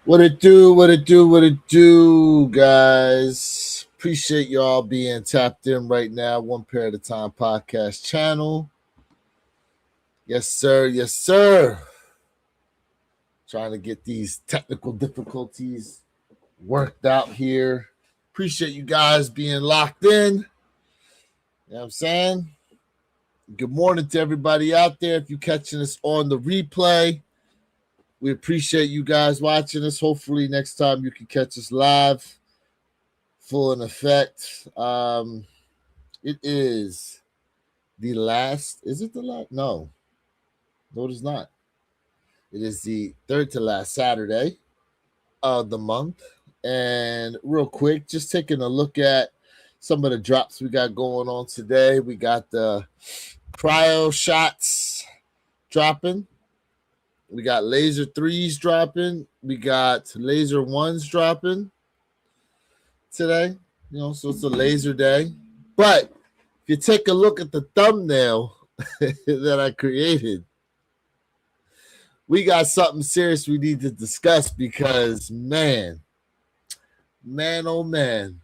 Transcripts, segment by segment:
What it do, what it do, what it do, guys. Appreciate y'all being tapped in right now. One Pair at a Time podcast channel. Yes, sir. Yes, sir. Trying to get these technical difficulties worked out here. Appreciate you guys being locked in. You know what I'm saying? Good morning to everybody out there. If you're catching us on the replay, we appreciate you guys watching us. Hopefully next time you can catch us live, full in effect. It is the last. Is it the last? No, it is not. It is the third to last Saturday of the month. And real quick, just taking a look at some of the drops we got going on today. We got the cryo shots dropping. We got laser threes dropping. We got laser ones dropping today. You know, so it's a laser day. But if you take a look at the thumbnail that I created, we got something serious we need to discuss because man, oh man,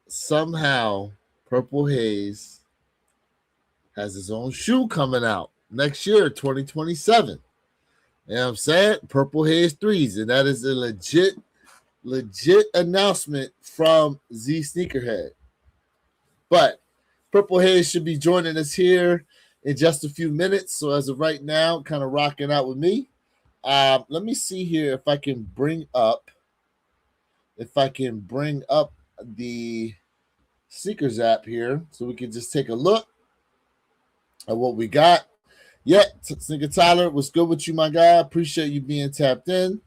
somehow Purple Haze has his own shoe coming out next year, 2027. You know what I'm saying? Purple Haze threes, and that is a legit announcement from Z Sneakerhead. But Purple Haze should be joining us here in just a few minutes. So as of right now, kind of rocking out with me. Let me see here if I can bring up the Sneakers app here so we can just take a look at what we got. Yeah, Sneaker Tyler, what's good with you, my guy? Appreciate you being tapped in.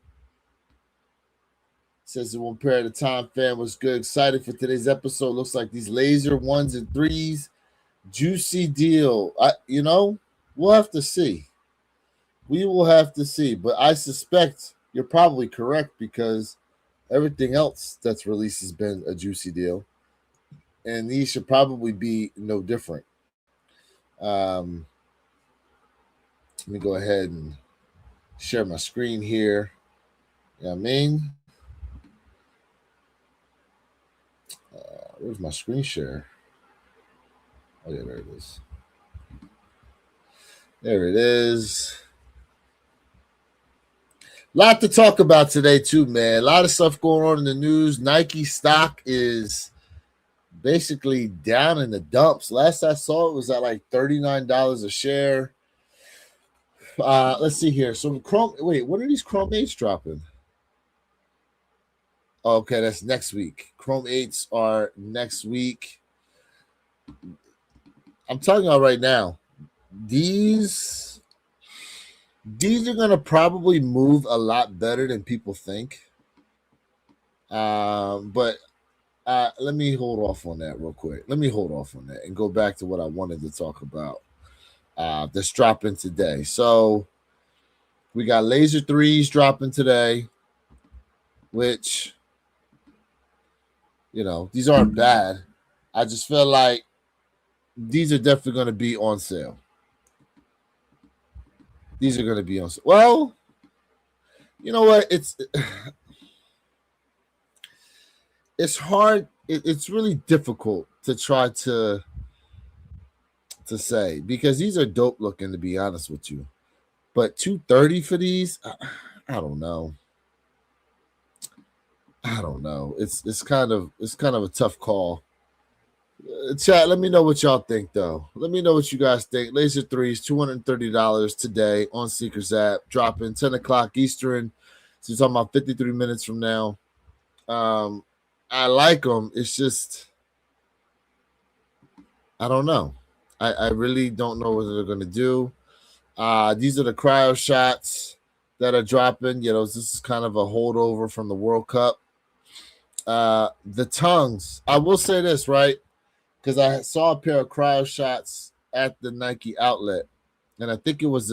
Says it One Pair at a Time fan was good. Excited for today's episode. Looks like these laser ones and threes. Juicy deal. We'll have to see. We will have to see. But I suspect you're probably correct because everything else that's released has been a juicy deal. And these should probably be no different. Let me go ahead and share my screen here. You know what I mean? Where's my screen share? Oh, yeah, there it is. There it is. A lot to talk about today, too, man. A lot of stuff going on in the news. Nike stock is basically down in the dumps. Last I saw it was at like $39 a share. Let's see here. So when are these Chrome 8s dropping? Okay, that's next week. Chrome 8s are next week. I'm telling y'all right now, these are going to probably move a lot better than people think. But let me hold off on that real quick. Let me hold off on that and go back to what I wanted to talk about. That's dropping today. So we got laser threes dropping today, which, these aren't bad. I just feel like these are definitely going to be on sale. These are going to be on sale. Well, you know what? It's hard. It's really difficult to try to say because these are dope looking, to be honest with you. But $230 for these, I don't know. It's kind of a tough call. Chat, let me know what y'all think, though. Let me know what you guys think. Laser threes, $230 today on Sneakers app, dropping 10 o'clock Eastern. So you're talking about 53 minutes from now. I like them. It's just, I don't know. I really don't know what they're going to do. These are the cryo shots that are dropping. This is kind of a holdover from the World Cup. The tongues. I will say this, right? Because I saw a pair of cryo shots at the Nike outlet, and I think it was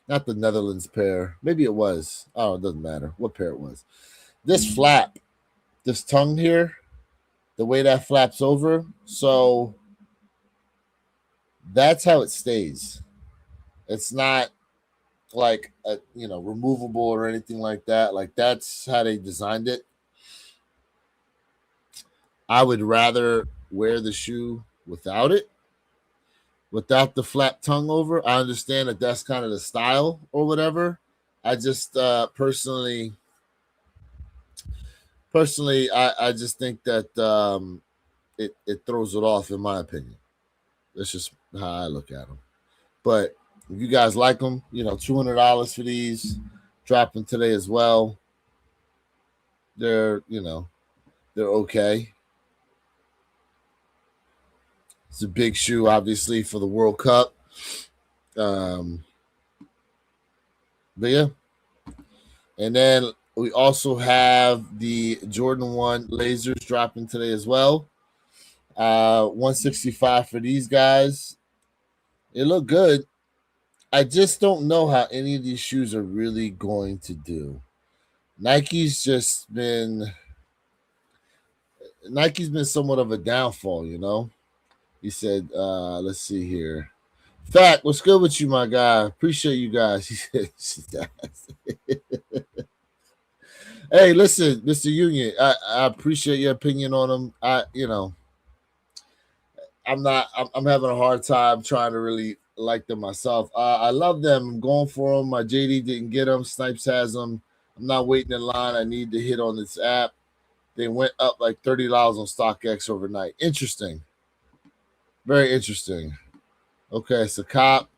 not the Netherlands pair. Maybe it was. Oh, it doesn't matter what pair it was. This flap, this tongue here, the way that flaps over, so that's how it stays. It's not like removable or anything like that. Like that's how they designed it. I would rather wear the shoe without it, without the flap tongue over. I understand that that's kind of the style or whatever. I just personally, I just think that it throws it off, in my opinion. That's just how I look at them. But if you guys like them, $200 for these, dropping today as well. They're okay. It's a big shoe, obviously, for the World Cup. But yeah. And then we also have the Jordan 1 lasers dropping today as well. 165 for these guys. It look good. I just don't know how any of these shoes are really going to do. Nike's been somewhat of a downfall, He said, let's see here. Fact, what's good with you, my guy? Appreciate you guys. He said, hey, listen, Mr. Union, I appreciate your opinion on them. I'm having a hard time trying to really like them myself. I love them. I'm going for them. My JD didn't get them. Snipes has them. I'm not waiting in line. I need to hit on this app. They went up like $30 on StockX overnight. Interesting. Very interesting. Okay, so Cop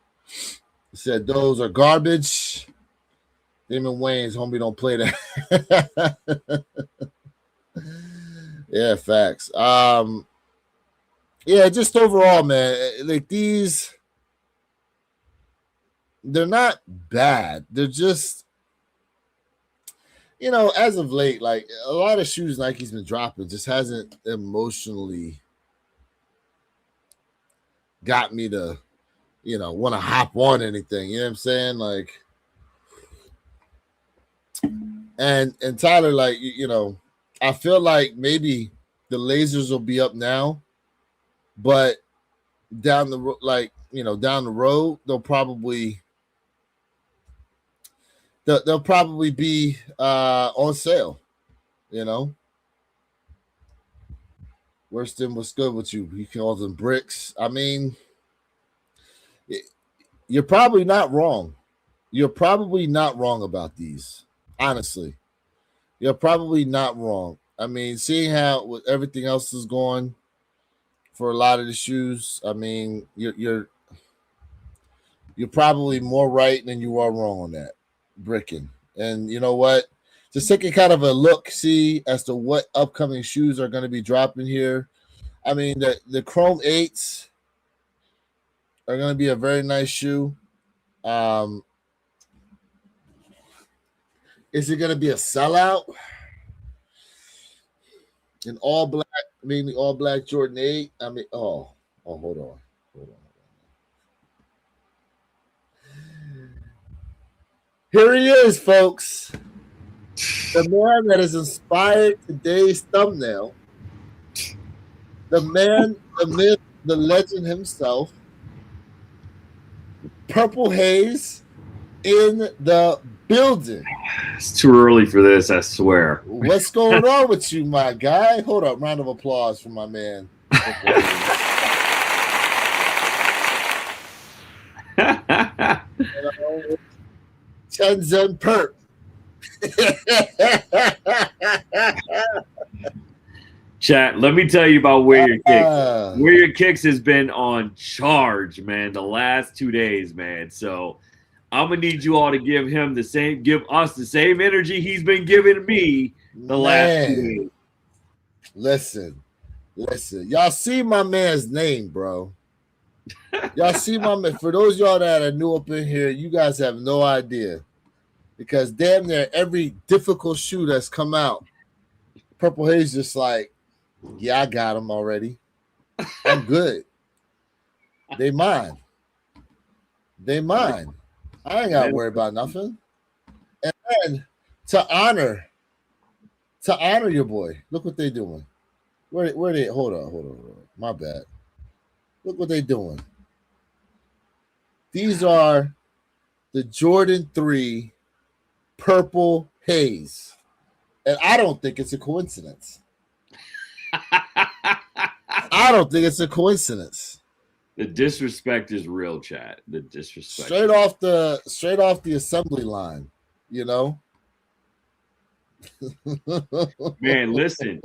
said those are garbage. Damon Wayne's homie don't play that. Yeah, facts. Yeah, just overall, man, like these, they're not bad. They're just, as of late, like a lot of shoes Nike's been dropping just hasn't emotionally got me to, want to hop on anything. You know what I'm saying? Like, and Tyler, like, I feel like maybe the lasers will be up now, but down the road, they'll probably be on sale. Worston, what's good with you? He calls them bricks. I mean, you're probably not wrong. You're probably not wrong about these. Honestly, you're probably not wrong. I mean, seeing how everything else is going for a lot of the shoes, I mean, you're probably more right than you are wrong on that. Bricking. And you know what? Just taking kind of a look, see as to what upcoming shoes are going to be dropping here. I mean, the Chrome 8s are going to be a very nice shoe. Is it going to be a sellout? An all black, mainly all black Jordan 8. I mean, hold on. Here he is, folks. The man that has inspired today's thumbnail. The man, the myth, the legend himself. Purple Haze in the building. It's too early for this, I swear. What's going on with you, my guy? Hold up. Round of applause for my man. Shenzhen Perp. Chat, let me tell you about Wear Your Kicks. Wear Your Kicks has been on charge, man, the last 2 days, man. So I'm gonna need you all to give us the same energy he's been giving me the last 2 days. Listen. Y'all see my man's name, bro. Y'all see my man. For those of y'all that are new up in here, you guys have no idea. Because damn near every difficult shoe that's come out, Purple Haze just like, yeah, I got them already. I'm good. They mine. They mine. I ain't got to worry about nothing. And then to honor your boy, look what they doing. Where they? Hold on. My bad. Look what they doing. These are the Jordan 3 Purple Haze. And I don't think it's a coincidence. I don't think it's a coincidence. The disrespect is real, chat. The disrespect. Straight off the assembly line, you know? Man, listen.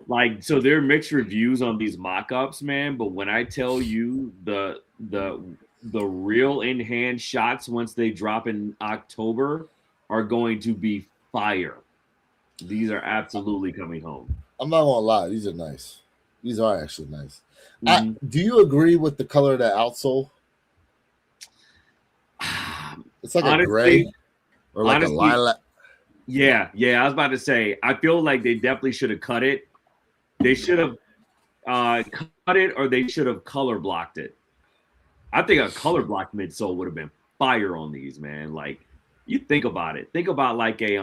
Like, so there are mixed reviews on these mock-ups, man, but when I tell you the real in-hand shots once they drop in October are going to be fire. These are absolutely coming home. I'm not gonna lie, these are nice. These are actually nice. Do you agree with the color of the outsole? It's like honestly, a gray or like honestly, a lilac. Yeah. I was about to say, I feel like they definitely should have cut it. They should have cut it, or they should have color blocked it. I think a color blocked midsole would have been fire on these, man. Like, you think about it. Think about like a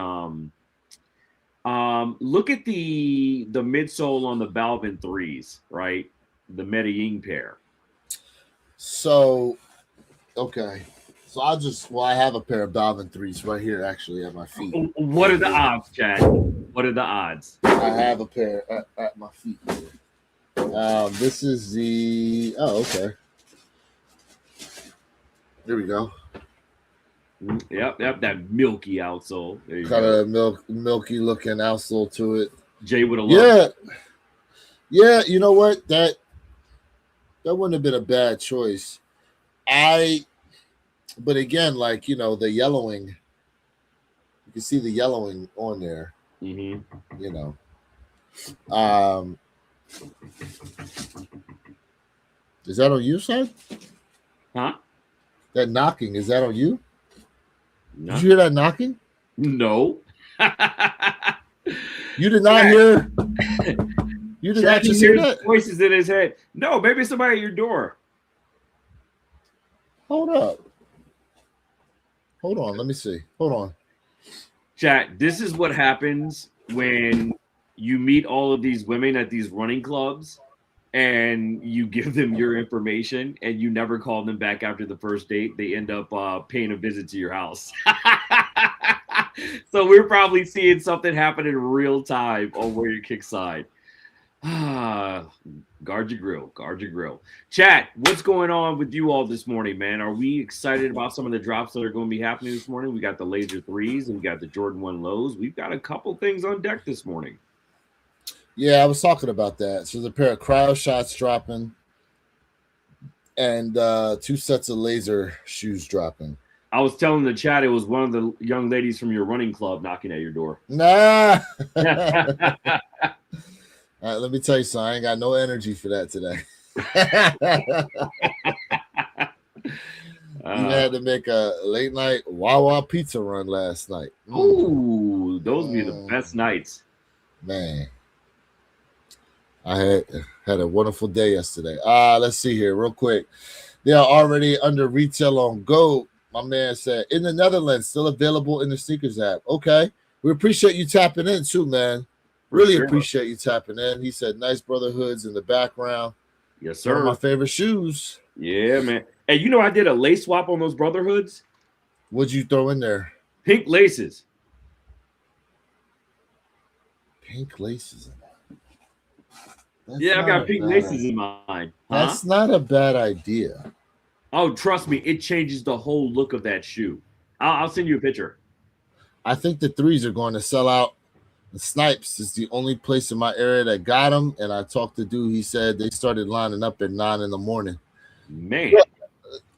look at the midsole on the Balvin 3s, right? The Medellin pair. So, okay. So I have a pair of Balvin 3s right here actually at my feet. What are the odds, Chad? What are the odds? I have a pair at my feet. This is the okay. There we go. Yep, that milky outsole. Kind of milky looking outsole to it. Jay would have loved it. Yeah, you know what? That wouldn't have been a bad choice. But again, like, you know, the yellowing, you can see the yellowing on there. Mm-hmm. You know. Is that on your side? Huh? That knocking, is that on you? No. Did you hear that knocking? No. You did not hear. You did not just hear that? Voices in his head. No, maybe somebody at your door. Hold up. Hold on. Let me see. Hold on. Chat, this is what happens when you meet all of these women at these running clubs and you give them your information and you never call them back after the first date. They end up paying a visit to your house. So we're probably seeing something happen in real time on Where Your Kick side. Guard your grill. Chat, what's going on with you all this morning, man? Are we excited about some of the drops that are going to be happening this morning? We got the Laser 3s and we got the Jordan 1 lows. We've got a couple things on deck this morning. Yeah, I was talking about that. So there's a pair of cryo shots dropping and 2 sets of laser shoes dropping. I was telling the chat it was one of the young ladies from your running club knocking at your door. Nah. All right, let me tell you something. I ain't got no energy for that today. You had to make a late night Wawa pizza run last night. Ooh, those would be the best nights. Man. I had a wonderful day yesterday. Let's see here real quick. They are already under retail on Go. My man said, in the Netherlands, still available in the sneakers app. Okay. We appreciate you tapping in too, man. Really appreciate you tapping in. He said, nice brotherhoods in the background. Yes, sir. One of my favorite shoes. Yeah, man. Hey, you know I did a lace swap on those brotherhoods? What'd you throw in there? Pink laces. Pink laces in there. Yeah, I've got pink laces in mine. That's not a bad idea. Oh, trust me, it changes the whole look of that shoe. I'll send you a picture. I think the 3s are going to sell out. The Snipes is the only place in my area that got them. And I talked to dude. He said they started lining up at 9 in the morning. Man. But,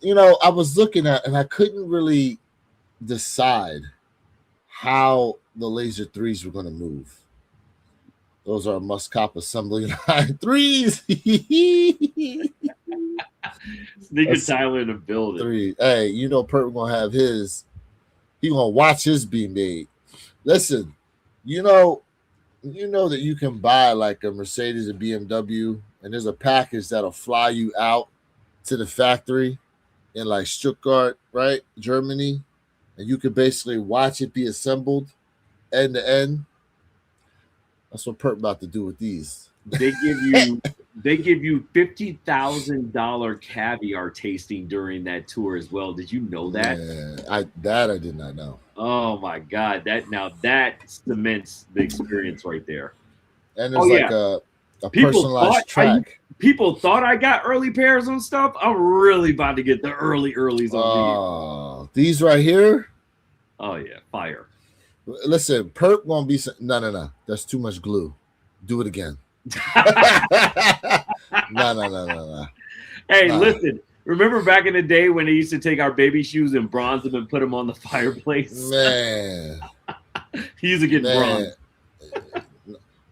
you know, I was looking at and I couldn't really decide how the Laser 3s were going to move. Those are must cop assembly line 3s. Sneaker Tyler in the building. 3. Hey, you know Perk gonna have his. He gonna watch his be made. Listen, you know that you can buy like a Mercedes or BMW, and there's a package that'll fly you out to the factory in like Stuttgart, right, Germany, and you can basically watch it be assembled end to end. That's what Perk about to do with these. They give you $50,000 caviar tasting during that tour as well. Did you know that? Yeah, I did not know. Oh my God! That cements the experience right there. And there's a personalized track. People thought I got early pairs on stuff. I'm really about to get the earlies on these right here. Oh yeah, fire. Listen, Perk won't be. No. That's too much glue. Do it again. No. Hey, listen. Remember back in the day when they used to take our baby shoes and bronze them and put them on the fireplace? Man. He used to get bronze.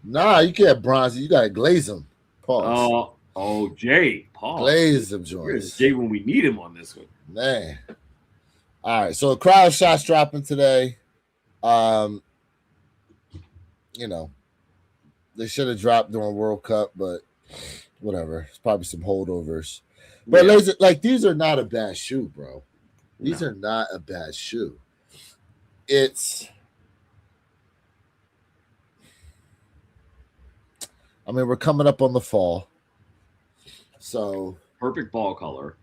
Nah, you can't bronze. You gotta glaze them. Pause. Oh, Jay. Pause. Glaze them joints. Where's Jay when we need him on this one? Man. All right. So crowd shots dropping today. You know, they should have dropped during World Cup, but whatever. It's probably some holdovers. But like these are not a bad shoe, bro. These are not a bad shoe. We're coming up on the fall. So perfect ball color.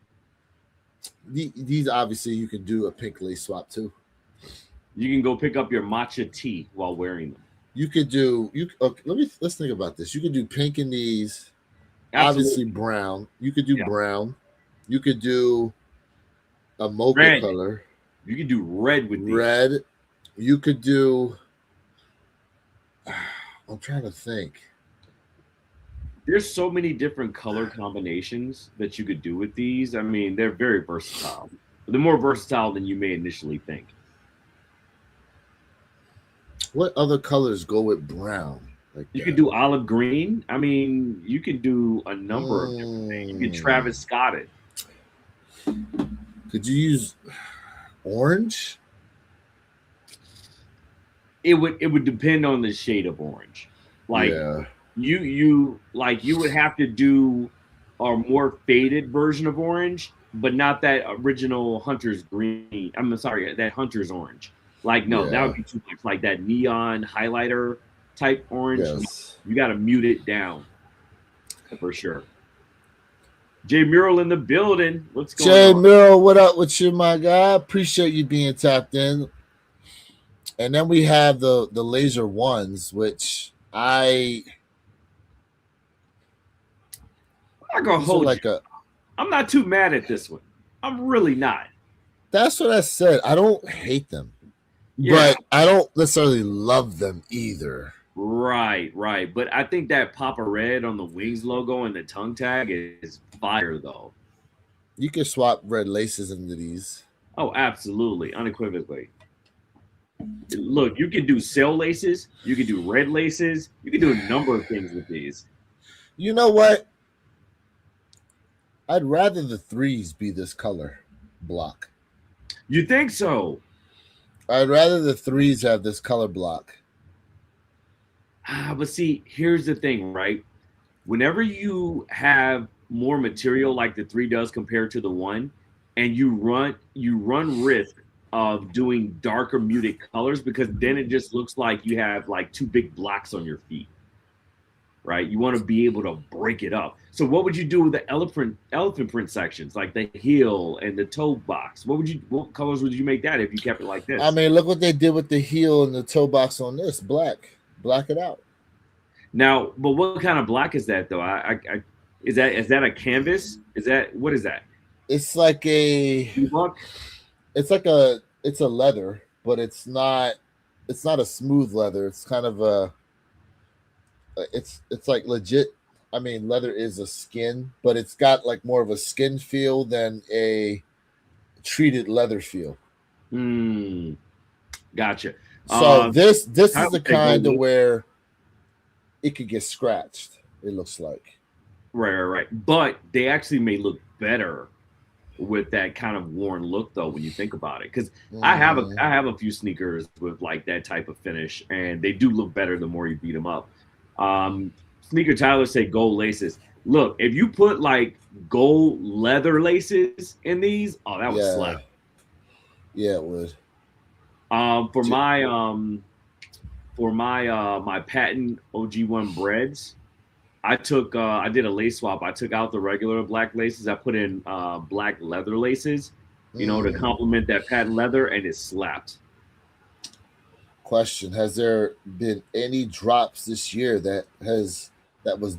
These obviously you can do a pink lace swap too. You can go pick up your matcha tea while wearing them. You could do let's think about this. You could do pink in these. Absolutely. Obviously brown. You could do brown. You could do a mocha color. You could do red with these. Red. You could do. I'm trying to think. There's so many different color combinations that you could do with these. I mean, they're very versatile. They're more versatile than you may initially think. What other colors go with brown? Like you could do olive green. I mean, you can do a number of different things. You could Travis Scott it. Could you use orange? It would depend on the shade of orange. Like you would have to do a more faded version of orange, but not that original Hunter's green. I'm sorry, that Hunter's orange. Like that would be too much. Like that neon highlighter type orange. Yes. You got to mute it down for sure. Jay Mural in the building. What's going on? Jay Mural, what up with you, my guy? Appreciate you being tapped in. And then we have the laser ones, which I'm not gonna hold you. I'm not too mad at this one. I'm really not. That's what I said. I don't hate them, but I don't necessarily love them either. Right. But I think that Papa Red on the Wings logo and the tongue tag is fire, though. You can swap red laces into these. Oh, absolutely. Unequivocally. Look, you can do sail laces. You can do red laces. You can do a number of things with these. You know what? I'd rather the 3s be this color block. You think so? I'd rather the 3s have this color block. But see, here's the thing, right? Whenever you have more material like the 3 does compared to the 1, and you run risk of doing darker muted colors, because then it just looks like you have like 2 big blocks on your feet, right? You want to be able to break it up. So what would you do with the elephant print sections, like the heel and the toe box? What colors would you make that if you kept it like this? I mean, look what they did with the heel and the toe box on this. Black it out. Now, but what kind of black is that though? Is that a canvas? What is that? It's like it's a leather, but it's not a smooth leather. It's kind of it's like legit. I mean, leather is a skin, but it's got like more of a skin feel than a treated leather feel. Gotcha. So this is the kind of where it could get scratched. It looks like. Right. But they actually may look better with that kind of worn look, though, when you think about it. Because I Mhm. have a few sneakers with like that type of finish, and they do look better the more you beat them up. Sneaker Tyler say gold laces. Look, if you put like gold leather laces in these, oh, that would slap. Yeah, yeah, it would. For J- my patent OG1 breads, I did a lace swap. I took out the regular black laces. I put in black leather laces, to Mm. complement that patent leather, and it slapped. Question: has there been any drops this year that was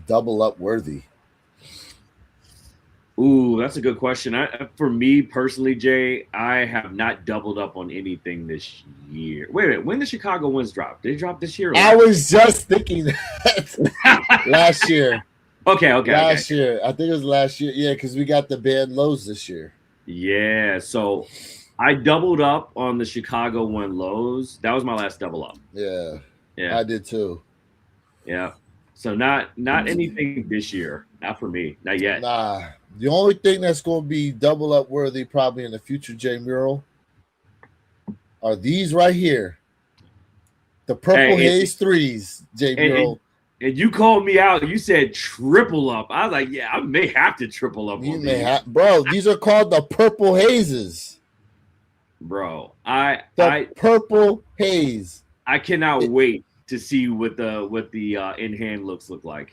double up worthy? Ooh, that's a good question. For me personally, Jay, I have not doubled up on anything this year. Wait a minute, when did Chicago ones drop? Did they drop this year or I last? was just thinking that last year. Okay. Last year, I think it was last year. Yeah, because we got the band lows this year. Yeah, so I doubled up on the Chicago one lows. That was my last double up. Yeah, Yeah, I did too. yeah. So not anything this year. Not for me. Not yet. Nah, the only thing that's going to be double up worthy probably in the future, J Mural, are these right here. The Purple Hey, Haze threes, J and, and, Mural. and you called me out. You said triple up. I was like, yeah, I may have to triple up You on may these, have, bro. These are called the Purple Hazes. bro. The Purple Haze. I cannot wait to see what the in hand looks look like.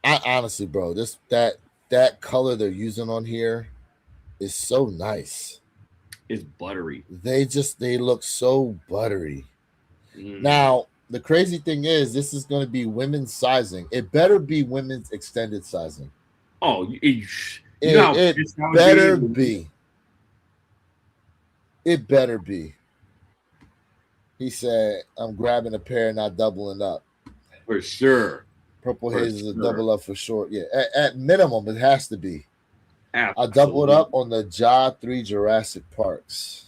I honestly, bro, that color they're using on here is so nice. It's buttery. They look so buttery. Mm. Now, the crazy thing is, this is going to be women's sizing. It better be women's extended sizing. Oh, you know how It pissed I would better be? be. It better be. He said, I'm grabbing a pair, not doubling up. For sure. Purple For Haze is a sure. double up for sure. Yeah, at minimum, it has to be. Absolutely. I doubled up on the Ja 3 Jurassic Parks.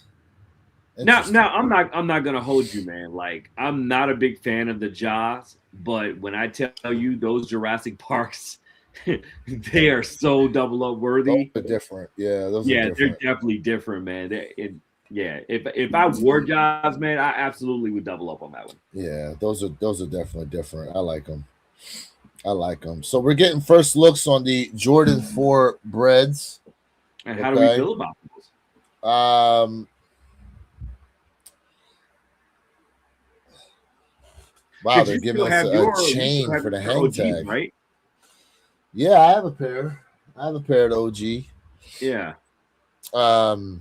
Now I'm not gonna hold you, man. Like I'm not a big fan of the Jaws, but when I tell you those Jurassic Parks, they are so double up worthy. Those are different. Yeah, those Yeah, are different. they're definitely different, man. If I wore Jaws, man, I absolutely would double up on that one. Yeah, those are definitely different. I like them. I like them. So we're getting first looks on the Jordan 4 breads. And how do we feel about those? Wow, they're giving us a chain for the hang OGs, tag, right? Yeah, I have a pair. I have a pair of OG. Yeah. Now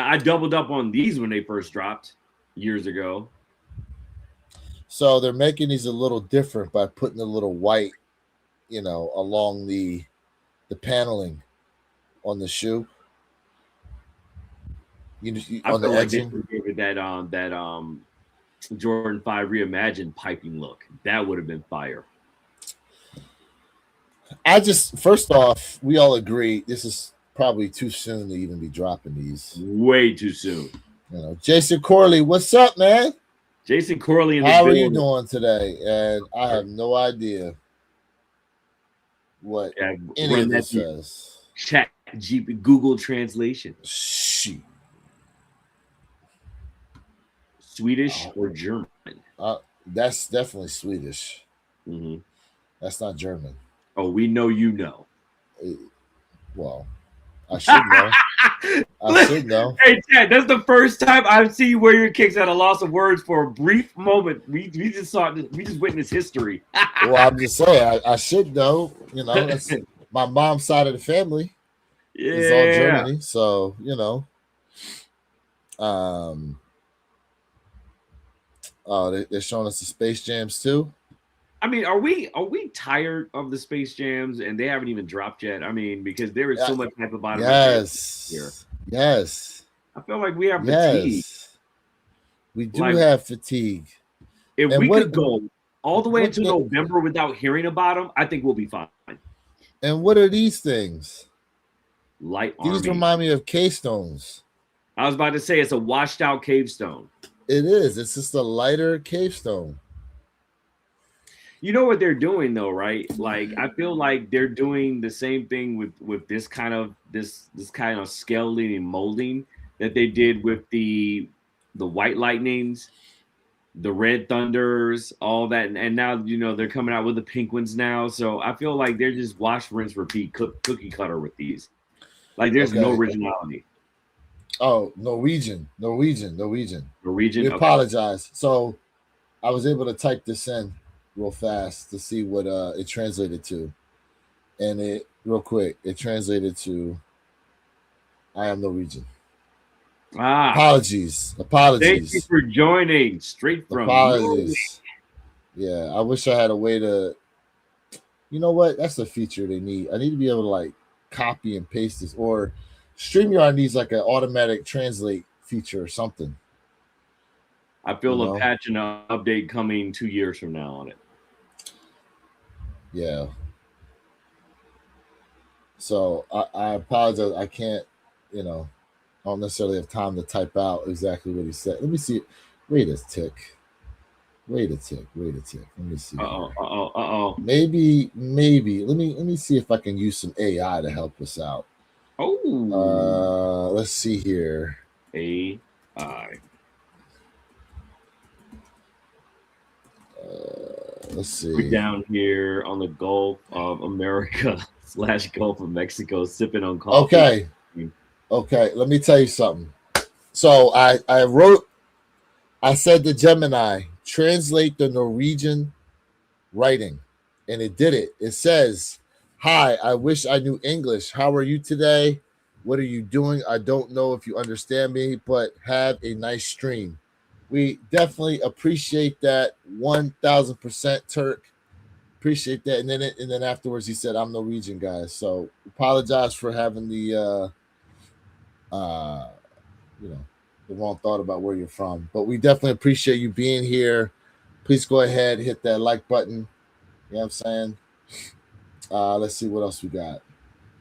I doubled up on these when they first dropped years ago. So they're making these a little different by putting a little white, along the paneling on the shoe. I on the feel like edging. they gave it that Jordan 5 reimagined piping look. That would have been fire. First off, we all agree this is probably too soon to even be dropping these. Way too soon. Jason Corley, what's up, man? Jason Corley in the How are you doing today? And I have no idea what any of this says. Chat GP Google translation. Shit. Swedish or German? That's definitely Swedish. Mm-hmm. That's not German. Oh, we know you know. Well, I should know. I should know. Hey, Chad, that's the first time I've seen you wear your kicks at a loss of words for a brief moment. We just witnessed history. Well, I'm just saying, I should know. That's my mom's side of the family. Yeah. Is all Germany, so Oh, they're showing us the Space Jams too. I mean, are we tired of the Space Jams and they haven't even dropped yet? I mean, because there is so much hype about it. Yes. I feel like we have fatigue. We do have fatigue. If we could go all the way into November without hearing about them, I think we'll be fine. And what are these things? Light Army. These remind me of cave stones. I was about to say it's a washed out cave stone. It is. It's just a lighter cave stone. You know what they're doing though, right? Like I feel like they're doing the same thing with this kind of scaling and molding that they did with the White Lightnings, the Red Thunders, all that, and now they're coming out with the pink ones now. So I feel like they're just wash, rinse, repeat, cookie cutter with these. Like there's no originality. Oh, Norwegian. We apologize. Okay. So I was able to type this in real fast to see what it translated to, and it translated to I am Norwegian. Apologies. Thank you for joining straight from apologies. Yeah, I wish I had a way to. You know what? That's a feature they need. I need to be able to like copy and paste this, or StreamYard needs like an automatic translate feature or something. I feel a patch and an update coming 2 years from now on it. Yeah. So I apologize. I can't, I don't necessarily have time to type out exactly what he said. Let me see. Wait a tick. Let me see. Maybe. Let me see if I can use some AI to help us out. Oh. Let's see here. AI. Let's see. We're down here on the Gulf of America / Gulf of Mexico, sipping on coffee. Okay. Let me tell you something. So I said to Gemini, translate the Norwegian writing, and it did it. It says, "Hi, I wish I knew English. How are you today? What are you doing? I don't know if you understand me, but have a nice stream." We definitely appreciate that 1,000%, Turk. Appreciate that. And then afterwards he said, "I'm Norwegian, guys." So apologize for having the the wrong thought about where you're from. But we definitely appreciate you being here. Please go ahead, hit that like button. You know what I'm saying? Let's see what else we got.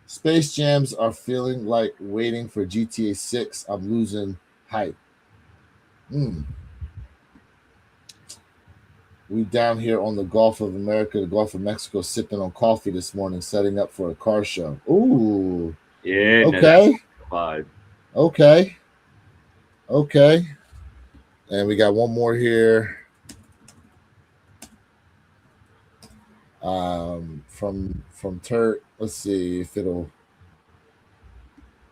Space Jams are feeling like waiting for GTA 6. I'm losing hype. We down here on the Gulf of America, the Gulf of Mexico, sipping on coffee this morning, setting up for a car show. Ooh. Yeah. Okay. No, Okay. And we got one more here. From Turk. Let's see if it'll.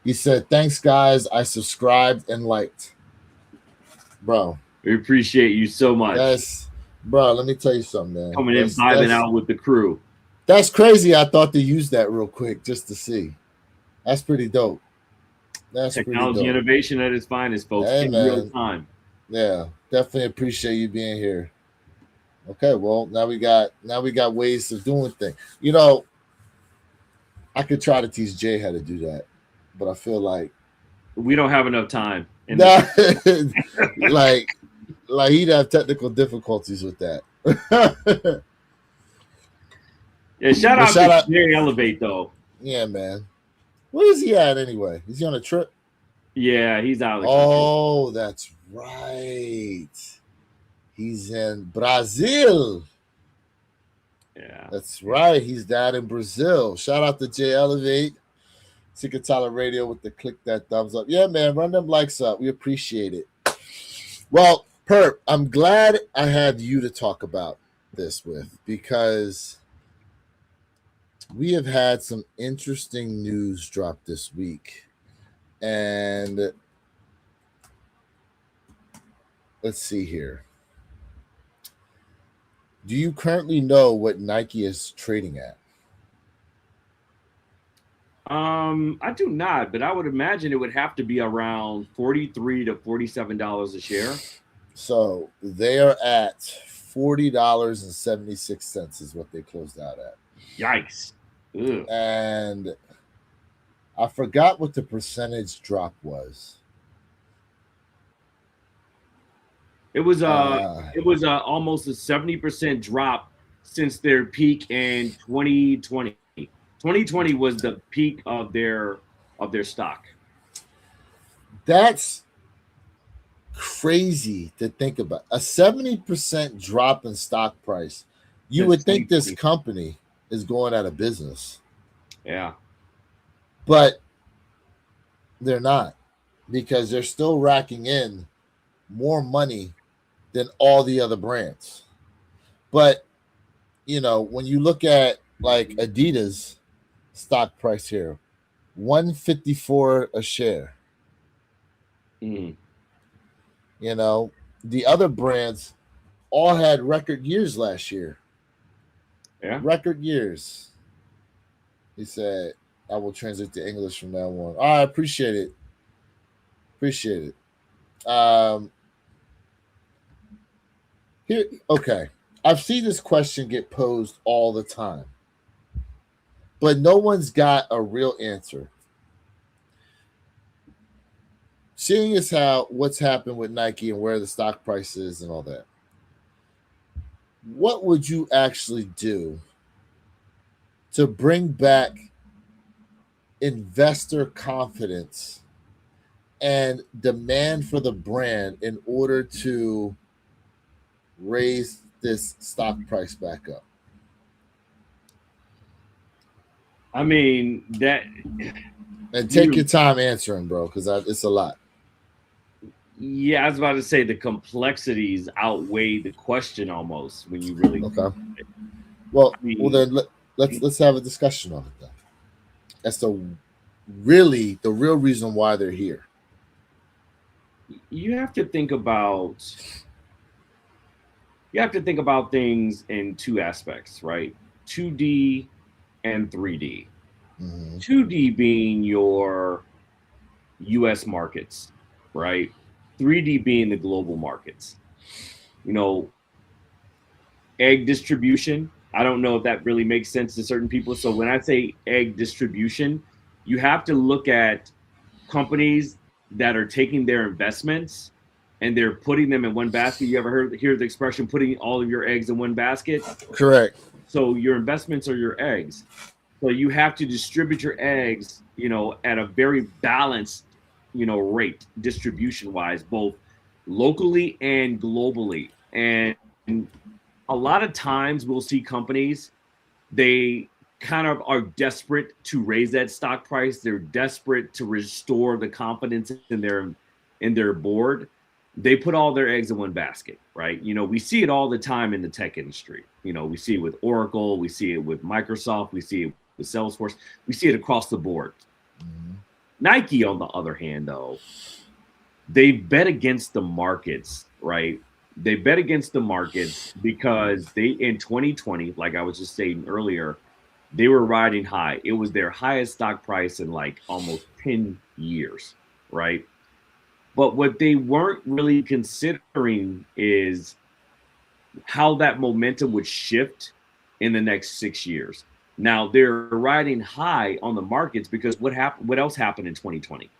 He said, "Thanks, guys. I subscribed and liked." Bro. We appreciate you so much. Bro, let me tell you something, man. Coming in, vibing out with the crew. That's crazy. I thought to use that real quick just to see. That's pretty dope. Technology innovation at its finest, folks. In real time. Yeah, definitely appreciate you being here. Okay, well, now we got ways of doing things. I could try to teach Jay how to do that, but I feel like we don't have enough time. like he'd have technical difficulties with that. Yeah, shout out to Jerry Elevate though. Yeah, man. Where is he at anyway? Is he on a trip? Yeah, he's out of the country. Oh, that's right. He's in Brazil. Yeah. That's right. He's down in Brazil. Shout out to Jay Elevate. Ticatala Radio with the click that thumbs up. Yeah, man, run them likes up. We appreciate it. Well, Perp, I'm glad I had you to talk about this with, because we have had some interesting news drop this week. And let's see here. Do you currently know what Nike is trading at? I do not, but I would imagine it would have to be around $43 to $47 a share. So they are at $40.76 is what they closed out at. Yikes. Ugh. And I forgot what the percentage drop was. It was almost a 70% drop since their peak in 2020. 2020 was the peak of their stock. That's crazy to think about. A 70% drop in stock price You would think this company is going out of business. Yeah. But they're not, because they're still racking in more money than all the other brands. But, you know, when you look at like Adidas stock price here, 154 a share. Mm. You know, the other brands all had record years last year. Yeah. Record years. He said, I will translate to English from now on. I appreciate it. Appreciate it. Here, okay. I've seen this question get posed all the time, but no one's got a real answer. Seeing as how what's happened with Nike and where the stock price is and all that, what would you actually do to bring back investor confidence and demand for the brand in order to raise this stock price back up? I mean, that. And take your time answering, bro, because it's a lot. Yeah, I was about to say the complexities outweigh the question almost when you really. Okay. Well, then let's have a discussion on it then. That's the real reason why they're here. You have to think about things in two aspects, right? 2D and 3D. Mm-hmm. 2D being your US markets, right? 3D being the global markets. You know, egg distribution, I don't know if that really makes sense to certain people. So when I say egg distribution, you have to look at companies that are taking their investments and they're putting them in one basket. You ever hear the expression putting all of your eggs in one basket? Correct. So your investments are your eggs. So you have to distribute your eggs, you know, at a very balanced, you know, rate distribution wise, both locally and globally. And a lot of times we'll see companies, they kind of are desperate to raise that stock price. They're desperate to restore the confidence in their board. They put all their eggs in one basket, right? You know, we see it all the time in the tech industry. You know, we see it with Oracle, we see it with Microsoft, we see it with Salesforce, we see it across the board. Mm-hmm. Nike, on the other hand, though, they bet against the markets, right? They bet against the markets because they, in 2020, like I was just saying earlier, they were riding high. It was their highest stock price in like almost 10 years, right? But what they weren't really considering is how that momentum would shift in the next 6 years. Now they're riding high on the markets because what happened? What else happened in 2020?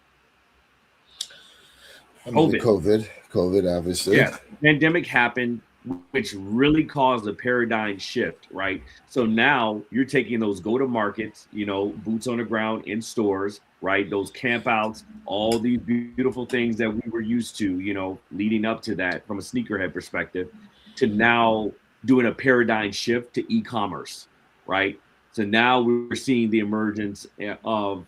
COVID, obviously. Yeah, pandemic happened, which really caused a paradigm shift, right? So now you're taking those go-to-markets, you know, boots on the ground in stores, right? Those camp outs, all these beautiful things that we were used to, you know, leading up to that from a sneakerhead perspective, to now doing a paradigm shift to e-commerce, right? So now we're seeing the emergence of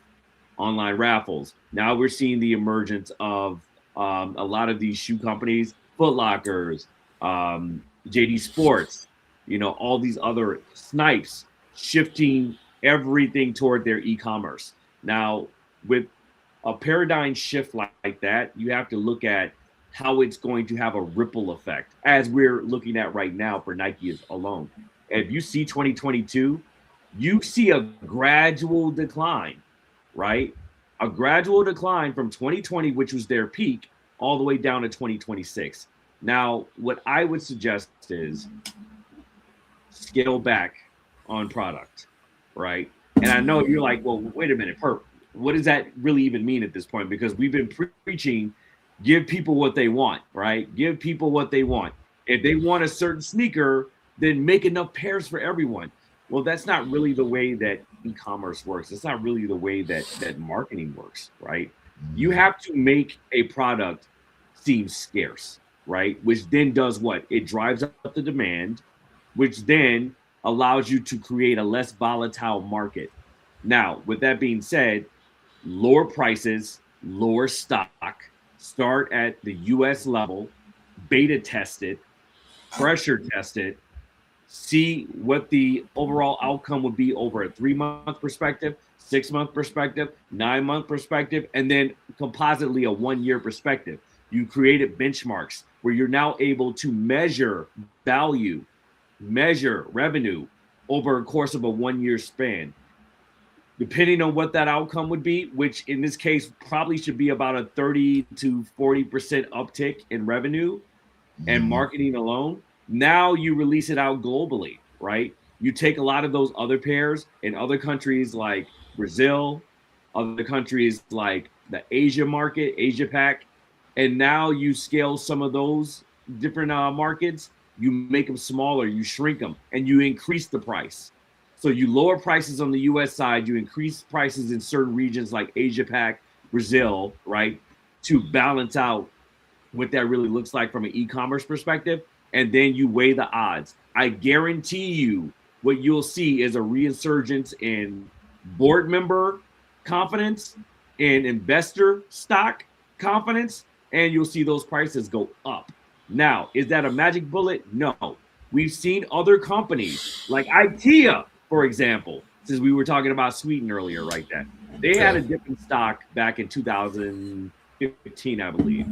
online raffles. Now we're seeing the emergence of a lot of these shoe companies, Foot Lockers, JD Sports, you know, all these other Snipes, shifting everything toward their e-commerce. Now, with a paradigm shift like that, you have to look at how it's going to have a ripple effect, as we're looking at right now for Nike alone. If you see 2022, you see a gradual decline, right? A gradual decline from 2020, which was their peak, all the way down to 2026. Now, what I would suggest is scale back on product, right? And I know you're like, well, wait a minute, Perp, what does that really even mean at this point? Because we've been preaching, give people what they want, right? Give people what they want. If they want a certain sneaker, then make enough pairs for everyone. Well, that's not really the way that e-commerce works. It's not really the way that marketing works, right? You have to make a product seem scarce, right? Which then does what? It drives up the demand, which then allows you to create a less volatile market. Now, with that being said, lower prices, lower stock, start at the US level, beta test it, pressure test it, see what the overall outcome would be over a 3-month perspective, 6-month perspective, 9-month perspective, and then compositely a 1-year perspective. You created benchmarks where you're now able to measure value, measure revenue over a course of a 1-year span. Depending on what that outcome would be, which in this case probably should be about a 30 to 40% uptick in revenue and marketing alone. Now you release it out globally, right? You take a lot of those other pairs in other countries like Brazil, other countries like the Asia market, Asia Pac, and now you scale some of those different markets. You make them smaller, you shrink them, and you increase the price. So you lower prices on the US side, you increase prices in certain regions like Asia Pac, Brazil, right? To balance out what that really looks like from an e-commerce perspective. And then you weigh the odds. I guarantee you what you'll see is a resurgence in board member confidence and investor stock confidence, and you'll see those prices go up. Now, is that a magic bullet? No. We've seen other companies like IKEA, for example, since we were talking about Sweden earlier, right? That they had a different stock back in 2015, I believe.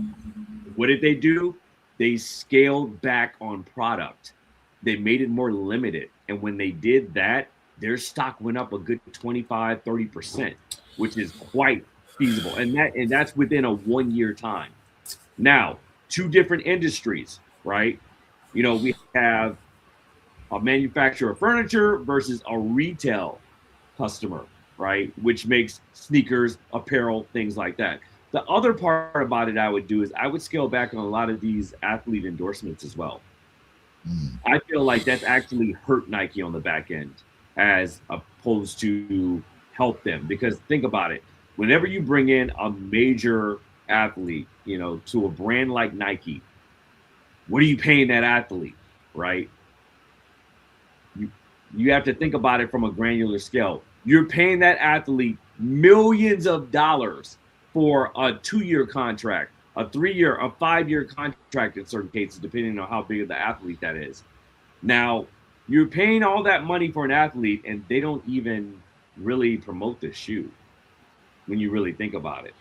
What did they do? They scaled back on product. They made it more limited. And when they did that, their stock went up a good 25, 30%, which is quite feasible. And that's within a 1-year time. Now, 2 different industries, right? You know, we have a manufacturer of furniture versus a retail customer, right? Which makes sneakers, apparel, things like that. The other part about it I would do is I would scale back on a lot of these athlete endorsements as well. I feel like that's actually hurt Nike on the back end as opposed to help them. Because think about it. Whenever you bring in a major athlete, you know, to a brand like Nike, what are you paying that athlete, right? You have to think about it from a granular scale. You're paying that athlete millions of dollars for a 2-year contract, a 3-year, a 5-year contract in certain cases, depending on how big of the athlete that is. Now, you're paying all that money for an athlete, and they don't even really promote the shoe when you really think about it.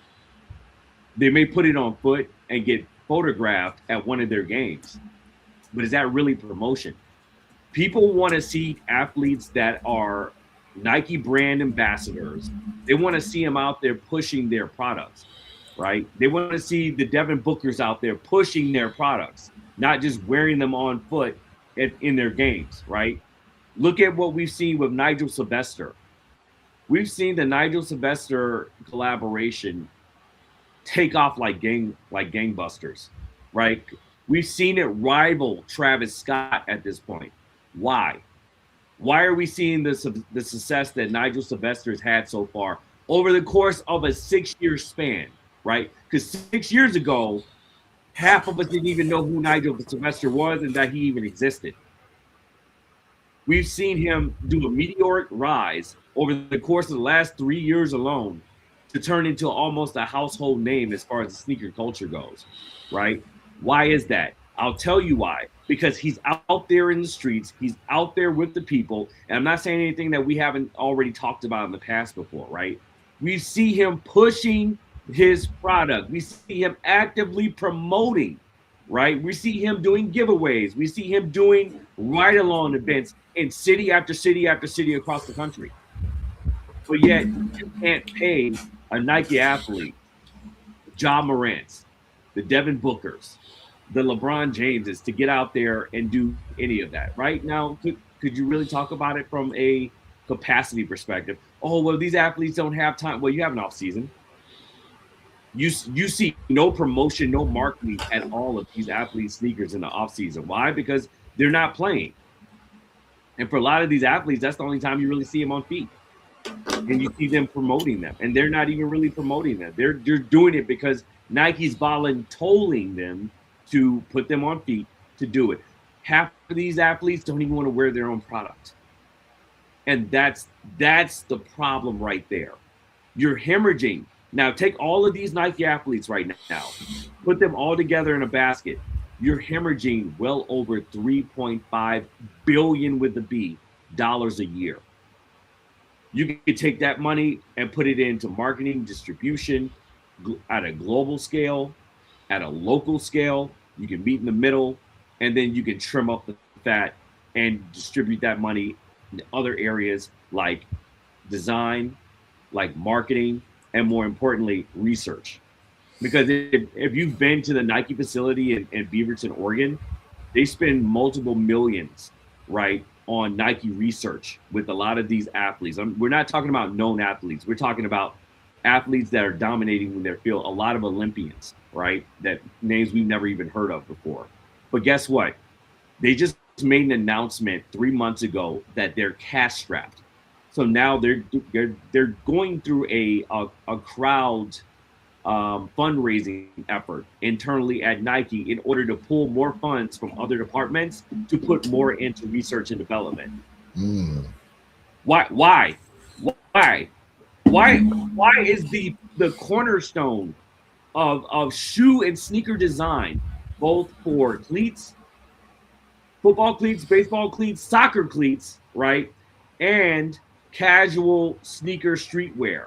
They may put it on foot and get photographed at one of their games, but is that really promotion? People want to see athletes that are Nike brand ambassadors. They want to see them out there pushing their products, right? They want to see the Devin Bookers out there pushing their products, not just wearing them on foot in their games, right? Look at what we've seen with Nigel Sylvester. We've seen the Nigel Sylvester collaboration take off like gangbusters, right? We've seen it rival Travis Scott at this point. Why? Why are we seeing the success that Nigel Sylvester has had so far over the course of a 6-year span, right? Because 6 years ago, half of us didn't even know who Nigel Sylvester was and that he even existed. We've seen him do a meteoric rise over the course of the last 3 years alone to turn into almost a household name as far as the sneaker culture goes, right? Why is that? I'll tell you why. Because he's out there in the streets. He's out there with the people. And I'm not saying anything that we haven't already talked about in the past before, right? We see him pushing his product. We see him actively promoting, right? We see him doing giveaways. We see him doing ride-along events in city after city after city across the country. But yet, you can't pay a Nike athlete, Ja Morant, the Devin Bookers, the LeBron Jameses to get out there and do any of that. Right now, could you really talk about it from a capacity perspective? Oh, well, these athletes don't have time. Well, you have an off season. You see no promotion, no marketing at all of these athletes' sneakers in the off season. Why? Because they're not playing. And for a lot of these athletes, that's the only time you really see them on feet. And you see them promoting them. And they're not even really promoting them. They're doing it because Nike's volunteering them to put them on feet to do it. half of these athletes don't even want to wear their own product. And that's the problem right there. You're hemorrhaging. Now take all of these Nike athletes right now, put them all together in a basket. You're hemorrhaging well over 3.5 billion with the B dollars a year. You could take that money and put it into marketing, distribution at a global scale, at a local scale. You can meet in the middle, and then you can trim up the fat and distribute that money in other areas like design, like marketing, and more importantly, research. Because if you've been to the Nike facility in Beaverton, Oregon, they spend multiple millions, right, on Nike research with a lot of these athletes. We're not talking about known athletes. We're talking about athletes that are dominating in their field. A lot of Olympians, right, that names we've never even heard of before. But guess what? They just made an announcement 3 months ago that they're cash strapped. So now they're going through a crowd fundraising effort internally at Nike in order to pull more funds from other departments to put more into research and development. Why is the cornerstone of shoe and sneaker design, both for cleats, football cleats, baseball cleats, soccer cleats, right, and casual sneaker streetwear?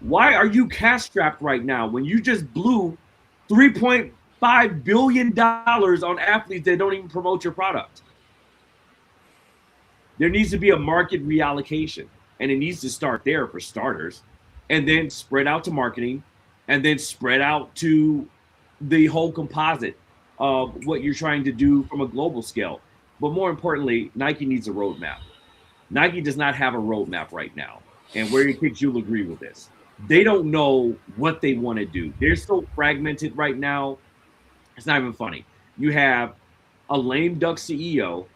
Why are you cash strapped right now when you just blew $3.5 billion on athletes that don't even promote your product? There needs to be a market reallocation, and it needs to start there for starters, and then spread out to marketing, and then spread out to the whole composite of what you're trying to do from a global scale. But more importantly, Nike needs a roadmap. Nike does not have a roadmap right now. And where you think you'll agree with this. They don't know what they want to do. They're so fragmented right now. It's not even funny. You have a lame duck CEO,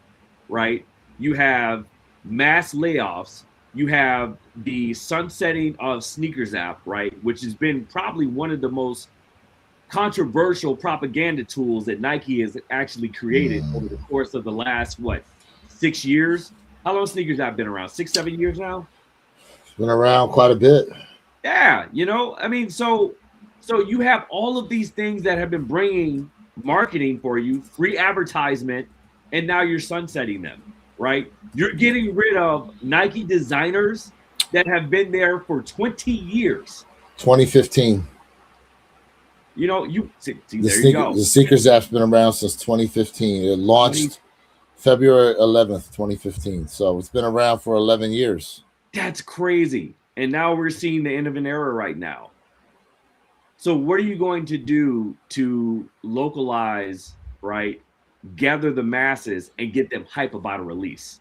right? You have mass layoffs. You have the sunsetting of Sneakers app, right? Which has been probably one of the most controversial propaganda tools that Nike has actually created over the course of the last, 6 years? How long Sneakers app been around? 6, 7 years now? It's been around quite a bit. Yeah, I mean, so you have all of these things that have been bringing marketing for you, free advertisement, and now you're sunsetting them, right? You're getting rid of Nike designers that have been there for 20 years. 2015. You see, you go. The Sneakers app's been around since 2015. It launched February 11th, 2015. So it's been around for 11 years. That's crazy. And now we're seeing the end of an era right now. So what are you going to do to localize, right? Gather the masses and get them hype about a release?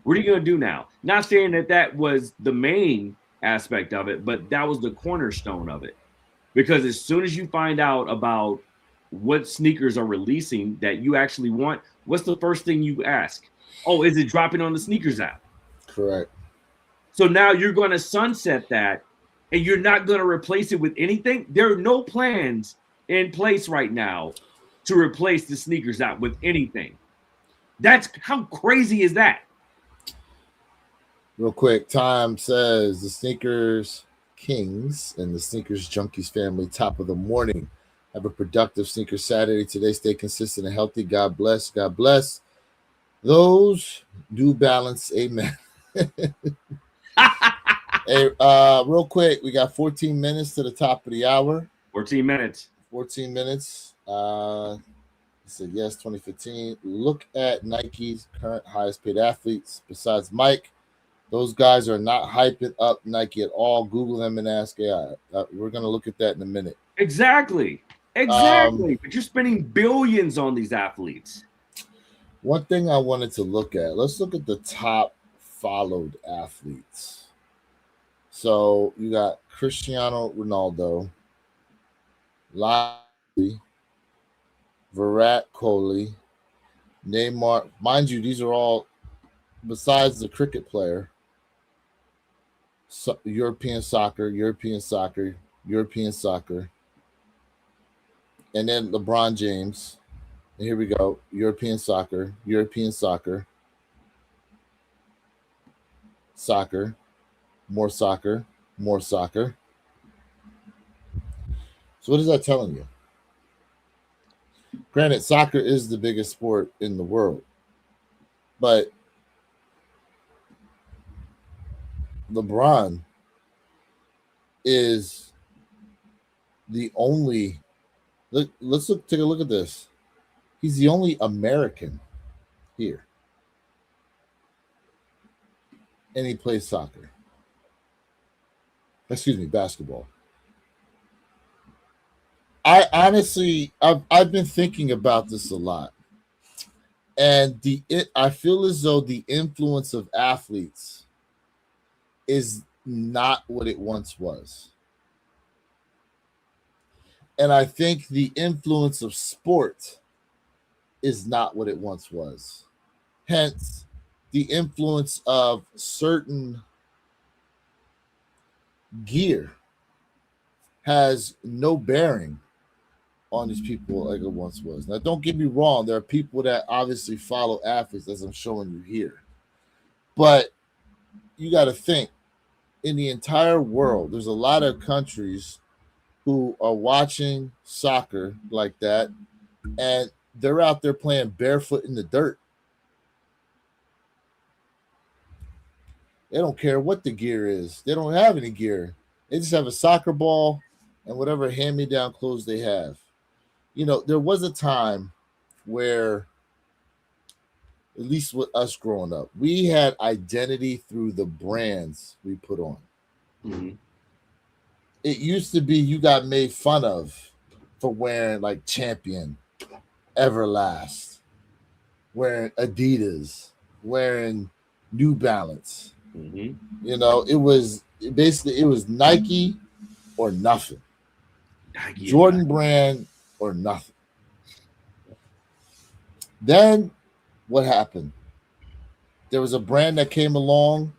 What are you going to do now? Not saying that was the main aspect of it, but that was the cornerstone of it. Because as soon as you find out about what sneakers are releasing that you actually want, what's the first thing you ask? Oh, is it dropping on the Sneakers app? Correct. So now you're going to sunset that, and you're not going to replace it with anything. There are no plans in place right now to replace the Sneakers app with anything. That's how crazy is that? Real quick, Time says the Sneakers Kings and the Sneakers Junkies family, top of the morning. Have a productive Sneaker Saturday today. Stay consistent and healthy. God bless. God bless. Those do balance. Amen. Hey, real quick, we got 14 minutes to the top of the hour. 14 minutes. 14 minutes. He said yes, 2015. Look at Nike's current highest paid athletes besides Mike. Those guys are not hyping up Nike at all. Google them and ask AI. We're going to look at that in a minute. Exactly. But you're spending billions on these athletes. One thing I wanted to look at, let's look at the top followed athletes. So you got Cristiano Ronaldo, Lowry, Virat Kohli, Neymar. Mind you, these are all, besides the cricket player, European soccer, and then LeBron James, And here we go. European soccer, soccer, more soccer, more soccer. So what is that telling you? Granted, soccer is the biggest sport in the world, but LeBron is the only. Take a look at this. He's the only American here, and he plays soccer. Excuse me, basketball. I've been thinking about this a lot, and I feel as though the influence of athletes is not what it once was. And I think the influence of sport is not what it once was. Hence, the influence of certain gear has no bearing on these people like it once was. Now, don't get me wrong. There are people that obviously follow athletes, as I'm showing you here. But you got to think, in the entire world, there's a lot of countries who are watching soccer like that, and they're out there playing barefoot in the dirt. They don't care what the gear is. They don't have any gear. They just have a soccer ball and whatever hand-me-down clothes they have. You know, there was a time where, at least with us growing up, we had identity through the brands we put on. Mm-hmm. It used to be you got made fun of for wearing like Champion, Everlast, wearing Adidas, wearing New Balance. Mm-hmm. You know, it was Nike or nothing. Nike, Jordan brand or nothing. Then what happened? There was a brand that came along.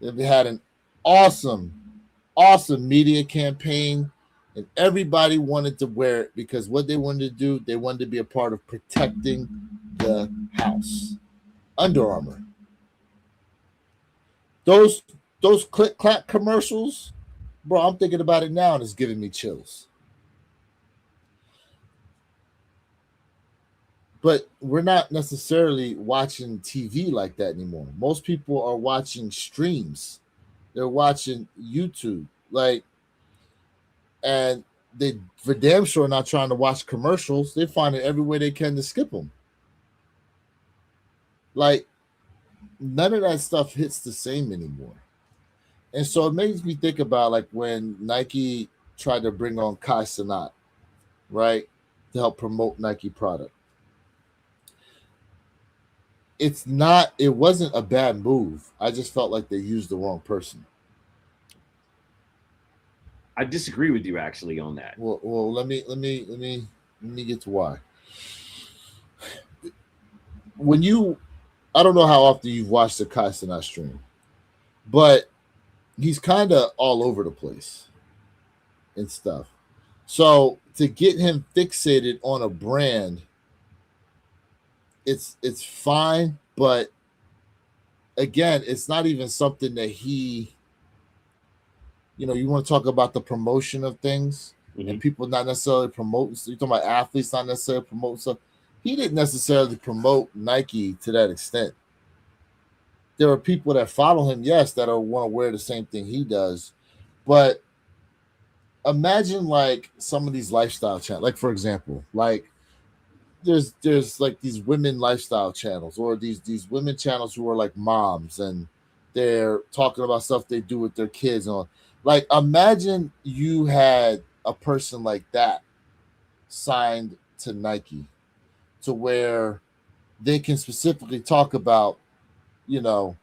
They had an awesome media campaign, and everybody wanted to wear it because what they wanted to do, they wanted to be a part of protecting the house. Under Armour. Those click clack commercials, bro, I'm thinking about it now and it's giving me chills. But we're not necessarily watching TV like that anymore. Most people are watching streams. They're watching YouTube. And they for damn sure not trying to watch commercials. They find it every way they can to skip them. Like, none of that stuff hits the same anymore. And so it makes me think about like when Nike tried to bring on Kai Cenat, right, to help promote Nike product. It wasn't a bad move. I just felt like they used the wrong person. I disagree with you actually on that. Well, let me get to why. I don't know how often you've watched the Kai Cenat stream, but he's kind of all over the place and stuff. So to get him fixated on a brand, it's fine, but again, it's not even something that he, you know, you want to talk about the promotion of things, mm-hmm. and people not necessarily promoting. So you're talking about athletes not necessarily promoting stuff. He didn't necessarily promote Nike to that extent. There are people that follow him, yes, that want to wear the same thing he does, but imagine like some of these lifestyle channels, like for example, like there's like these women lifestyle channels or these women channels who are like moms and they're talking about stuff they do with their kids on. Like, imagine you had a person like that signed to Nike to where they can specifically talk about, you know,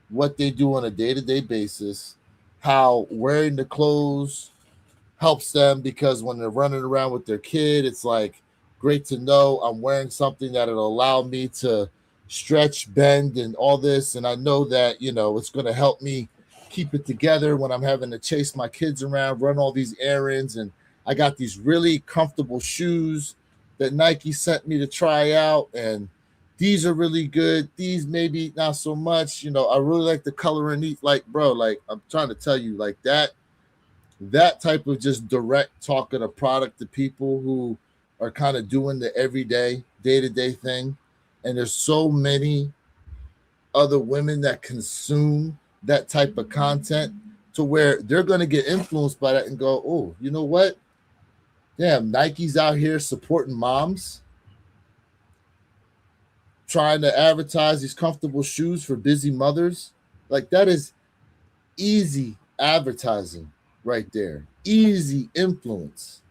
what they do on a day-to-day basis, how wearing the clothes helps them because when they're running around with their kid, it's like, great to know I'm wearing something that'll allow me to stretch, bend, and all this. And I know that, you know, it's going to help me keep it together when I'm having to chase my kids around, run all these errands. And I got these really comfortable shoes that Nike sent me to try out, and these are really good. These maybe not so much. You know, I really like the color and neat. Like, bro, like I'm trying to tell you, like that type of just direct talking a product to people who are kind of doing the everyday, day-to-day thing. And there's so many other women that consume that type of content to where they're going to get influenced by that and go, oh, you know what? Damn, Nike's out here supporting moms, trying to advertise these comfortable shoes for busy mothers. Like, that is easy advertising right there. Easy influence.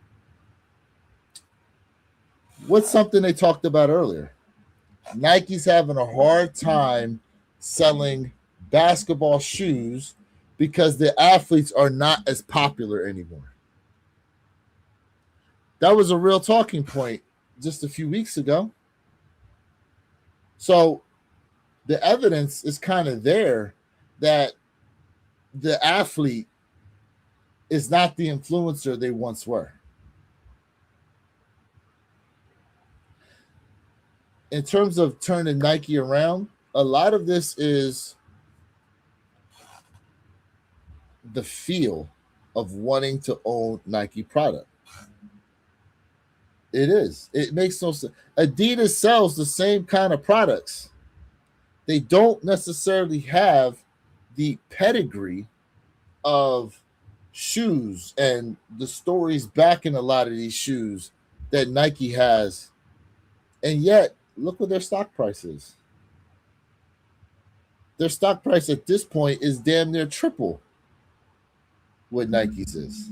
What's something they talked about earlier? Nike's having a hard time selling basketball shoes because the athletes are not as popular anymore. That was a real talking point just a few weeks ago. So the evidence is kind of there that the athlete is not the influencer they once were. In terms of turning Nike around, a lot of this is the feel of wanting to own Nike product. It is. It makes no sense. Adidas sells the same kind of products. They don't necessarily have the pedigree of shoes and the stories backing a lot of these shoes that Nike has. And yet, look what their stock price is. Their stock price at this point is damn near triple what Nike's is.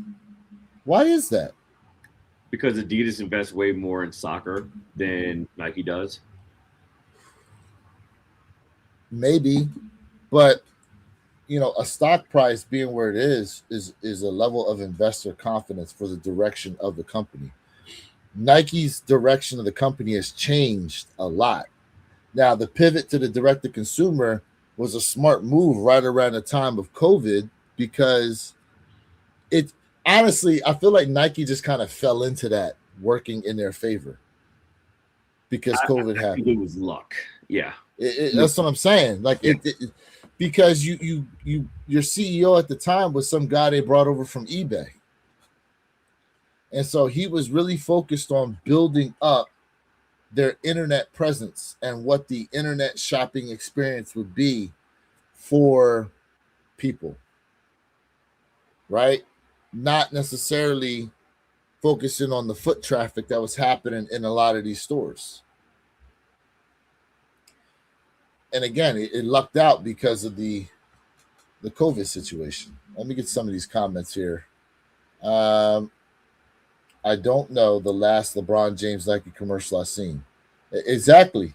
Why is that? Because Adidas invests way more in soccer than Nike does. Maybe, but you know, a stock price being where it is a level of investor confidence for the direction of the company. Nike's direction of the company has changed a lot. Now, the pivot to the direct-to-consumer was a smart move right around the time of COVID because it honestly, I feel like Nike just kind of fell into that working in their favor because COVID happened. It was luck. Yeah. That's what I'm saying. Like because your CEO at the time was some guy they brought over from eBay. And so he was really focused on building up their internet presence and what the internet shopping experience would be for people, right? Not necessarily focusing on the foot traffic that was happening in a lot of these stores. And again, it lucked out because of the COVID situation. Let me get some of these comments here. I don't know the last LeBron James Nike commercial I've seen. Exactly.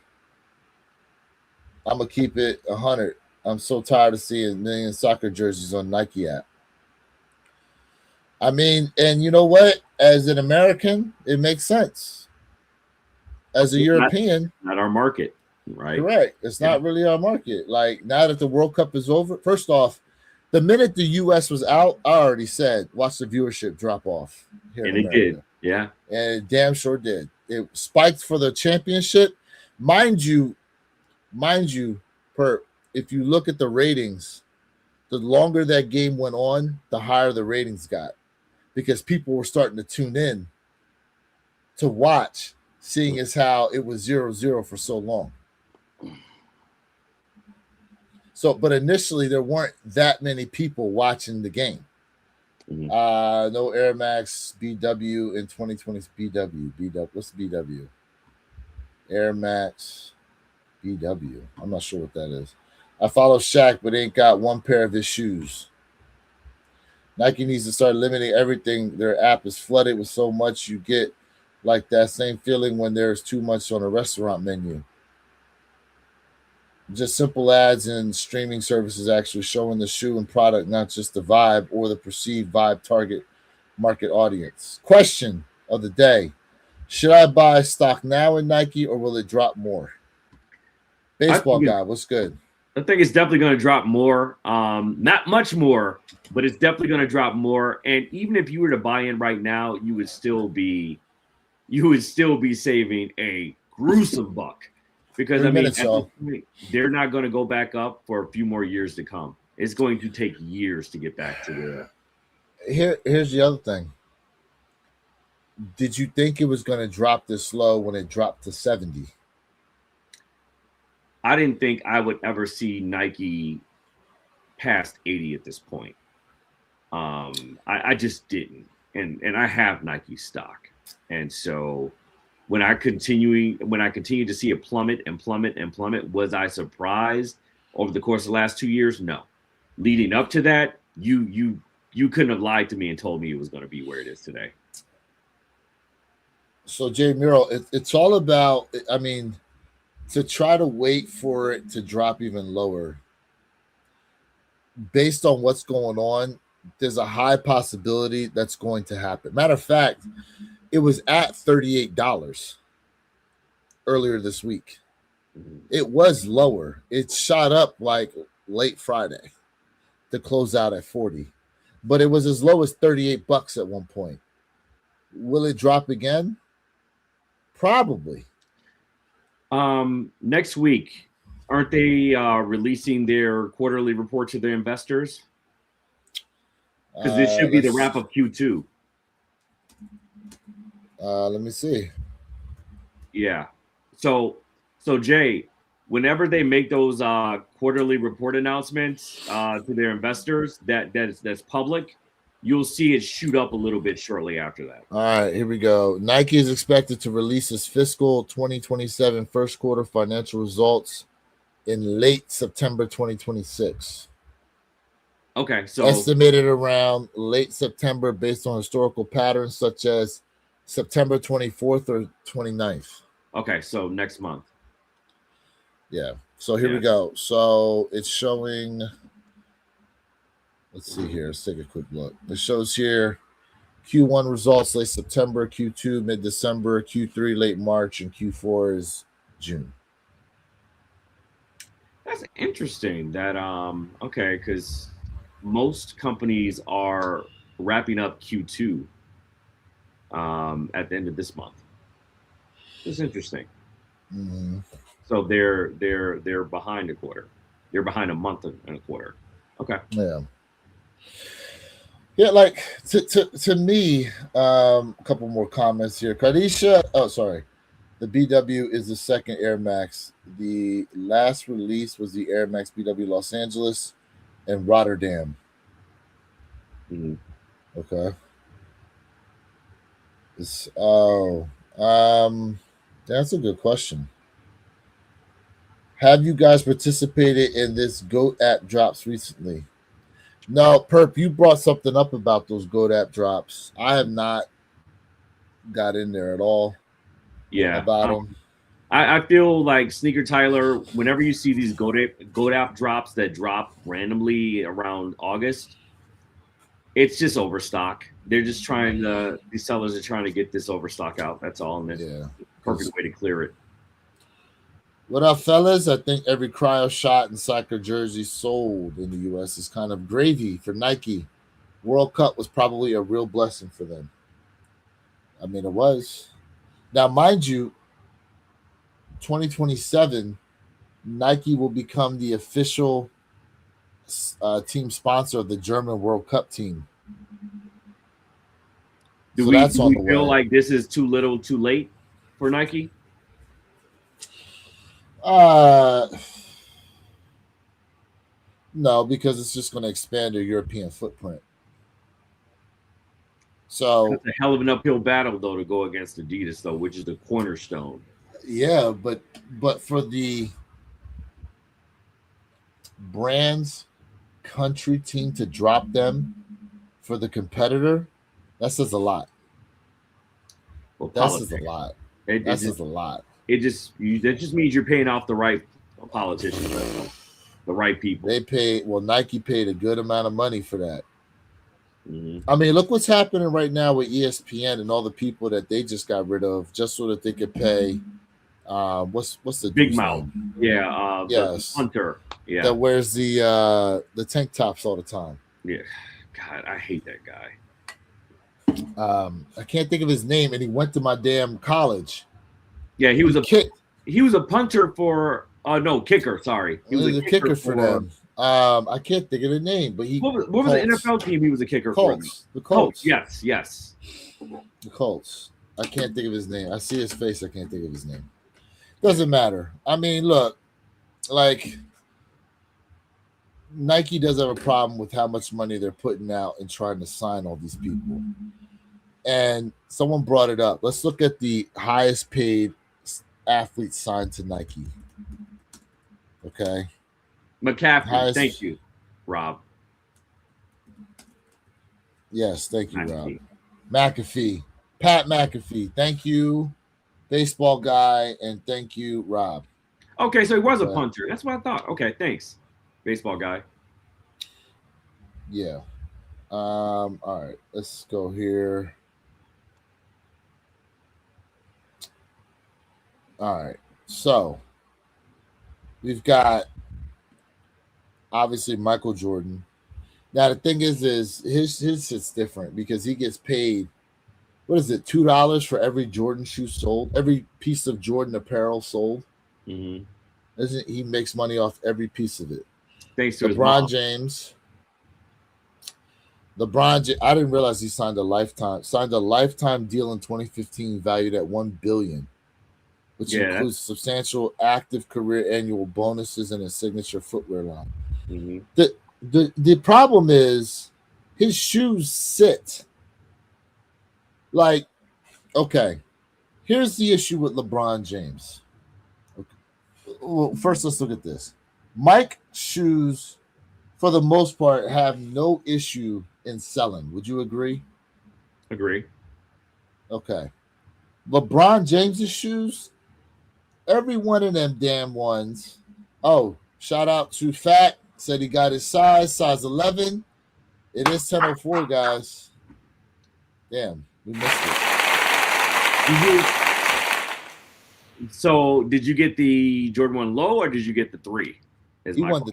I'm going to keep it 100. I'm so tired of seeing a million soccer jerseys on Nike app. I mean, and you know what? As an American, it makes sense. As a European. Not our market, right? Correct. It's not really our market. Like, now that the World Cup is over, first off, the minute the U.S. was out, I already said, watch the viewership drop off here in America. It did, yeah. And it damn sure did. It spiked for the championship. Mind you, if you look at the ratings, the longer that game went on, the higher the ratings got because people were starting to tune in to watch, seeing as how it was 0-0 for so long. So, but initially there weren't that many people watching the game. Mm-hmm. No Air Max BW in 2020. BW. What's BW? Air Max BW. I'm not sure what that is. I follow Shaq, but ain't got one pair of his shoes. Nike needs to start limiting everything. Their app is flooded with so much you get like that same feeling when there's too much on a restaurant menu. Just simple ads and streaming services actually showing the shoe and product, not just the vibe or the perceived vibe target market audience. Question of the day. Should I buy stock now in Nike or will it drop more? Baseball guy, what's good? I think it's definitely going to drop more. Not much more, but it's definitely going to drop more. And even if you were to buy in right now, you would still be you would still be saving a gruesome buck. Because, I mean, at this point, they're not going to go back up for a few more years to come. It's going to take years to get back to there. Here's the other thing. Did you think it was going to drop this low when it dropped to 70? I didn't think I would ever see Nike past 80 at this point. I just didn't. And I have Nike stock. And so when I continue to see it plummet and plummet and plummet, was I surprised over the course of the last 2 years? No. Leading up to that, you couldn't have lied to me and told me it was going to be where it is today. So Jay Muro, it's all about, I mean, to try to wait for it to drop even lower. Based on what's going on, there's a high possibility that's going to happen. Matter of fact, it was at $38 earlier this week. It was lower. It shot up like late Friday to close out at 40, but it was as low as $38 at one point. Will it drop again? Probably. Next week, aren't they releasing their quarterly report to their investors? Because this should be the wrap of Q2. Let me see. Yeah. So Jay, whenever they make those quarterly report announcements to their investors, that's public, you'll see it shoot up a little bit shortly after that. All right, here we go. Nike is expected to release its fiscal 2027 first quarter financial results in late September 2026. Okay, so estimated around late September based on historical patterns such as September 24th or 29th. Okay, so next month. Yeah. So here we go. So it's showing. Let's see here. Let's take a quick look. It shows here Q1 results late September, Q2 mid-December, Q3 late March, and Q4 is June. That's interesting. That okay, because most companies are wrapping up Q2 at the end of this month. It's interesting. Mm-hmm. So they're behind a quarter. They're behind a month and a quarter. Okay. Yeah. Yeah, like to me, a couple more comments here. Kadisha, oh sorry. The BW is the second Air Max. The last release was the Air Max BW Los Angeles and Rotterdam. Mm-hmm. Okay. That's a good question. Have you guys participated in this GOAT app drops recently? No, Perp, you brought something up about those GOAT app drops. I have not got in there at all. Yeah. About them. I feel like Sneaker Tyler, whenever you see these GOAT app drops that drop randomly around August, it's just overstock. They're just trying to, these sellers are trying to get this overstock out. That's all. And it's the perfect way to clear it. What up, fellas? I think every cryo shot and soccer jersey sold in the U.S. is kind of gravy for Nike. World Cup was probably a real blessing for them. I mean, it was. Now, mind you, 2027, Nike will become the official team sponsor of the German World Cup team. Do we feel like this is too little, too late for Nike? No, because it's just going to expand their European footprint. So it's a hell of an uphill battle, though, to go against Adidas, though, which is the cornerstone. Yeah, but for the brand's country team to drop them for the competitor, that says a lot. Well, that says a lot. That says a lot. That just means you're paying off the right politicians, the right people. Nike paid a good amount of money for that. Mm-hmm. I mean, look what's happening right now with ESPN and all the people that they just got rid of just so that they could pay. What's the Big Mouth? Name? Yeah. Yes. Hunter. Yeah. That wears the tank tops all the time. Yeah. God, I hate that guy. I can't think of his name, and he went to my damn college. Yeah, he was a kick. He was a punter for no kicker. Sorry, he was a kicker for them. I can't think of the name, but he. What was the NFL team he was a kicker Colts. for? The Colts. Yes. The Colts. I can't think of his name. I see his face. I can't think of his name. Doesn't matter. I mean, look, like Nike does have a problem with how much money they're putting out and trying to sign all these people. And someone brought it up. Let's look at the highest paid athletes signed to Nike. Okay. McCaffrey. Thank you, Rob. Yes, thank you, Rob. McAfee. Pat McAfee. Thank you, baseball guy, and thank you, Rob. Okay, so he was a punter. That's what I thought. Okay, thanks, baseball guy. Yeah. All right, let's go here. All right, so we've got obviously Michael Jordan. Now the thing is his shit's different because he gets paid. What is it? $2 for every Jordan shoe sold, every piece of Jordan apparel sold. Mm-hmm. Isn't he makes money off every piece of it? Thanks to LeBron James. I didn't realize he signed a lifetime deal in 2015 valued at $1 billion, which includes substantial active career annual bonuses and a signature footwear line. Mm-hmm. The problem is his shoes sit. Like, okay, here's the issue with LeBron James. Okay. Well, first let's look at this. Mike's shoes, for the most part, have no issue in selling. Would you agree? Agree. Okay. LeBron James's shoes, every one of them damn ones. Oh, shout out to Fat. Said he got his size 11. It is 10:04, guys. Damn, we missed it. So, did you get the Jordan 1 low or did you get the 3? He won the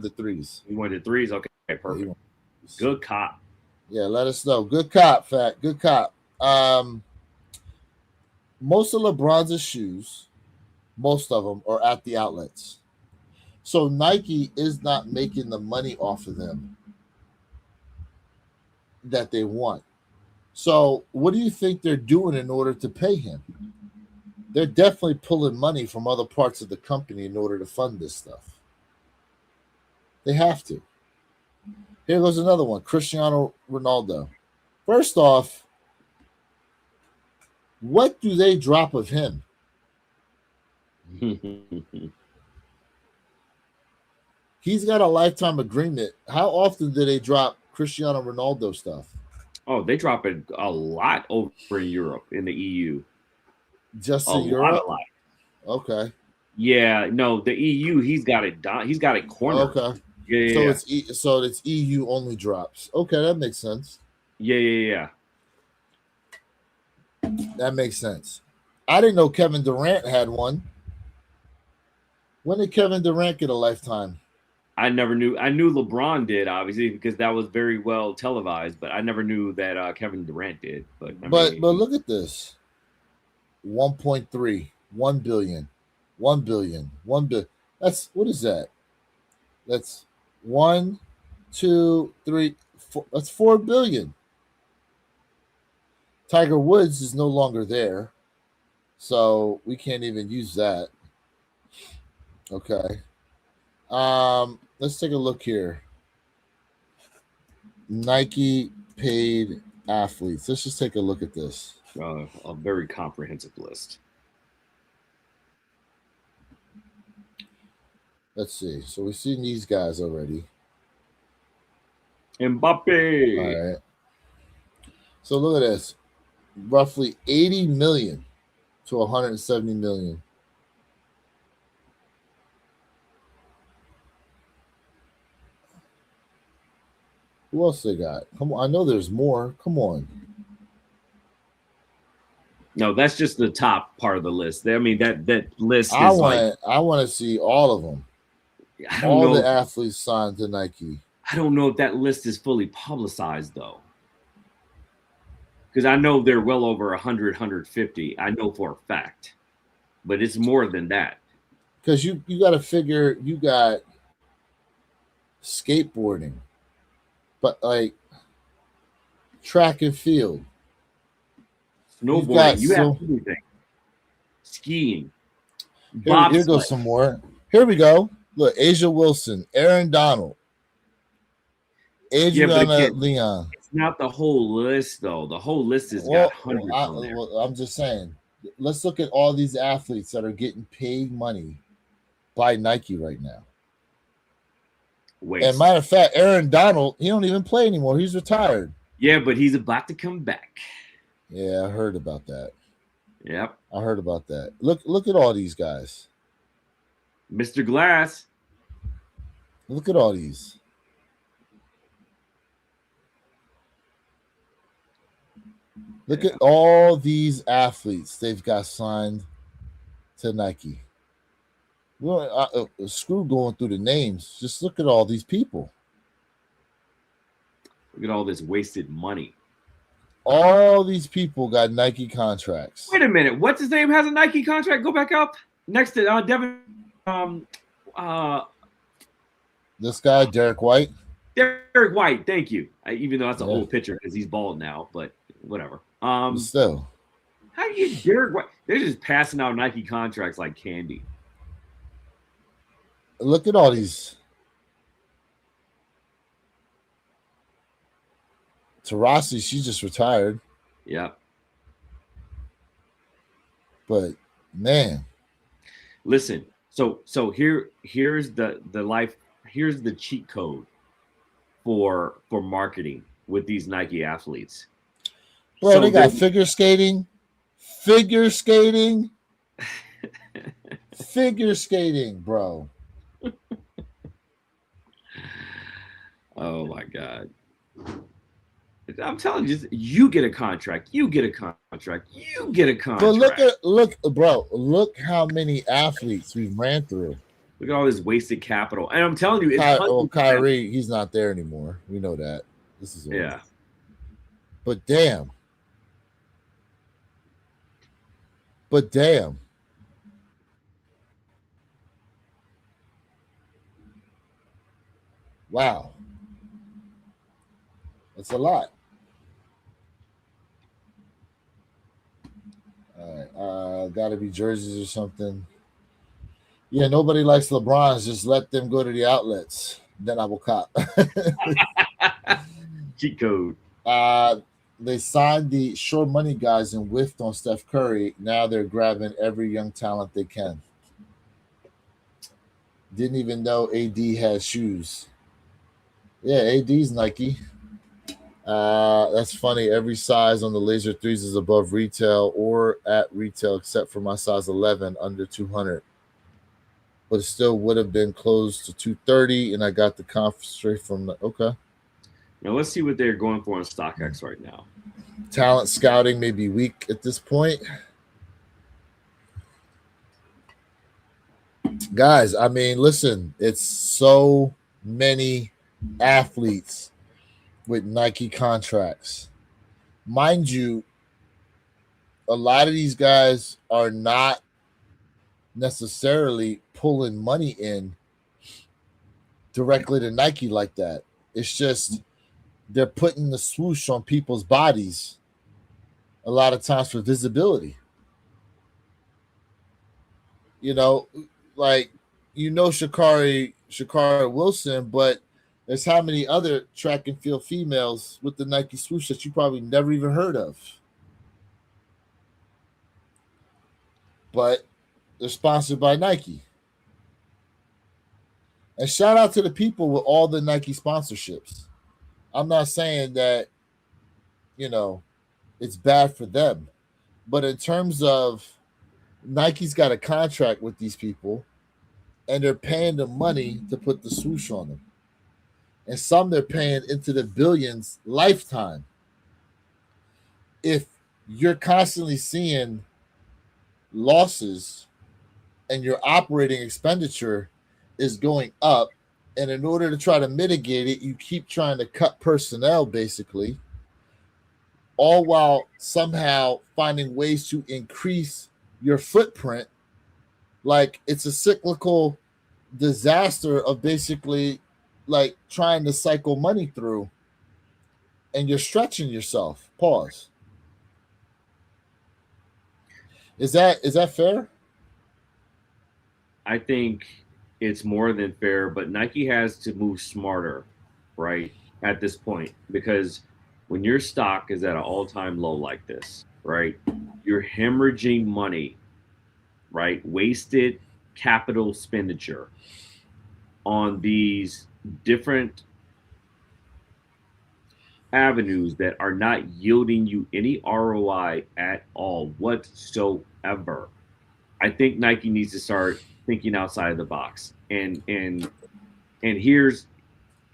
3s. He wanted the 3s. Okay, perfect. Good cop. Yeah, let us know. Good cop, Fat. Good cop. Most of LeBron's shoes, most of them are at the outlets. So Nike is not making the money off of them that they want. So what do you think they're doing in order to pay him? They're definitely pulling money from other parts of the company in order to fund this stuff. They have to. Here goes another one, Cristiano Ronaldo. First off, what do they drop of him? He's got a lifetime agreement. How often do they drop Cristiano Ronaldo stuff? Oh, they drop it a lot over in Europe, in the EU. Just in Europe? A lot. Okay. Yeah, no, the EU, he's got it cornered. Okay. Yeah. So it's EU only drops. Okay, that makes sense. Yeah. That makes sense. I didn't know Kevin Durant had one. When did Kevin Durant get a lifetime? I never knew. I knew LeBron did, obviously, because that was very well televised. But I never knew that Kevin Durant did. But look at this: 1.3, 1 billion, 1 billion, 1 billion. That's what is that? That's 1, 2, 3, 4. That's 4 billion. Tiger Woods is no longer there, so we can't even use that. Okay. Let's take a look here. Nike paid athletes. Let's just take a look at this. A very comprehensive list. Let's see. So we've seen these guys already. Mbappe. All right. So look at this. Roughly 80 million to 170 million. Who else they got? Come on. I know there's more. Come on. No, that's just the top part of the list. I mean, that list is I want to see all of them. All the athletes signed to Nike. I don't know if that list is fully publicized, though. because I know they're well over 100, 150. I know for a fact, but it's more than that. Because you got to figure you got skateboarding, but like track and field, Snowboarding, you have everything. Skiing, here goes some more. Here we go. Look, Asia Wilson, Aaron Donald, Adriana Leon. It's not the whole list, though. The whole list has got hundreds on there. I'm just saying. Let's look at all these athletes that are getting paid money by Nike right now. And matter of fact, Aaron Donald, he don't even play anymore. He's retired. Yeah, but he's about to come back. Yeah, I heard about that. Yep. I heard about that. Look at all these guys. Mr. Glass. Look at all these. Look at all these athletes they've got signed to Nike. Well, screw going through the names. Just look at all these people. Look at all this wasted money. All these people got Nike contracts. Wait a minute. What's his name has a Nike contract? Go back up. Next to Devin. This guy, Derek White. Derek White. Thank you. Even though that's an old picture because he's bald now, but whatever. Still. How do you get Derek White? They're just passing out Nike contracts like candy. Look at all these. Taurasi, she just retired. Yeah. But man. Listen, so here's the life, here's the cheat code for marketing with these Nike athletes. Bro, so they got figure skating. Figure skating, bro. Oh my God. I'm telling you, you get a contract. You get a contract. You get a contract. But look how many athletes we've ran through. Look at all this wasted capital. And I'm telling you, it's Kyrie, he's not there anymore. We know that. This is yeah. But damn. Wow. That's a lot. All right. Gotta be jerseys or something. Yeah, nobody likes LeBron's. Just let them go to the outlets. Then I will cop. Cheat code. They signed the short money guys and whiffed on Steph Curry. Now they're grabbing every young talent they can. Didn't even know AD had shoes. Yeah, AD's Nike. That's funny. Every size on the Laser 3s is above retail or at retail except for my size 11 under 200. But it still would have been close to 230, and I got the comp straight from the okay. Now let's see what they're going for on StockX right now. Talent scouting may be weak at this point. Guys, I mean, listen, it's so many athletes with Nike contracts. Mind you, a lot of these guys are not necessarily pulling money in directly to Nike like that. It's just they're putting the swoosh on people's bodies a lot of times for visibility. You know, like, Sha'Carri Wilson, but there's how many other track and field females with the Nike swoosh that you probably never even heard of. But they're sponsored by Nike. And shout out to the people with all the Nike sponsorships. I'm not saying that, it's bad for them. But in terms of Nike's got a contract with these people, and they're paying them money to put the swoosh on them. And some they're paying into the billions lifetime. If you're constantly seeing losses and your operating expenditure is going up, and in order to try to mitigate it, you keep trying to cut personnel, basically, all while somehow finding ways to increase your footprint. Like it's a cyclical disaster of basically like trying to cycle money through, and you're stretching yourself. Pause. Is that fair? I think it's more than fair, but Nike has to move smarter, right, at this point, because when your stock is at an all-time low like this, right, you're hemorrhaging money, right, wasted capital expenditure on these different avenues that are not yielding you any ROI at all whatsoever. I think Nike needs to start thinking outside of the box. And here's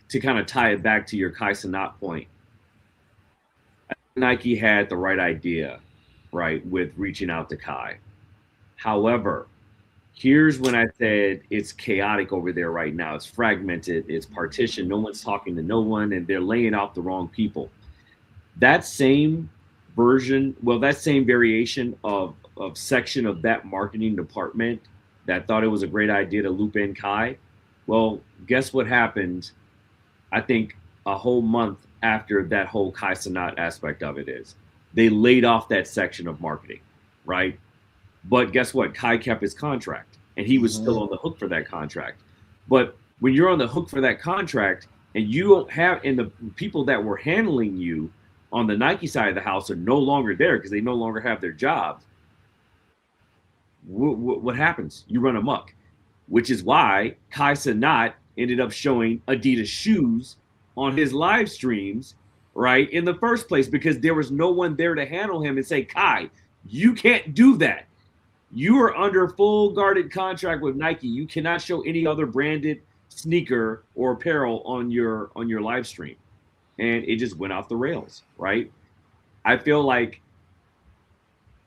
to kind of tie it back to your Kai Cenat point. Nike had the right idea, right, with reaching out to Kai. However, here's when I said it's chaotic over there right now. It's fragmented, it's partitioned, no one's talking to no one, and they're laying off the wrong people. That same version, well, that same variation of section of that marketing department that thought it was a great idea to loop in Kai, well, guess what happened? I think a whole month after that whole Kai Cenat aspect of it is they laid off that section of marketing, right? But guess what? Kai kept his contract and he was still on the hook for that contract. But when you're on the hook for that contract and you don't have, and the people that were handling you on the Nike side of the house are no longer there because they no longer have their jobs, what happens? You run amok, which is why Kai Cenat ended up showing Adidas shoes on his live streams, right, in the first place, because there was no one there to handle him and say, Kai, you can't do that. You are under full guarded contract with Nike. You cannot show any other branded sneaker or apparel on your live stream. And it just went off the rails, right? I feel like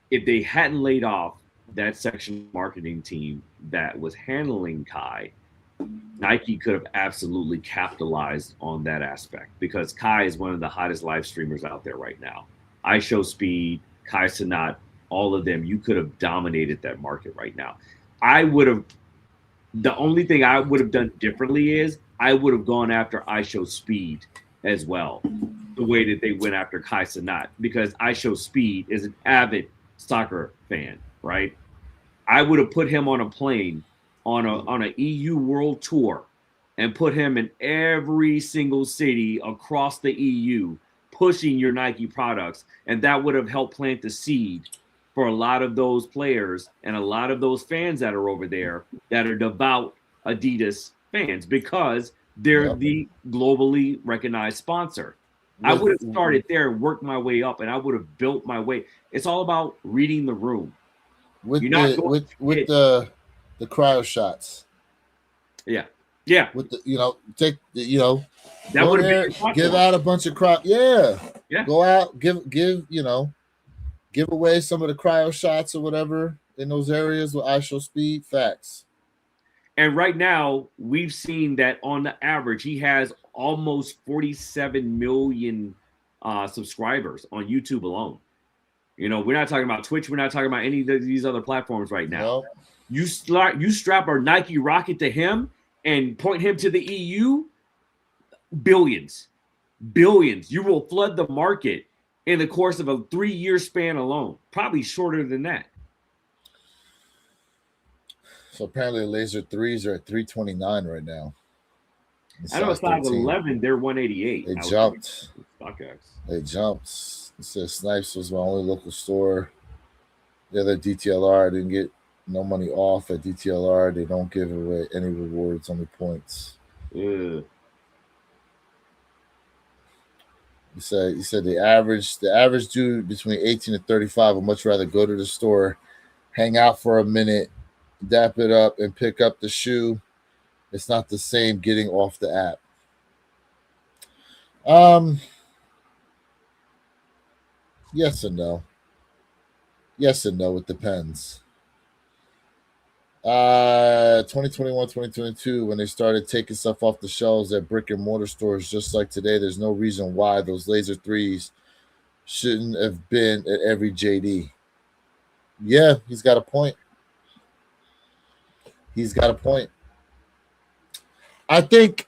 if they hadn't laid off that section marketing team that was handling Kai, Nike could have absolutely capitalized on that aspect because Kai is one of the hottest live streamers out there right now. IShowSpeed, Kai Cenat, all of them, you could have dominated that market right now. The only thing I would have done differently is I would have gone after IShowSpeed as well, the way that they went after Kai Cenat, because IShowSpeed is an avid soccer fan, right? I would have put him on a plane on an EU world tour and put him in every single city across the EU pushing your Nike products, and that would have helped plant the seed for a lot of those players and a lot of those fans that are over there that are devout Adidas fans because they're the globally recognized sponsor. I would have started there, worked my way up, and I would have built my way. It's all about reading the room. With the cryo shots. Yeah. With the take that would have give out a bunch of cryo. Yeah. Go out, give away some of the cryo shots or whatever in those areas with IShowSpeed. Facts. And right now, we've seen that on the average, he has almost 47 million subscribers on YouTube alone. We're not talking about Twitch. We're not talking about any of these other platforms right now. Nope. You strap a Nike rocket to him and point him to the EU, billions. You will flood the market in the course of a 3-year span alone, probably shorter than that. So apparently Laser 3s are at 329 right now. I know size 11, they're 188. They jumped. They jumped. It says Snipes was my only local store. The other DTLR, I didn't get no money off at DTLR. They don't give away any rewards, only points. Yeah. He said the average dude between 18 and 35 would much rather go to the store, hang out for a minute, dap it up, and pick up the shoe. It's not the same getting off the app. Yes and no. Yes and no. It depends. 2021, 2022, when they started taking stuff off the shelves at brick and mortar stores, just like today, there's no reason why those Laser 3s shouldn't have been at every JD. Yeah, he's got a point. He's got a point. I think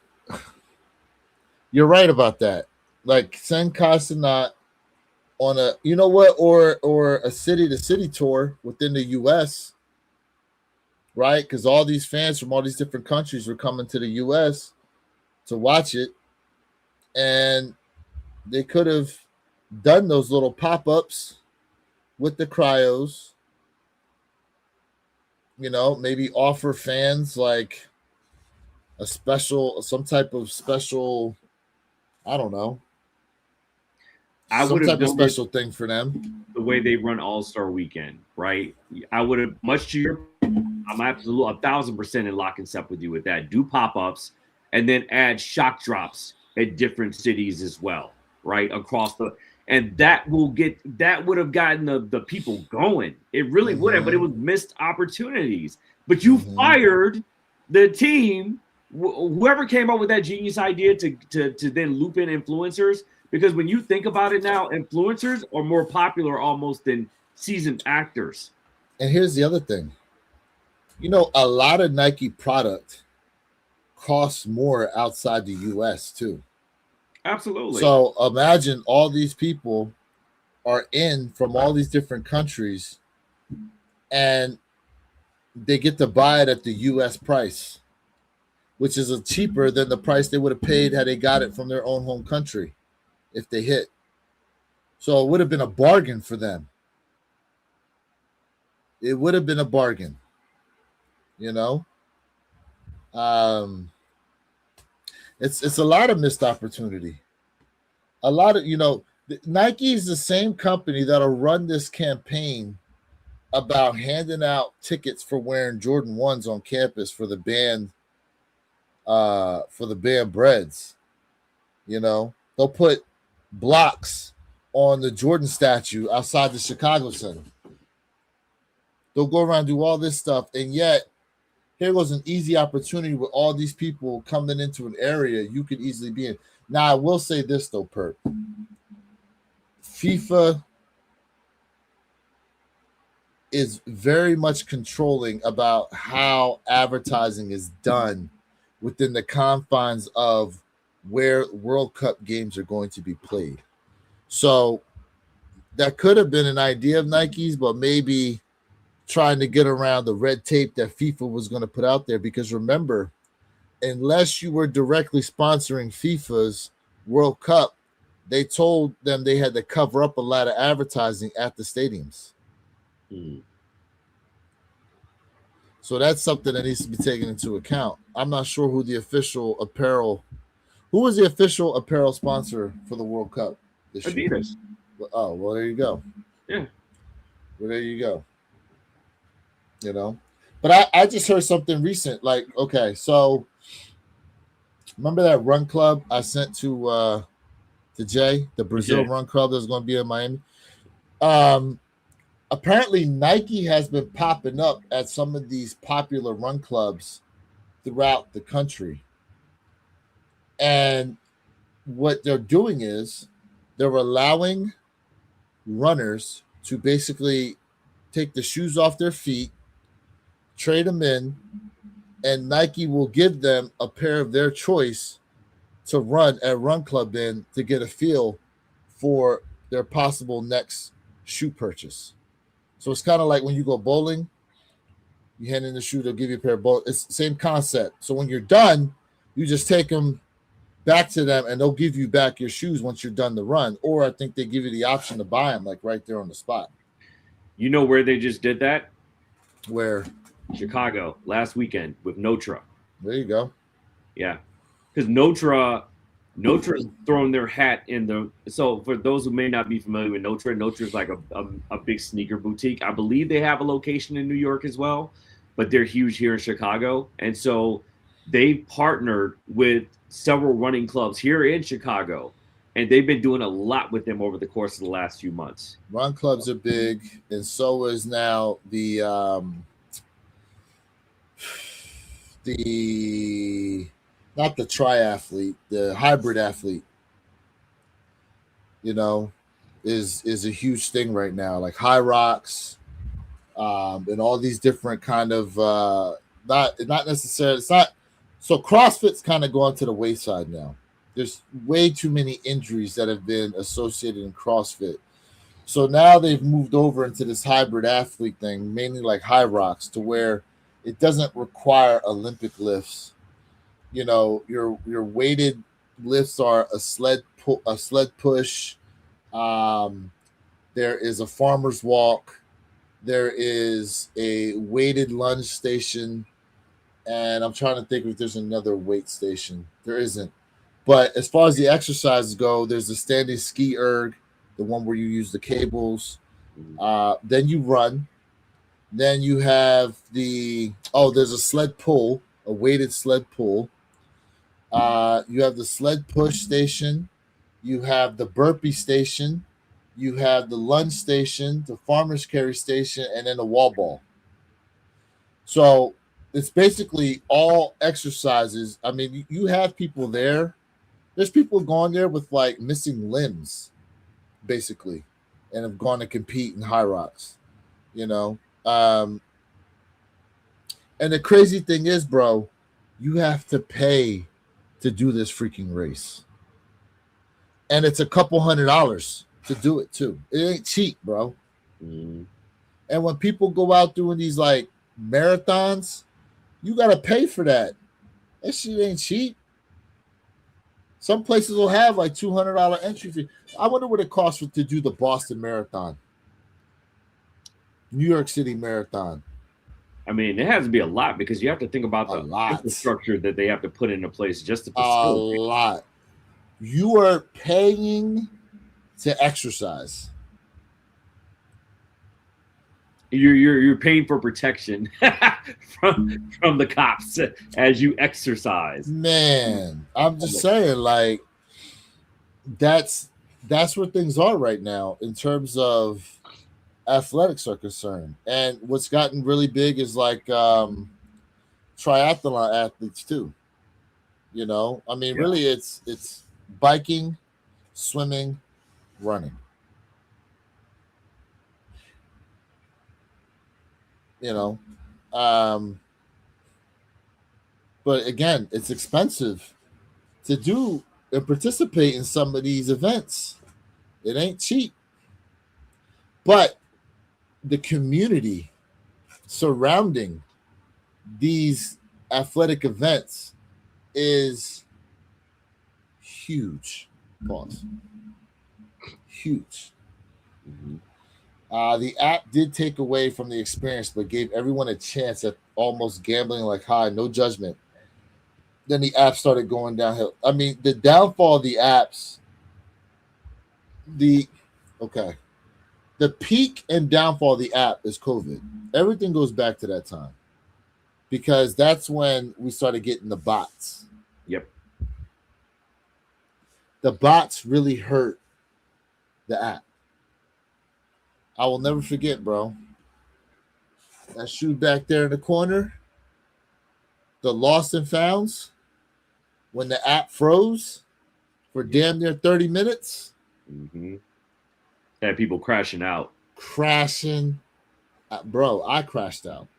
you're right about that. Like send Castanot on a, you know what, or a city to city tour within the US, right? Because all these fans from all these different countries were coming to the US to watch it, and they could have done those little pop-ups with the cryos, you know, maybe offer fans like a special, some type of special, I don't know, I some would have type of done it special thing for them. the way they run All-Star Weekend, right? I would have, much to your, I'm absolutely 1,000% in lock and step with you with that. Do pop-ups and then add shock drops at different cities as well, right? Across the, and that would have gotten the people going. It really would have, but it was missed opportunities. But you fired the team, whoever came up with that genius idea to then loop in influencers. Because when you think about it now, influencers are more popular almost than seasoned actors. And here's the other thing. You know, a lot of Nike product costs more outside the US too. Absolutely. So imagine all these people are in from all these different countries and they get to buy it at the US price, which is cheaper than the price they would have paid had they got it from their own home country if they hit. So it would have been a bargain for them. It would have been a bargain, you know. It's a lot of missed opportunity. A lot of, you know, Nike is the same company that'll run this campaign about handing out tickets for wearing Jordan 1s on campus for the band breads. You know, they'll put blocks on the Jordan statue outside the Chicago Center. They'll go around and do all this stuff, and yet here goes an easy opportunity with all these people coming into an area you could easily be in. Now, I will say this though, Perk. FIFA is very much controlling about how advertising is done within the confines of where World Cup games are going to be played. So that could have been an idea of Nike's, but maybe trying to get around the red tape that FIFA was going to put out there. Because remember, unless you were directly sponsoring FIFA's World Cup, they told them they had to cover up a lot of advertising at the stadiums. So that's something that needs to be taken into account. I'm not sure who was the official apparel sponsor for the World Cup this year. Adidas. Oh, well, there you go. Yeah. Well, there you go. You know, but I just heard something recent. Like, okay, so remember that run club I sent to Jay, the Brazil run club that's going to be in Miami? Apparently Nike has been popping up at some of these popular run clubs throughout the country. And what they're doing is they're allowing runners to basically take the shoes off their feet, trade them in, and Nike will give them a pair of their choice to run at Run Club in to get a feel for their possible next shoe purchase. So it's kind of like when you go bowling, you hand in the shoe, they'll give you a pair of bowling. It's the same concept. So when you're done, you just take them back to them and they'll give you back your shoes once you're done the run. Or I think they give you the option to buy them like right there on the spot. You know where they just did that? Where? Chicago last weekend with Notre. There you go. Yeah. Because Notre's thrown their hat in the. So for those who may not be familiar with Notre's like a big sneaker boutique. I believe they have a location in New York as well, but they're huge here in Chicago. And so they partnered with several running clubs here in Chicago, and they've been doing a lot with them over the course of the last few months. Run clubs are big, and so is now the not the triathlete, the hybrid athlete. You know, is a huge thing right now, like High Rocks, and all these different kind of not necessarily. It's not so CrossFit's kind of gone to the wayside now. There's way too many injuries that have been associated in CrossFit. So now they've moved over into this hybrid athlete thing, mainly like High Rocks, to where it doesn't require Olympic lifts. You know, your weighted lifts are a sled push. Um, there is a farmer's walk. There is a weighted lunge station, and I'm trying to think if there's another weight station. There isn't. But as far as the exercises go, there's the standing ski erg, the one where you use the cables. Then you run. Then you have there's a sled pull, a weighted sled pull. You have the sled push station. You have the burpee station. You have the lunge station, the farmer's carry station, and then the wall ball. So it's basically all exercises. I mean, you have people there. There's people going there with like missing limbs, basically, and have gone to compete in High Rocks, you know. And the crazy thing is, bro, you have to pay to do this freaking race. And it's a couple $100 to do it too. It ain't cheap, bro. And when people go out doing these like marathons, you got to pay for that. That shit ain't cheap. Some places will have like $200 entry fee. I wonder what it costs to do the Boston Marathon, New York City Marathon. I mean, it has to be a lot because you have to think about the infrastructure that they have to put into place just to facilitate. A lot. You are paying to exercise. You're paying for protection from the cops as you exercise. Man, I'm just saying, like, that's where things are right now in terms of athletics are concerned. And what's gotten really big is like triathlon athletes too. You know, I mean, really, it's biking, swimming, running. You know, but again, it's expensive to do and participate in some of these events. It ain't cheap. But the community surrounding these athletic events is huge. Pause. Huge. The app did take away from the experience, but gave everyone a chance at almost gambling like high, no judgment. Then the app started going downhill. I mean, the downfall of the apps, the peak and downfall of the app is COVID. Everything goes back to that time because that's when we started getting the bots. Yep. The bots really hurt the app. I will never forget, bro. That shoe back there in the corner, the lost and founds, when the app froze for damn near 30 minutes. Had people crashing out. Bro, I crashed out.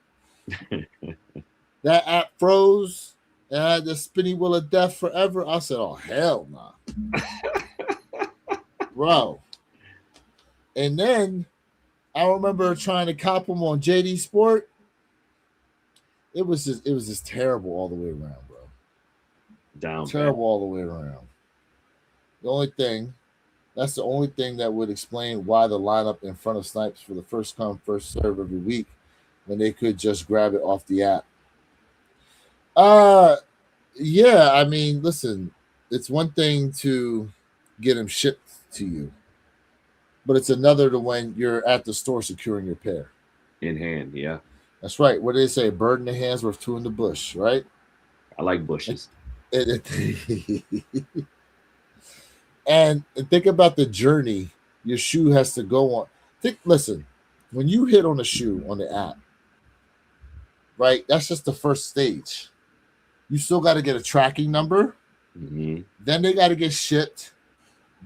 That app froze and I had the spinning wheel of death forever. I said, oh, hell no. Bro. And then I remember trying to cop them on JD Sport. It was just terrible all the way around, bro. Terrible all the way around. That's the only thing that would explain why the lineup in front of Snipes for the first come, first serve every week when they could just grab it off the app. Yeah, I mean, listen, it's one thing to get them shipped to you, but it's another to when you're at the store securing your pair. In hand, yeah. That's right. What do they say? A bird in the hand's worth two in the bush, right? I like bushes. And think about the journey your shoe has to go on. Listen, when you hit on a shoe on the app, right, that's just the first stage. You still got to get a tracking number. Then they got to get shipped.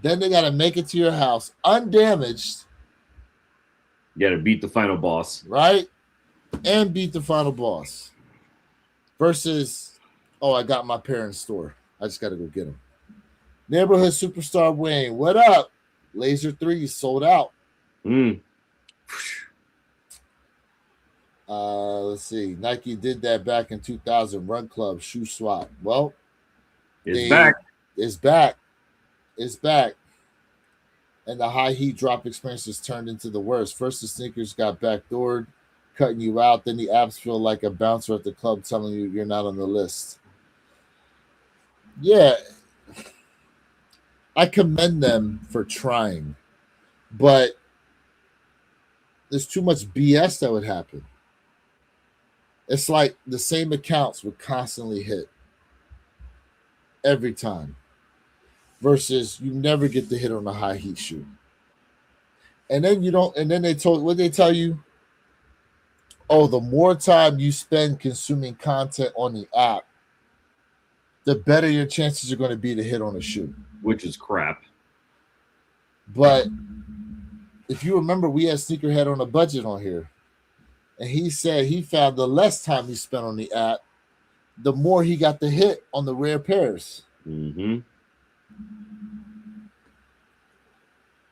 Then they got to make it to your house undamaged. You got to beat the final boss. Right? And beat the final boss. Versus, oh, I got my parents' store. I just got to go get them. Neighborhood Superstar Wayne, what up? Laser 3 sold out. Let's see. Nike did that back in 2000. Run Club shoe swap. Well, it's back. It's back. It's back. And the high heat drop experience has turned into the worst. First, the sneakers got backdoored, cutting you out. Then the apps feel like a bouncer at the club telling you you're not on the list. Yeah. I commend them for trying, but there's too much BS that would happen. It's like the same accounts would constantly hit every time versus you never get the hit on a high heat shoe. And then you don't, and then they tell you? Oh, the more time you spend consuming content on the app, the better your chances are going to be to hit on a shoe. Which is crap. But if you remember, we had Sneakerhead on a budget on here. And he said he found the less time he spent on the app, the more he got the hit on the rare pairs. Mm-hmm.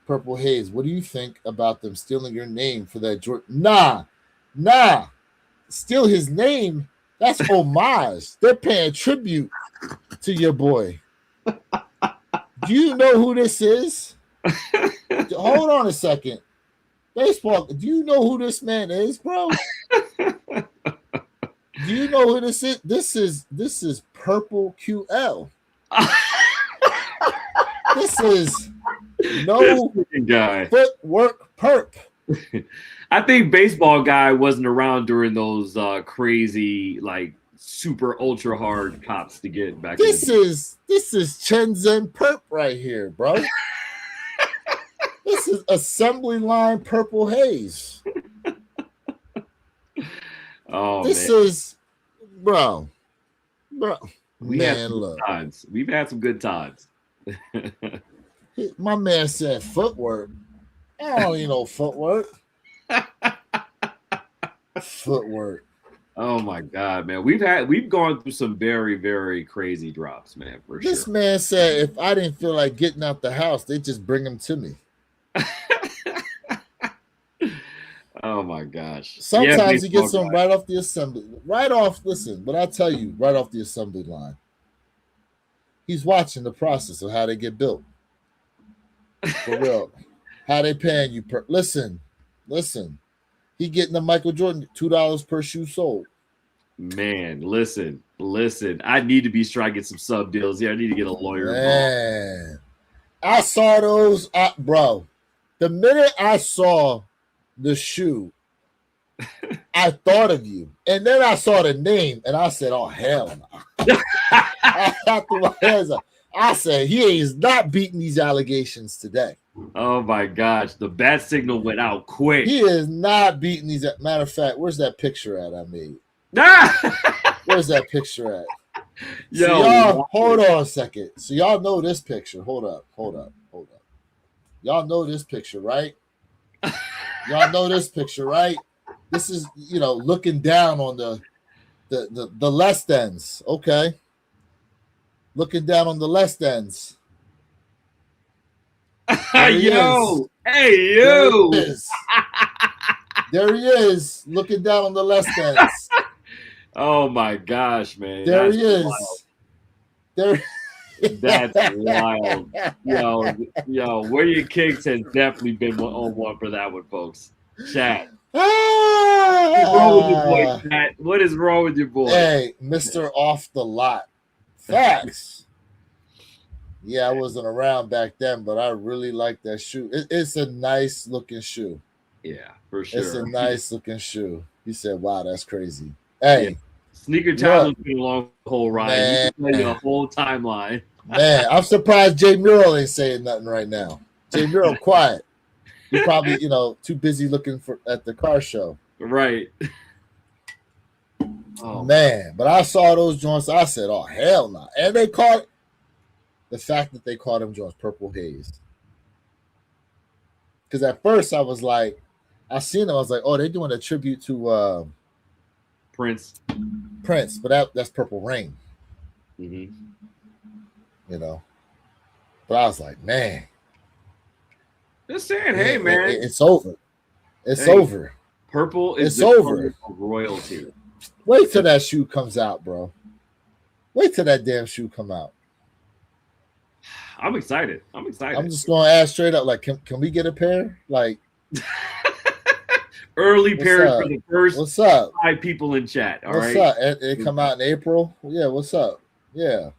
Purple Haze, what do you think about them stealing your name for that Jordan? Nah. Steal his name? That's homage. They're paying tribute to your boy. Do you know who this is? Hold on a second. Baseball, do you know who this man is, bro? Do you know who this is? This is Purple QL. This is no guy. Footwork perp. I think Baseball Guy wasn't around during those crazy, like super ultra hard cops to get back. This is Shenzhen perp right here, bro. This is assembly line Purple Haze. Oh, this man. is, bro. We've had some good times. My man said footwork. I don't need no footwork. Footwork. Oh my God, man. We've gone through some very, very crazy drops, man, for sure. This man said if I didn't feel like getting out the house, they just bring him to me. Oh my gosh. Sometimes he gets them right off the assembly. Listen, but I tell you, right off the assembly line. He's watching the process of how they get built. For real. How they paying you listen. He getting the Michael Jordan $2 per shoe sold. Man, listen. I need to be trying to get some sub deals here. I need to get a lawyer. Man, I saw those, bro. The minute I saw the shoe, I thought of you. And then I saw the name, and I said, oh, hell no. I threw my hands up. I said, he is not beating these allegations today. Oh, my gosh. The bat signal went out quick. He is not beating these. Matter of fact, where's that picture at I made? Where's that picture at? Yo, so y'all, hold on a second. So y'all know this picture. Hold up. Y'all know this picture, right? Y'all know this picture, right? This is, looking down on the less ends. Okay. Looking down on the less ends. Yo. Hey, yo. There he is, looking down on the less ends. Oh my gosh, man. There he is. Wild. There. That's wild. Yo, Where Your Kicks has definitely been on one for that one, folks. Chat. What's wrong with your boy, Chat? What is wrong with your boy? Hey, Mr. Off the Lot. Facts. Yeah, I wasn't around back then, but I really like that shoe. It's a nice looking shoe. Yeah, for sure. It's a nice looking shoe. He said, wow, that's crazy. Hey. Yeah. Sneaker Challenge has been a long whole ride. Man. You can tell you a whole timeline. Man, I'm surprised Jay Mural ain't saying nothing right now. Jay Mural quiet. You're probably, too busy looking at the car show. Right. Oh man, but I saw those joints. I said, oh, hell no. And they caught the fact that they called them Jones Purple Haze. Because at first I was like, I seen them, I was like, oh, they're doing a tribute to Prince, but that's Purple Rain. mm-hmm. You know, but I was like, man, Just saying, hey man, it's over. It's Hey. over. Purple is It's the over. color of royalty. Wait till that shoe comes out, bro. Wait till that damn shoe come out. I'm excited. I'm just gonna ask straight up, like, can we get a pair? Like, early What's pairs up? for the first what's up? 5 people in chat. All What's right. up? It come out in April? Yeah, what's up? Yeah.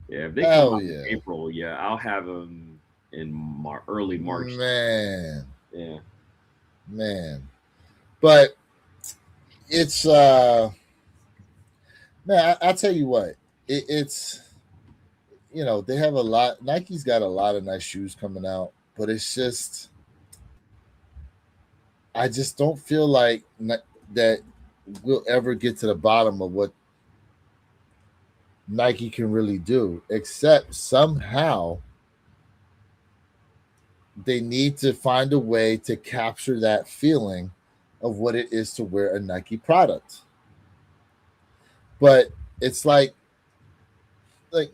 Yeah, if they Hell come out yeah. in April, yeah, I'll have them in early March. Man. Yeah. Man. But it's man, I tell you what, it's you know, they have a lot. Nike's got a lot of nice shoes coming out, but it's just I just don't feel like that we'll ever get to the bottom of what Nike can really do, except somehow they need to find a way to capture that feeling of what it is to wear a Nike product. But it's like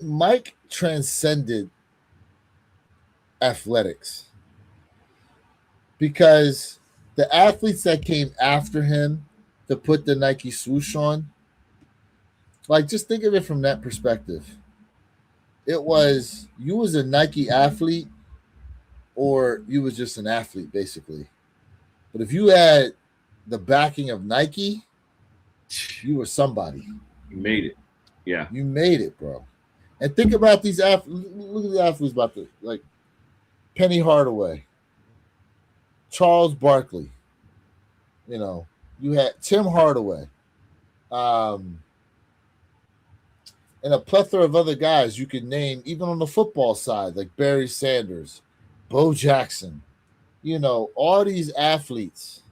Mike transcended athletics because the athletes that came after him to put the Nike swoosh on, like, just think of it from that perspective. It was you was a Nike athlete or you was just an athlete, basically. But if you had the backing of Nike, you were somebody. You made it. Yeah. You made it, bro. And think about these athletes. Look at the athletes about the like Penny Hardaway, Charles Barkley. You know, you had Tim Hardaway, and a plethora of other guys you could name, even on the football side, like Barry Sanders, Bo Jackson. You know, all these athletes.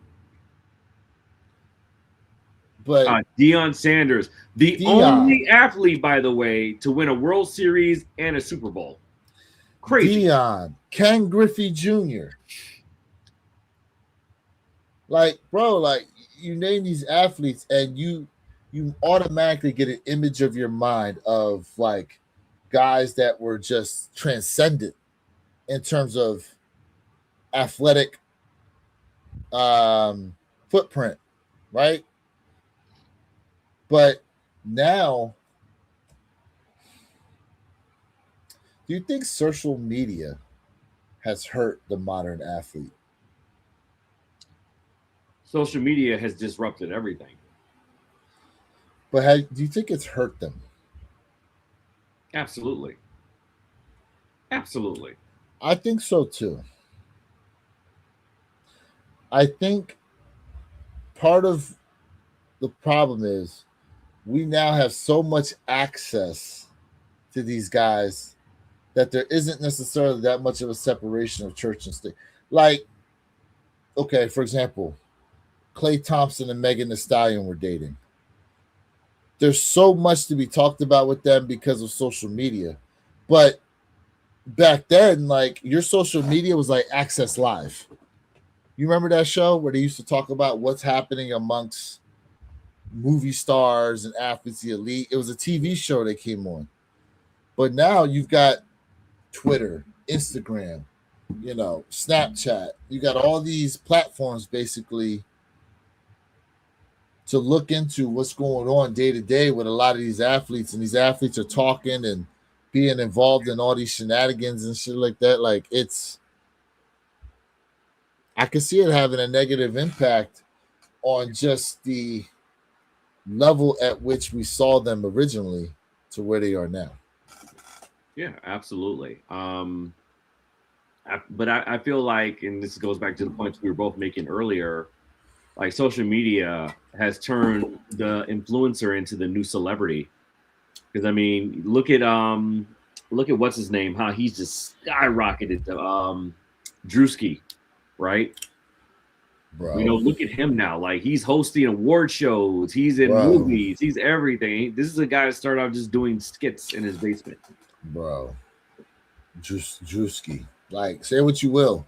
But Deion Sanders, the only athlete, by the way, to win a World Series and a Super Bowl. Crazy. Deion, Ken Griffey Jr. Like, bro, like you name these athletes and you automatically get an image of your mind of like guys that were just transcendent in terms of athletic footprint, right? But now, do you think social media has hurt the modern athlete? Social media has disrupted everything. But do you think it's hurt them? Absolutely. Absolutely. I think so too. I think part of the problem is we now have so much access to these guys that there isn't necessarily that much of a separation of church and state. Like, okay, for example, Klay Thompson and Megan Thee Stallion were dating. There's so much to be talked about with them because of social media. But back then, like, your social media was like Access Live. You remember that show where they used to talk about what's happening amongst movie stars and athletes, the elite? It was a TV show that came on. But now you've got Twitter, Instagram, you know, Snapchat. You got all these platforms basically to look into what's going on day to day with a lot of these athletes, and these athletes are talking and being involved in all these shenanigans and shit like that. Like, I can see it having a negative impact on just the level at which we saw them originally to where they are now. Yeah, absolutely. But I feel like, and this goes back to the points we were both making earlier, like social media has turned the influencer into the new celebrity. Because I mean, look at what's his name, how he's just skyrocketed to Drewski, right? Bro. You know, look at him now. Like, he's hosting award shows, he's in movies, he's everything. This is a guy that started out just doing skits in his basement. Bro. Drewski. Like, say what you will.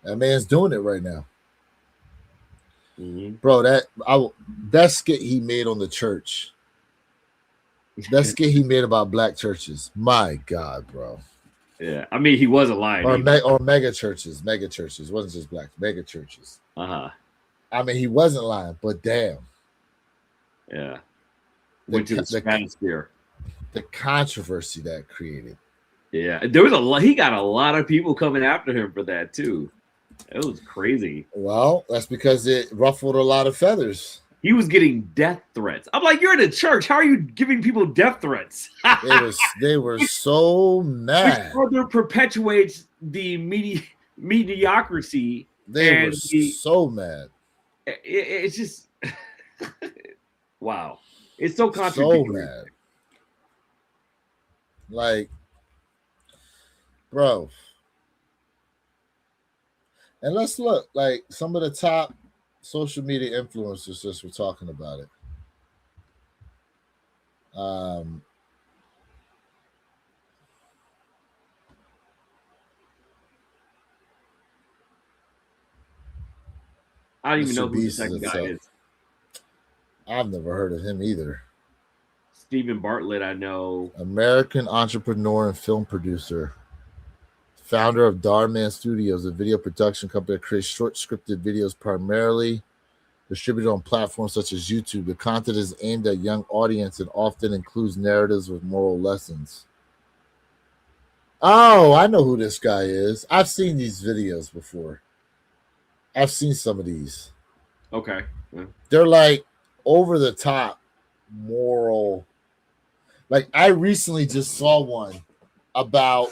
That man's doing it right now. Mm-hmm. Bro, that skit he made on the church. That skit he made about black churches. My God, bro. Yeah, I mean, he wasn't lying. Or mega churches. Mega churches. It wasn't just black. Mega churches. Uh-huh. I mean, he wasn't lying, but damn. Yeah. Went to the stratosphere. The controversy that created. Yeah, there was a lot. He got a lot of people coming after him for that too. It was crazy. Well, that's because it ruffled a lot of feathers. He was getting death threats. I'm like, you're in a church. How are you giving people death threats? They were so mad. Which further perpetuates the mediocrity. They were so mad. It's just wow. It's so contradictory. So mad. Like, bro. And let's look, like, some of the top social media influencers just were talking about it. I don't even know who the second guy is. I've never heard of him either. Stephen Bartlett, I know. American entrepreneur and film producer. Founder of Darman Studios, a video production company that creates short scripted videos primarily distributed on platforms such as YouTube. The content is aimed at young audience and often includes narratives with moral lessons. Oh, I know who this guy is. I've seen these videos before. I've seen some of these. Okay. Yeah. They're like over the top moral. Like, I recently just saw one about,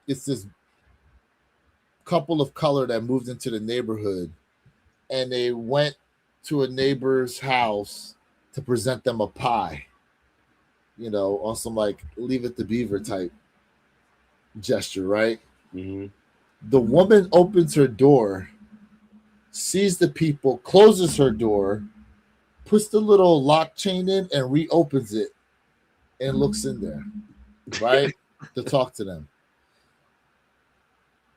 it's this couple of color that moved into the neighborhood, and they went to a neighbor's house to present them a pie, you know, on some like Leave It to Beaver type gesture, right? Mm-hmm. The woman opens her door, sees the people, closes her door, puts the little lock chain in, and reopens it and looks in there, right? To talk to them.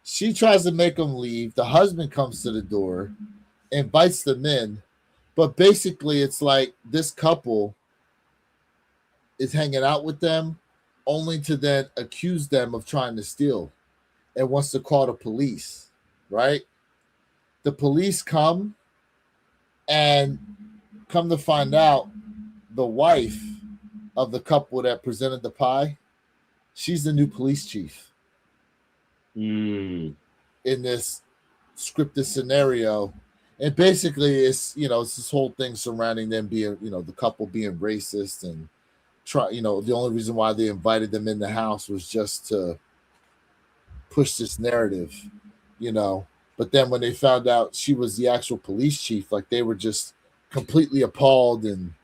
She tries to make them leave. The husband comes to the door, invites them in, but basically it's like this couple is hanging out with them only to then accuse them of trying to steal and wants to call the police, right? The police come, and come to find out, the wife of the couple that presented the pie, she's the new police chief. In this scripted scenario. And basically it's, you know, it's this whole thing surrounding them being, you know, the couple being racist and you know, the only reason why they invited them in the house was just to push this narrative, you know. But then when they found out she was the actual police chief, like, they were just completely appalled and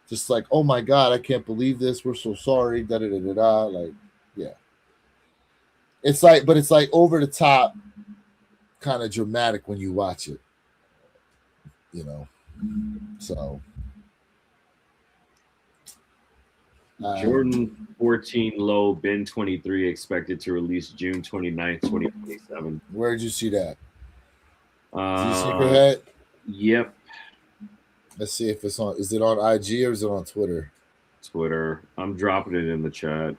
just like, oh my God, I can't believe this. We're so sorry. Da da da da da. Like, yeah. It's like, but it's like over the top, kind of dramatic when you watch it, you know. So Jordan 14 low, Ben 23 expected to release June 29th, 2027. Where did you see that? Sneakerhead? Yep. Let's see if it's on. Is it on IG or is it on Twitter? Twitter. I'm dropping it in the chat.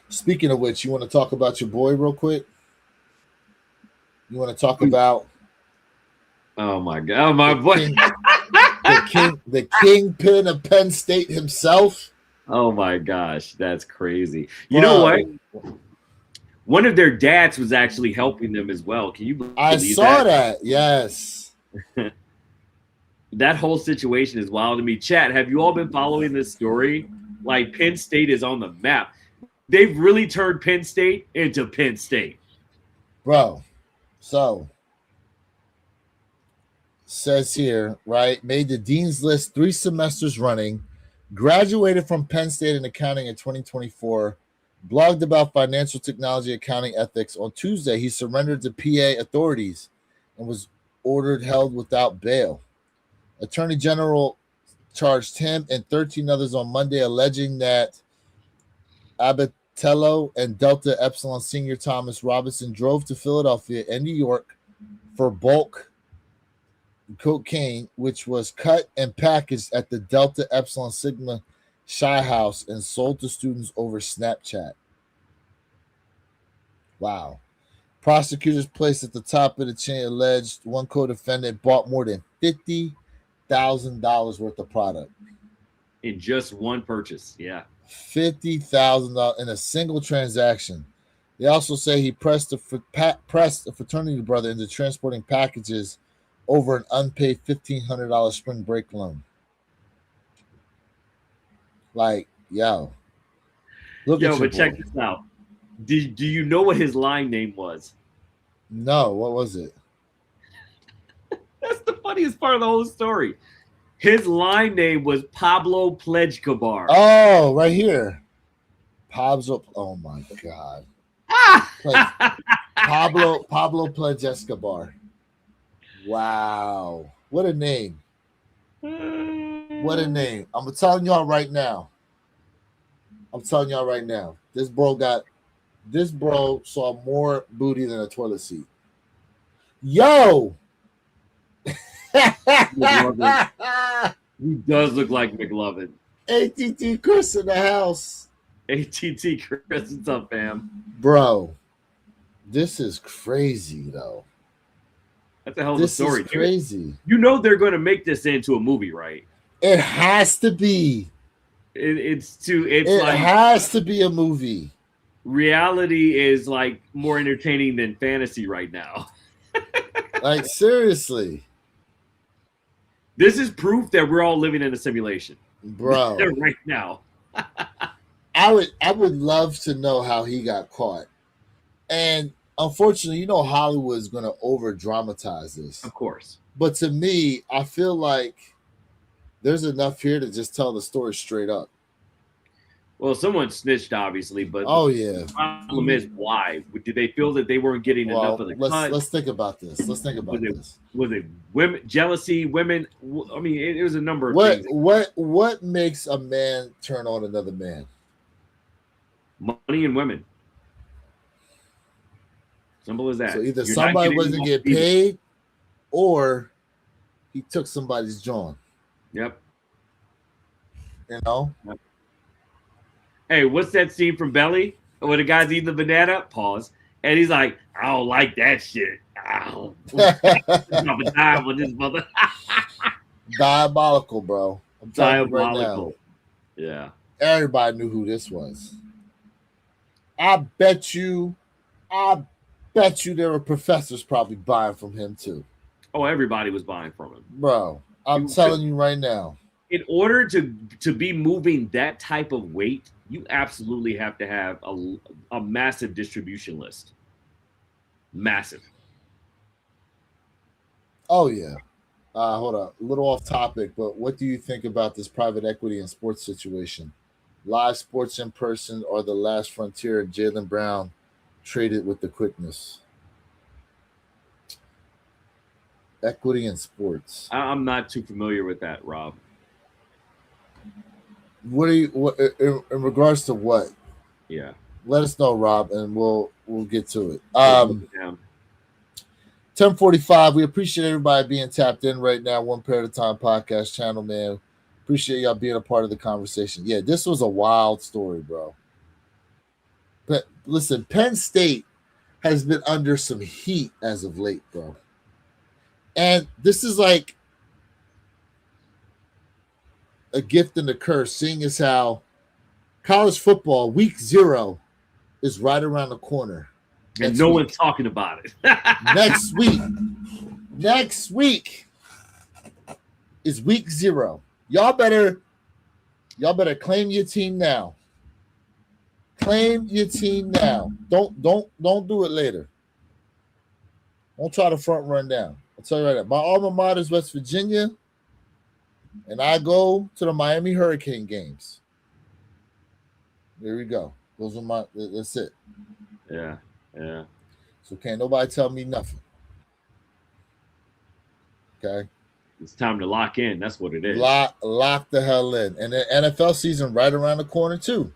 Speaking of which, you want to talk about your boy real quick? You want to talk about? Oh my God, my boy. The kingpin of Penn State himself. Oh my gosh, that's crazy. You know what? One of their dads was actually helping them as well. Can you believe that? I saw that. Yes. That whole situation is wild to me. Chat, have you all been following this story? Like, Penn State is on the map. They've really turned Penn State into Penn State. Bro, so says here, right? Made the dean's list 3 semesters running, graduated from Penn State in accounting in 2024, blogged about financial technology, accounting ethics. On Tuesday, he surrendered to PA authorities and was ordered held without bail. Attorney General charged him and 13 others on Monday, alleging that Abatello and Delta Epsilon Senior Thomas Robinson drove to Philadelphia and New York for bulk cocaine, which was cut and packaged at the Delta Epsilon Sigma Chi House and sold to students over Snapchat. Wow. Prosecutors placed at the top of the chain alleged one co-defendant bought more than $50,000 worth of product. In just one purchase, yeah. $50,000 in a single transaction. They also say he pressed a fraternity brother into transporting packages over an unpaid $1,500 spring break loan. Like, yo. But check this out. Do you know what his line name was? No, what was it? That's the funniest part of the whole story. His line name was Pablo Plejkabar. Oh, right here. Pablo. Oh my God. Pablo Plejkabar. Wow. What a name. What a name. I'm telling y'all right now. This bro saw more booty than a toilet seat. Yo. He does look like McLovin. ATT Chris in the house. ATT Chris, what's up, fam? Bro, this is crazy, though. That's a hell of a story. This is crazy. You know they're going to make this into a movie, right? It has to be. It has to be a movie. Reality is like more entertaining than fantasy right now. Like, seriously. This is proof that we're all living in a simulation. Bro. Right now. I would love to know how he got caught. And unfortunately, Hollywood is going to over dramatize this. Of course. But to me, I feel like there's enough here to just tell the story straight up. Well, someone snitched, obviously, but the problem is why? Did they feel that they weren't getting enough of the cut? Let's think about this. Was it women jealousy? Women? I mean, it was a number of things. What makes a man turn on another man? Money and women. Simple as that. So either somebody wasn't getting paid, or he took somebody's joint. Yep. Yep. Hey, what's that scene from Belly where the guy's eating the banana? Pause. And he's like, I don't like that shit. I'm a dime on this mother. Diabolical, bro. I'm telling you right now. Yeah. Everybody knew who this was. I bet you there were professors probably buying from him too. Oh, everybody was buying from him. Bro, I'm telling you right now. In order to be moving that type of weight, you absolutely have to have a massive distribution list. Massive. Oh, yeah. Hold on. A little off topic, but what do you think about this private equity and sports situation? Live sports in person or the last frontier? Jaylen Brown traded with the quickness. Equity in sports. I'm not too familiar with that, Rob. What in regards to what? Yeah. Let us know, Rob, and we'll get to it. 10:45. We appreciate everybody being tapped in right now. One Pair at a Time podcast channel, man. Appreciate y'all being a part of the conversation. Yeah, this was a wild story, bro. But listen, Penn State has been under some heat as of late, bro. And this is like a gift and a curse, seeing as how college football week 0 is right around the corner. And no one's talking about it. Next week is week 0. Y'all better claim your team now. Claim your team now. Don't do it later. Don't try to front run down. I'll tell you right now. My alma mater is West Virginia, and I go to the Miami Hurricane games. There we go. That's it. Yeah. So can't nobody tell me nothing. Okay. It's time to lock in. That's what it is. Lock the hell in. And the NFL season right around the corner too.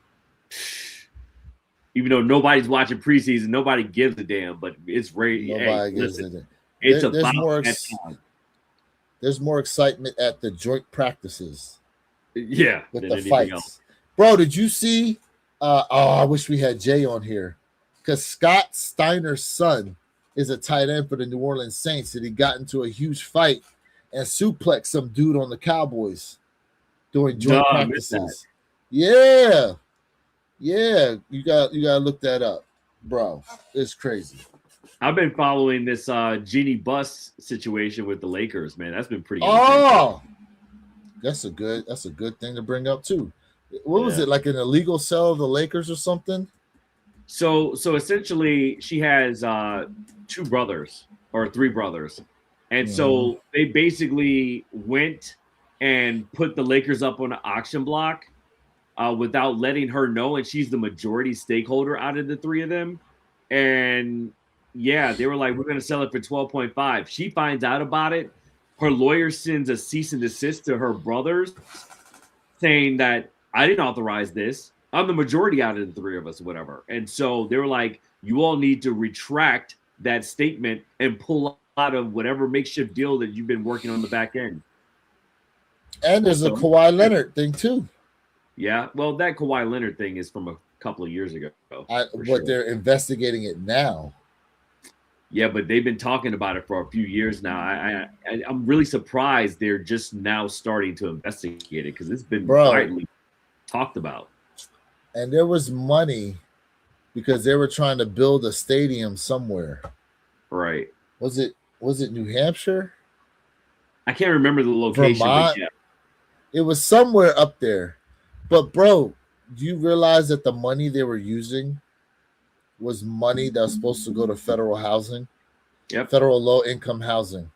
Even though nobody's watching preseason, nobody gives a damn. But it's great. Hey, listen, it's about that time. There's more excitement at the joint practices. Yeah, with the fights. Bro, did you see? I wish we had Jay on here because Scott Steiner's son is a tight end for the New Orleans Saints, and he got into a huge fight and suplexed some dude on the Cowboys during joint practices. Yeah, you got to look that up, bro. It's crazy. I've been following this Jeannie Buss situation with the Lakers, man. That's been pretty. Oh, that's a good thing to bring up too. What was it, like an illegal sale of the Lakers or something? So essentially, she has 2 brothers or 3 brothers, and so they basically went and put the Lakers up on an auction block without letting her know, and she's the majority stakeholder out of the 3 of them. And yeah, they were like, "We're going to sell it for 12.5." She finds out about it. Her lawyer sends a cease and desist to her brothers, saying that I didn't authorize this. I'm the majority out of the 3 of us, whatever. And so they were like, you all need to retract that statement and pull out of whatever makeshift deal that you've been working on the back end. And there's a Kawhi Leonard thing too. Yeah, well, that Kawhi Leonard thing is from a couple of years ago. But they're investigating it now. Yeah, but they've been talking about it for a few years now. I'm really surprised they're just now starting to investigate it because it's been widely talked about. And there was money because they were trying to build a stadium somewhere. Right. Was it New Hampshire? I can't remember the location. Vermont? Yeah. It was somewhere up there. But bro, do you realize that the money they were using was money that was supposed to go to federal housing? Yep. Federal low-income housing.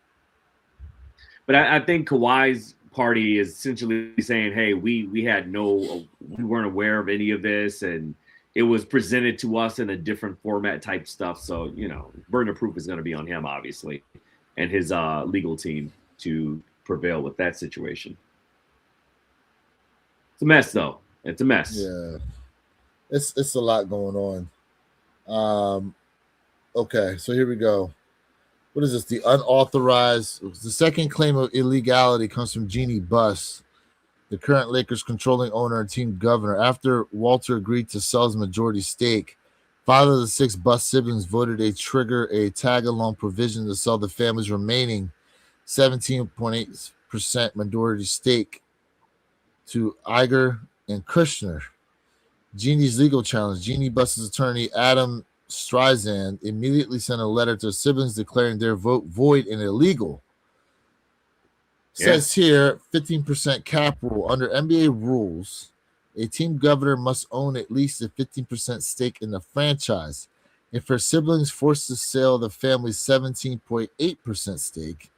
But I think Kawhi's party is essentially saying, hey, we weren't aware of any of this, and it was presented to us in a different format type stuff. So, burden of proof is going to be on him, obviously, and his legal team to prevail with that situation. It's a mess, though. It's a mess. Yeah. It's a lot going on. Okay, so here we go. What is this? The second claim of illegality comes from Jeannie Buss, the current Lakers controlling owner and team governor. After Walter agreed to sell his majority stake, 5 of the 6 Buss siblings voted to trigger a tag-along provision to sell the family's remaining 17.8% majority stake to Iger and Kushner. Jeannie's legal challenge. Jeannie Buss's attorney, Adam Streisand, immediately sent a letter to siblings declaring their vote void and illegal. Says here, 15% cap rule. Under NBA rules, a team governor must own at least a 15% stake in the franchise. If her siblings forced to sell the family's 17.8% stake,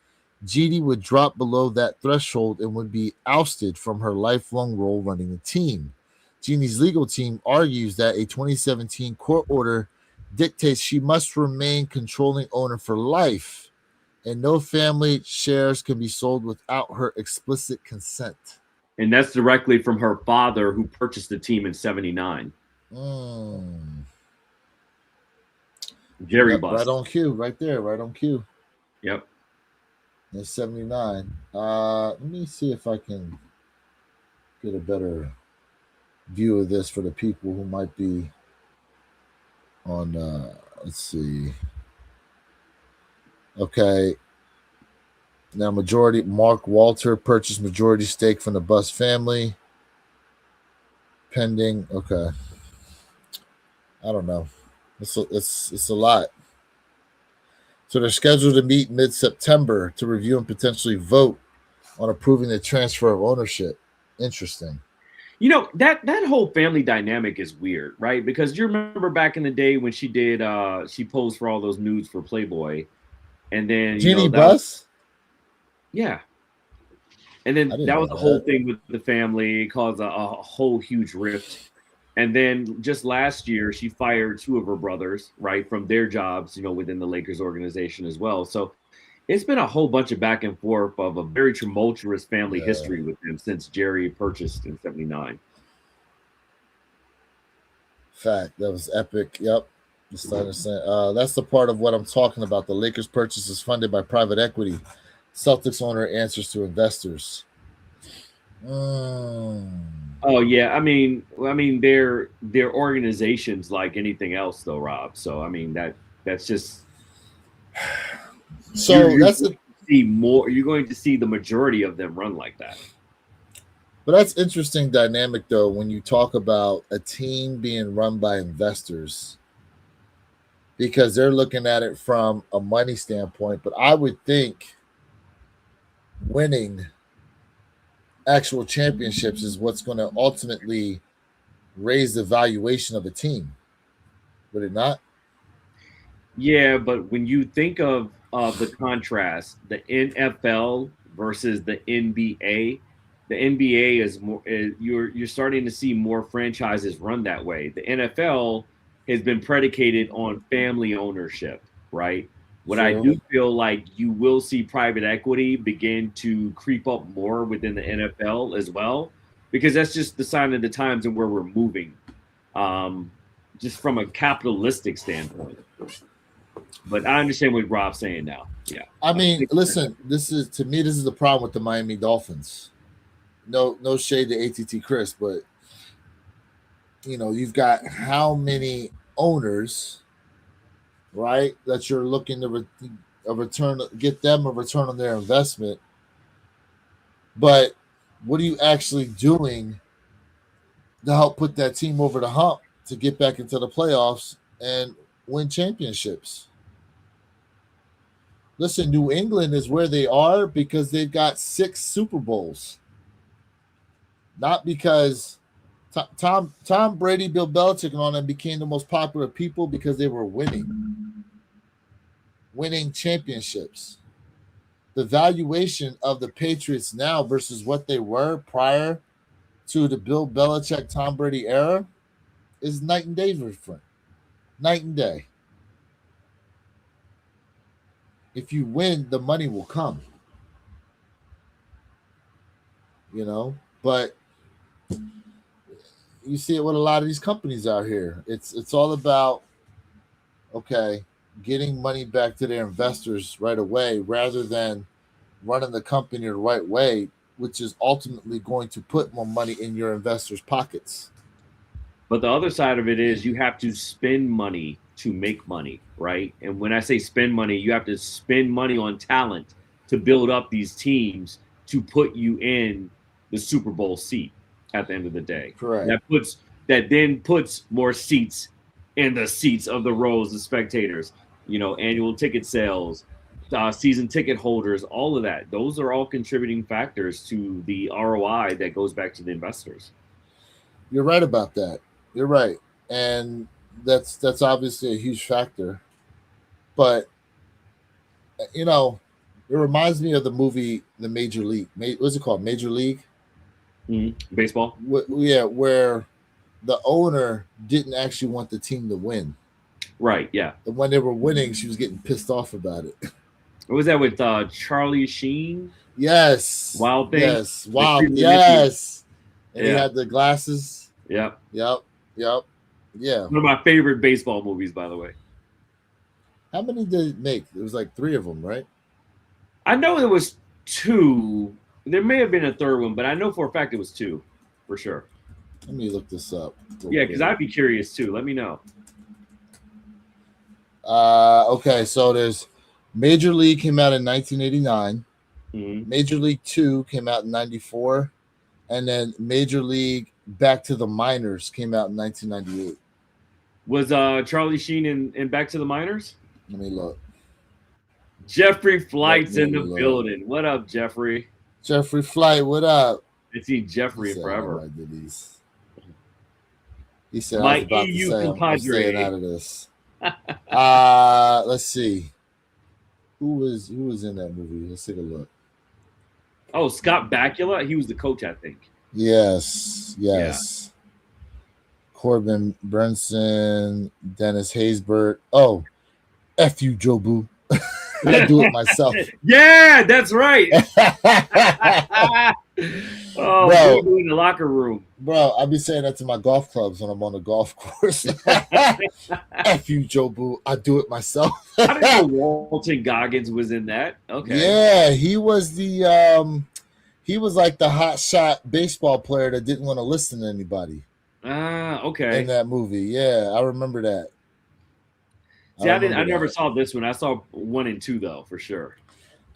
Jeannie would drop below that threshold and would be ousted from her lifelong role running the team. Jeannie's legal team argues that a 2017 court order dictates she must remain controlling owner for life, and no family shares can be sold without her explicit consent. And that's directly from her father, who purchased the team in '79. Jerry Buss. Right on cue, right there, right on cue. Yep. In '79. Let me see if I can get a better view of this for the people who might be on let's see. Okay. Now Mark Walter purchased majority stake from the Buss family. Pending. Okay. I don't know. It's a lot. So they're scheduled to meet mid-September to review and potentially vote on approving the transfer of ownership. Interesting. That whole family dynamic is weird, right? Because you remember back in the day when she did she posed for all those nudes for Playboy, and then Jeannie Buss? Yeah. And then that was the whole thing with the family. It caused a whole huge rift. And then just last year, she fired 2 of her brothers, right, from their jobs, within the Lakers organization as well. So it's been a whole bunch of back and forth of a very tumultuous family history with him since Jerry purchased in '79. Fact. That was epic. Yep. That's the part of what I'm talking about. The Lakers purchase is funded by private equity. Celtics owner answers to investors. Oh yeah, I mean, they're organizations like anything else, though, Rob. So I mean that's just. So you're going to see the majority of them run like that. But that's interesting dynamic, though, when you talk about a team being run by investors, because they're looking at it from a money standpoint. But I would think winning actual championships is what's going to ultimately raise the valuation of a team. Would it not? Yeah, but when you think of the contrast, the NFL versus the NBA, the NBA is more. You're starting to see more franchises run that way. The NFL has been predicated on family ownership, right? What I do feel like you will see private equity begin to creep up more within the NFL as well, because that's just the sign of the times and where we're moving, just from a capitalistic standpoint. But I understand what Rob's saying now. Yeah. I mean, listen, this is the problem with the Miami Dolphins. No shade to ATT Chris, but you've got how many owners, right, that you're looking to get them a return on their investment. But what are you actually doing to help put that team over the hump to get back into the playoffs and win championships? Listen, New England is where they are because they've got 6 Super Bowls. Not because Tom Brady, Bill Belichick, and all them became the most popular people because they were winning championships. The valuation of the Patriots now versus what they were prior to the Bill Belichick, Tom Brady era is night and day different. Night and day. If you win, the money will come. But you see it with a lot of these companies out here. It's all about, getting money back to their investors right away rather than running the company the right way, which is ultimately going to put more money in your investors' pockets. But the other side of it is you have to spend money to make money, right? And when I say spend money, you have to spend money on talent to build up these teams to put you in the Super Bowl seat at the end of the day. Correct. That then puts more seats in the seats of the rows of spectators, annual ticket sales, season ticket holders, all of that. Those are all contributing factors to the ROI that goes back to the investors. You're right about that. You're right. And that's obviously a huge factor. But, it reminds me of the movie, The Major League. What's it called? Major League? Mm-hmm. Baseball? Where the owner didn't actually want the team to win. Right, yeah. And when they were winning, she was getting pissed off about it. What was that with Charlie Sheen? Yes. Wild Thing? Yes. Wild. Yes. And he had the glasses. Yep. Yeah. One of my favorite baseball movies, by the way. How many did it make? It was like 3 of them, right? I know there was 2. There may have been a third one, but I know for a fact it was 2, for sure. Let me look this up. Yeah, because I'd be curious too. Let me know. Okay, so there's Major League came out in 1989. Mm-hmm. Major League 2 came out in 94. And then Major League Back to the Minors came out in 1998. Was Charlie Sheen in Back to the Minors? Let me look. Jeffrey Flight's in the building. What up, Jeffrey? Jeffrey Flight, what up? I've seen Jeffrey forever. He said, "My I was about EU to say, compadre." I'm staying out of this. Let's see. Who was in that movie? Let's take a look. Oh, Scott Bakula. He was the coach, I think. Yes. Yeah. Corbin Burnson, Dennis Haysbert. Oh, F you, Jobu. I do it myself. Yeah, that's right. Oh, Bro, boo in the locker room. bro, I be saying that to my golf clubs when I'm on the golf course. F you, Joe Boo. I do it myself. I didn't know Walton Goggins was in that. Okay. Yeah, he was like the hot shot baseball player that didn't want to listen to anybody in Okay. that movie. Yeah, I remember that. I See, I remember never that. saw this one. I saw 1 and 2 though, for sure.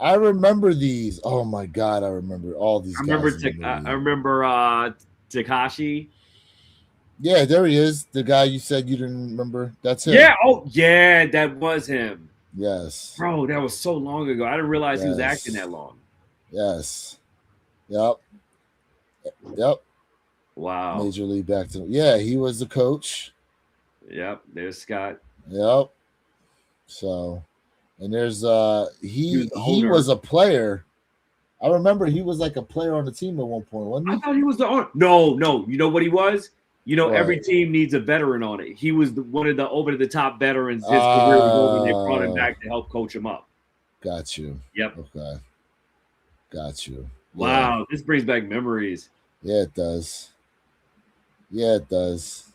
I remember these. Oh my god, I remember all these guys in the I movie. remember Takashi. Yeah, there he is. The guy you said you didn't remember. That's him. Yeah. Oh, yeah. That was him, Yes. bro. That was so long ago. I didn't realize he was acting Yes. that long. Yes. Yep. Yep. Wow. Major League back to yeah, he was the coach. Yep. There's Scott. Yep. So and there's He was the he owner. was a player. I remember he was like a player on the team at one point, wasn't I he? thought he was the owner. No, no. You know what he was? You know, every What? team needs a veteran on it. He was one of the over the top veterans. His career was over, and they brought him back to help coach him up. Got you. Yep. Okay. Got you. Wow, yeah. This brings back memories. Yeah, it does. Yeah, it does.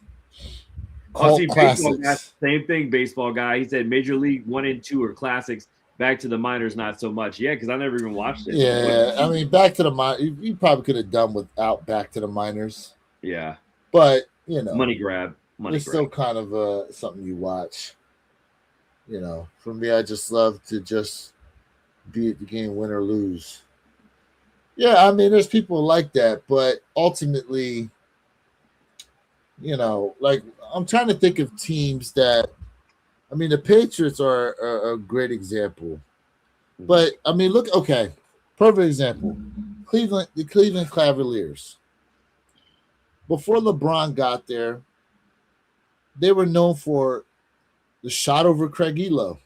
Oh, see, baseball guy, same thing, baseball guy. He said Major League 1 and 2 are classics. Back to the minors, not so much. Yeah, because I never even watched it. Yeah, I mean, Back to the Minors, you probably could have done without Back to the Minors. Yeah. But, you know. Money grab. It's still kind of something you watch. You know, for me, I just love to just be at the game, win or lose. Yeah, I mean, there's people like that, but ultimately, you know, like I'm trying to think of teams that, I mean, the Patriots are a great example. But I mean, look, okay, perfect example. The Cleveland Cavaliers. Before LeBron got there, they were known for the shot over Craig Elo.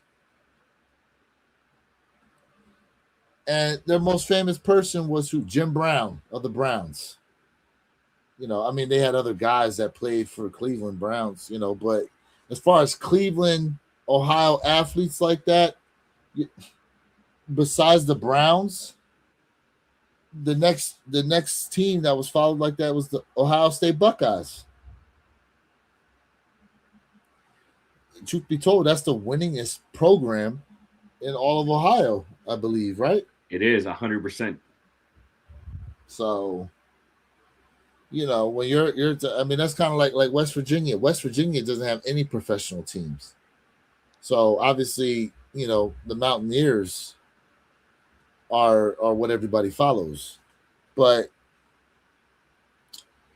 And their most famous person was who? Jim Brown of the Browns. You know, I mean, they had other guys that played for Cleveland Browns, you know, but as far as Cleveland, Ohio athletes like that, besides the Browns, the next team that was followed like that was the Ohio State Buckeyes. Truth be told, that's the winningest program in all of Ohio, I believe, right? It is 100%. So, you know, when you're I mean, that's kind of like West Virginia. West Virginia doesn't have any professional teams. So obviously, you know, the Mountaineers are what everybody follows. But,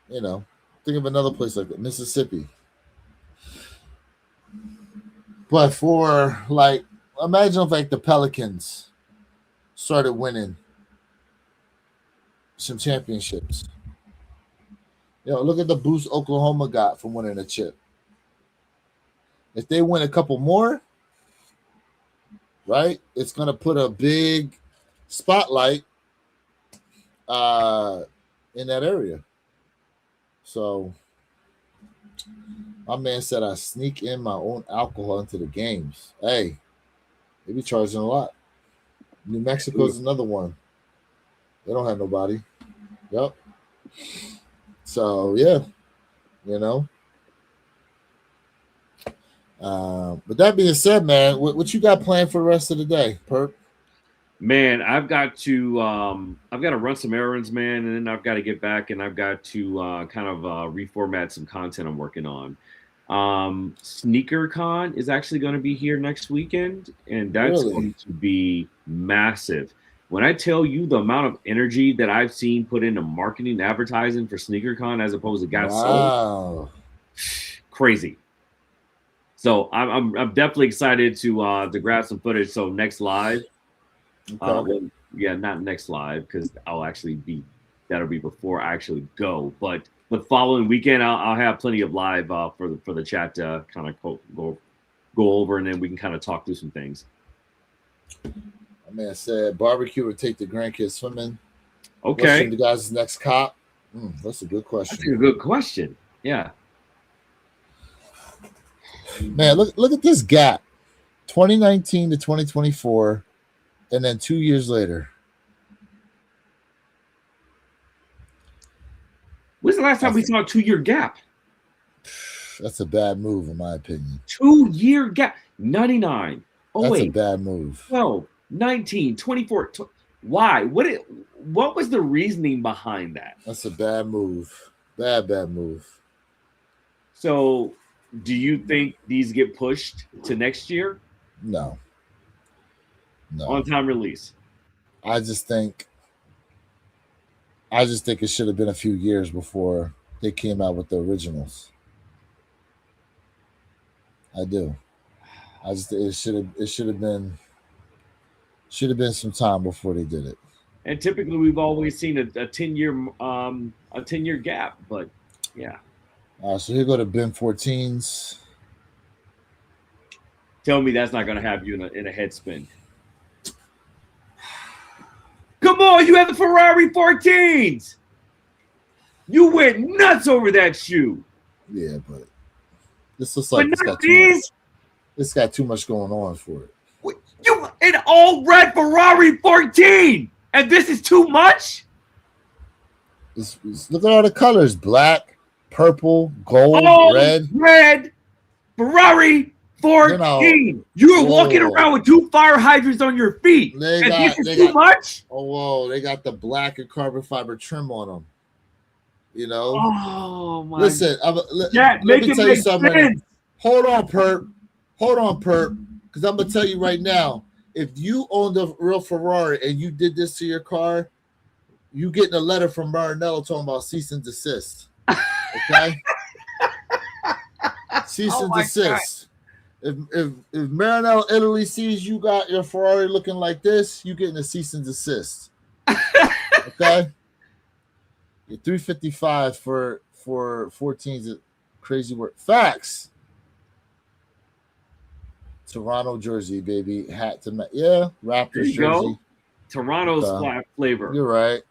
you know, think of another place like that, Mississippi. But for like, imagine if like the Pelicans started winning some championships. You know, look at the boost Oklahoma got from winning a chip. If they win a couple more, right, it's going to put a big spotlight in that area. So my man said I sneak in my own alcohol into the games. Hey, they be charging a lot. New Mexico's another one. They don't have nobody. Yep. So yeah, you know. But that being said, man, what you got planned for the rest of the day, Perp? Man, I've got to run some errands, man, and then I've got to get back and I've got to kind of reformat some content I'm working on. SneakerCon is actually going to be here next weekend, and that's going to be massive. When I tell you the amount of energy that I've seen put into marketing, advertising for SneakerCon as opposed to got sold, crazy. So I'm definitely excited to grab some footage. So next live, not next live because that'll be before I actually go. But the following weekend, I'll have plenty of live for the chat to kind of go over, and then we can kind of talk through some things. My man said barbecue or take the grandkids swimming. Okay. What's the guy's next cop? That's a good question. That's a good question. Yeah. Man, look at this gap. 2019 to 2024, and then 2 years later. When's the last time we saw a 2-year gap? That's a bad move, in my opinion. 2-year gap. 99. Oh, That's wait. a bad move. 12, 19, 24. Why? What was the reasoning behind that? That's a bad move. Bad move. So, do you think these get pushed to next year? No. On-time release. I just think it should have been a few years before they came out with the originals. I do. It should have been some time before they did it. And typically, we've always seen a 10-year gap. But yeah. So here go to Ben 14s. Tell me that's not going to have you in a head spin. Come on, you have the Ferrari 14s. You went nuts over that shoe. Yeah, but this looks like it's got too much going on for it. You an all red Ferrari 14, and this is too much. Look at all the colors: black, purple, gold, red Ferrari 14. You're walking around with 2 fire hydrants on your feet. This is too much. Oh, whoa! They got the black and carbon fiber trim on them. You know. Oh my! Listen, let me tell you something. Sense. Hold on, Perp, because I'm gonna tell you right now. If you owned a real Ferrari and you did this to your car, you getting a letter from Maranello talking about cease and desist. Okay. Cease and desist. If Maranello Italy sees you got your Ferrari looking like this, you getting a cease and desist. Okay. Your 355 for 14s is crazy work. Facts. Toronto jersey, baby. Hat to match. Yeah, Raptors jersey. Go. Toronto's flavor. You're right.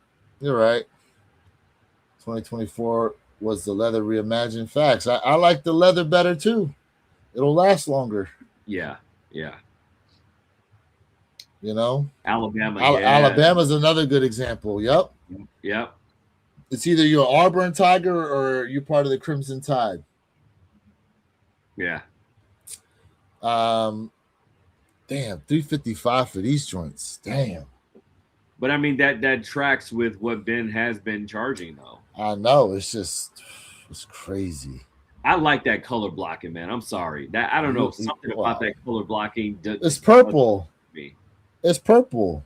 2024 was the leather reimagined. Facts. I like the leather better too. It'll last longer. Yeah. You know? Alabama. Alabama's another good example. Yep. It's either you're Auburn Tiger or you're part of the Crimson Tide. Yeah. Damn, 355 for these joints. Damn. But I mean that tracks with what Ben has been charging though. I know, it's crazy. I like that color blocking, man. I'm sorry. That I don't know something about that color blocking. It's purple. It's purple.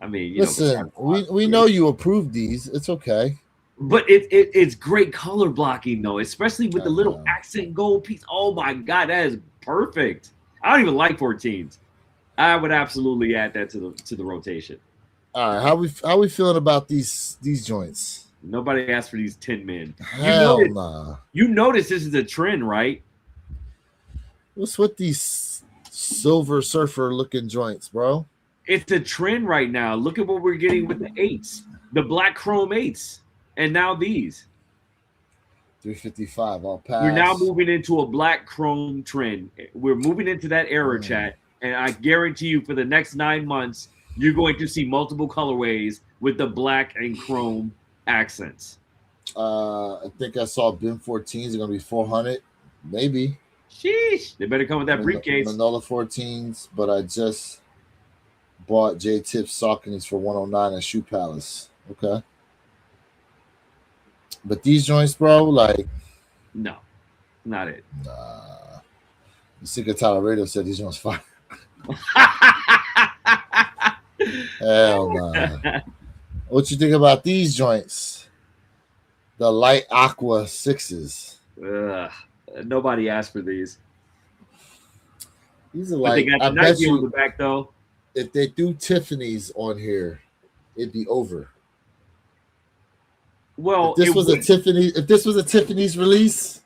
I mean, listen, we know you approved these. It's okay. But it's great color blocking though, especially with the little accent gold piece. Oh my god, that is perfect. I don't even like 14s. I would absolutely add that to the rotation. All right, how we feeling about these joints? Nobody asked for these 10 men. You notice this is a trend, right? What's with these Silver Surfer looking joints, bro? It's a trend right now. Look at what we're getting with the 8s, the black chrome 8s, and now these. 355 all pass. We're now moving into a black chrome trend. We're moving into that era, chat, and I guarantee you for the next 9 months, you're going to see multiple colorways with the black and chrome accents. I think I saw Ben 14s are going to be 400, maybe. Sheesh. They better come with that briefcase. Manola 14s, but I just bought J-Tips Sauconys for 109 at Shoe Palace. Okay. But these joints, bro, like... No, not it. Nah. The Secret Tyler Radio said these joints fire. Hell nah. What you think about these joints? The light aqua 6s. Nobody asked for these. These are like, they got the Nike on the back though. If they do Tiffany's on here, it'd be over. Well, if this was a Tiffany's release,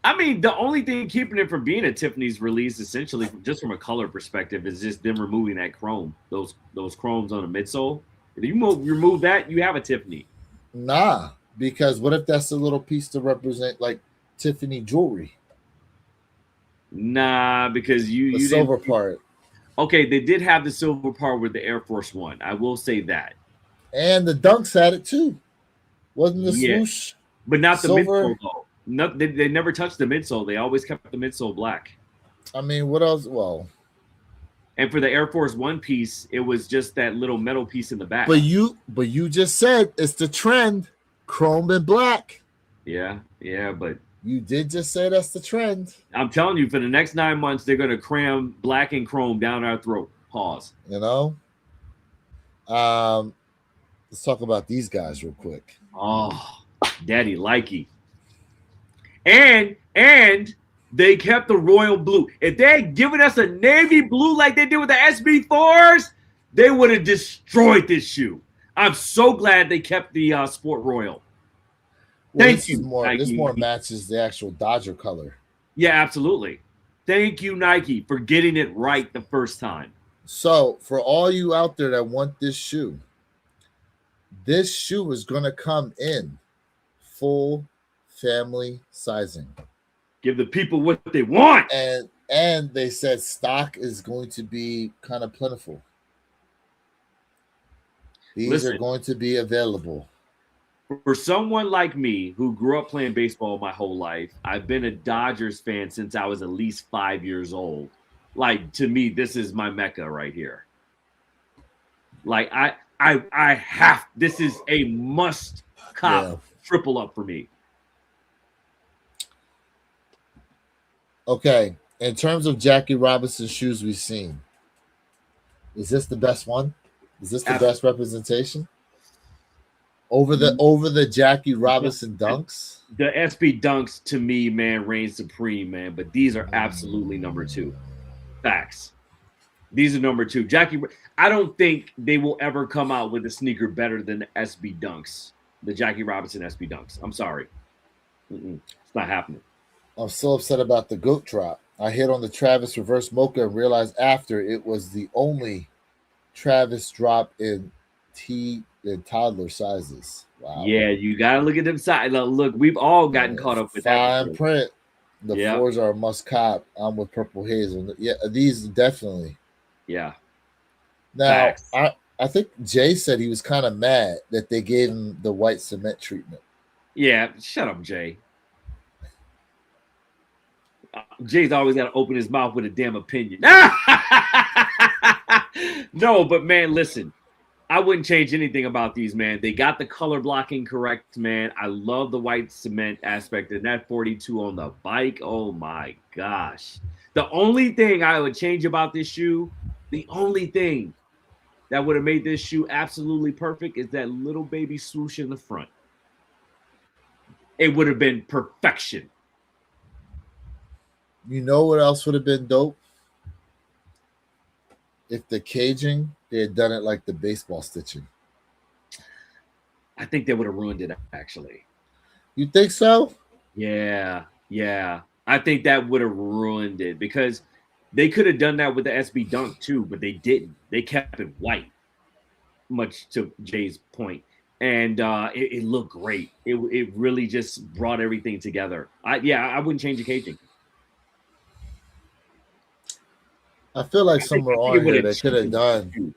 I mean, the only thing keeping it from being a Tiffany's release, essentially, just from a color perspective, is just them removing that chrome, those chromes on the midsole. If you remove that, you have a Tiffany. Nah, because what if that's a little piece to represent like Tiffany jewelry? Nah, because the silver part. Okay, they did have the silver part with the Air Force One. I will say that. And the Dunks had it too. Wasn't the Yeah, swoosh but not the silver? midsole though. No, they never touched the midsole. They always kept the midsole black. I mean, what else? Well, And for the Air Force One piece, it was just that little metal piece in the back. but you just said it's the trend, chrome and black. Yeah, but you did just say that's the trend. I'm telling you, for the next 9 months, they're going to cram black and chrome down our throat. Pause. You know. Let's talk about these guys real quick. Oh, Daddy likey. And they kept the royal blue. If they had given us a navy blue like they did with the SB4s, they would have destroyed this shoe. I'm so glad they kept the Sport Royal. Well, Thank you. This more matches the actual Dodger color. Yeah, absolutely. Thank you, Nike, for getting it right the first time. So, for all you out there that want this shoe is going to come in full family sizing. Give the people what they want. And they said stock is going to be kind of plentiful. These are going to be available. For someone like me who grew up playing baseball my whole life, I've been a Dodgers fan since I was at least 5 years old. Like, to me, this is my mecca right here. Like, I have, this is a must cop triple up for me. Okay, in terms of Jackie Robinson shoes we've seen, is this the best one? Is this the best representation? Over the Jackie Robinson dunks? The SB dunks, to me, man, reign supreme, man. But these are absolutely number two. Facts. These are number two. Jackie, I don't think they will ever come out with a sneaker better than the SB dunks. The Jackie Robinson SB dunks. I'm sorry. It's not happening. I'm so upset about the GOAT drop. I hit on the Travis reverse mocha and realized after it was the only Travis drop in toddler sizes. Wow. Yeah, you gotta look at them size. Look, we've all gotten caught up with that. Fine print. The fours are a must cop. I'm with Purple Hazel. Yeah, these definitely. Yeah. Now, I think Jay said he was kind of mad that they gave him the white cement treatment. Yeah, shut up, Jay. Jay's always got to open his mouth with a damn opinion. No, but man, listen. I wouldn't change anything about these, man. They got the color blocking correct, man. I love the white cement aspect and that 42 on the bike. Oh my gosh. The only thing I would change about this shoe, the only thing that would have made this shoe absolutely perfect is that little baby swoosh in the front. It would have been perfection. You know what else would have been dope? If the caging, they had done it like the baseball stitching. I think they would have ruined it, actually. You think so? Yeah. I think that would have ruined it because they could have done that with the SB Dunk too, but they didn't. They kept it white, much to Jay's point. And it looked great. It really just brought everything together. I wouldn't change the caging. I feel like somewhere on here they could have done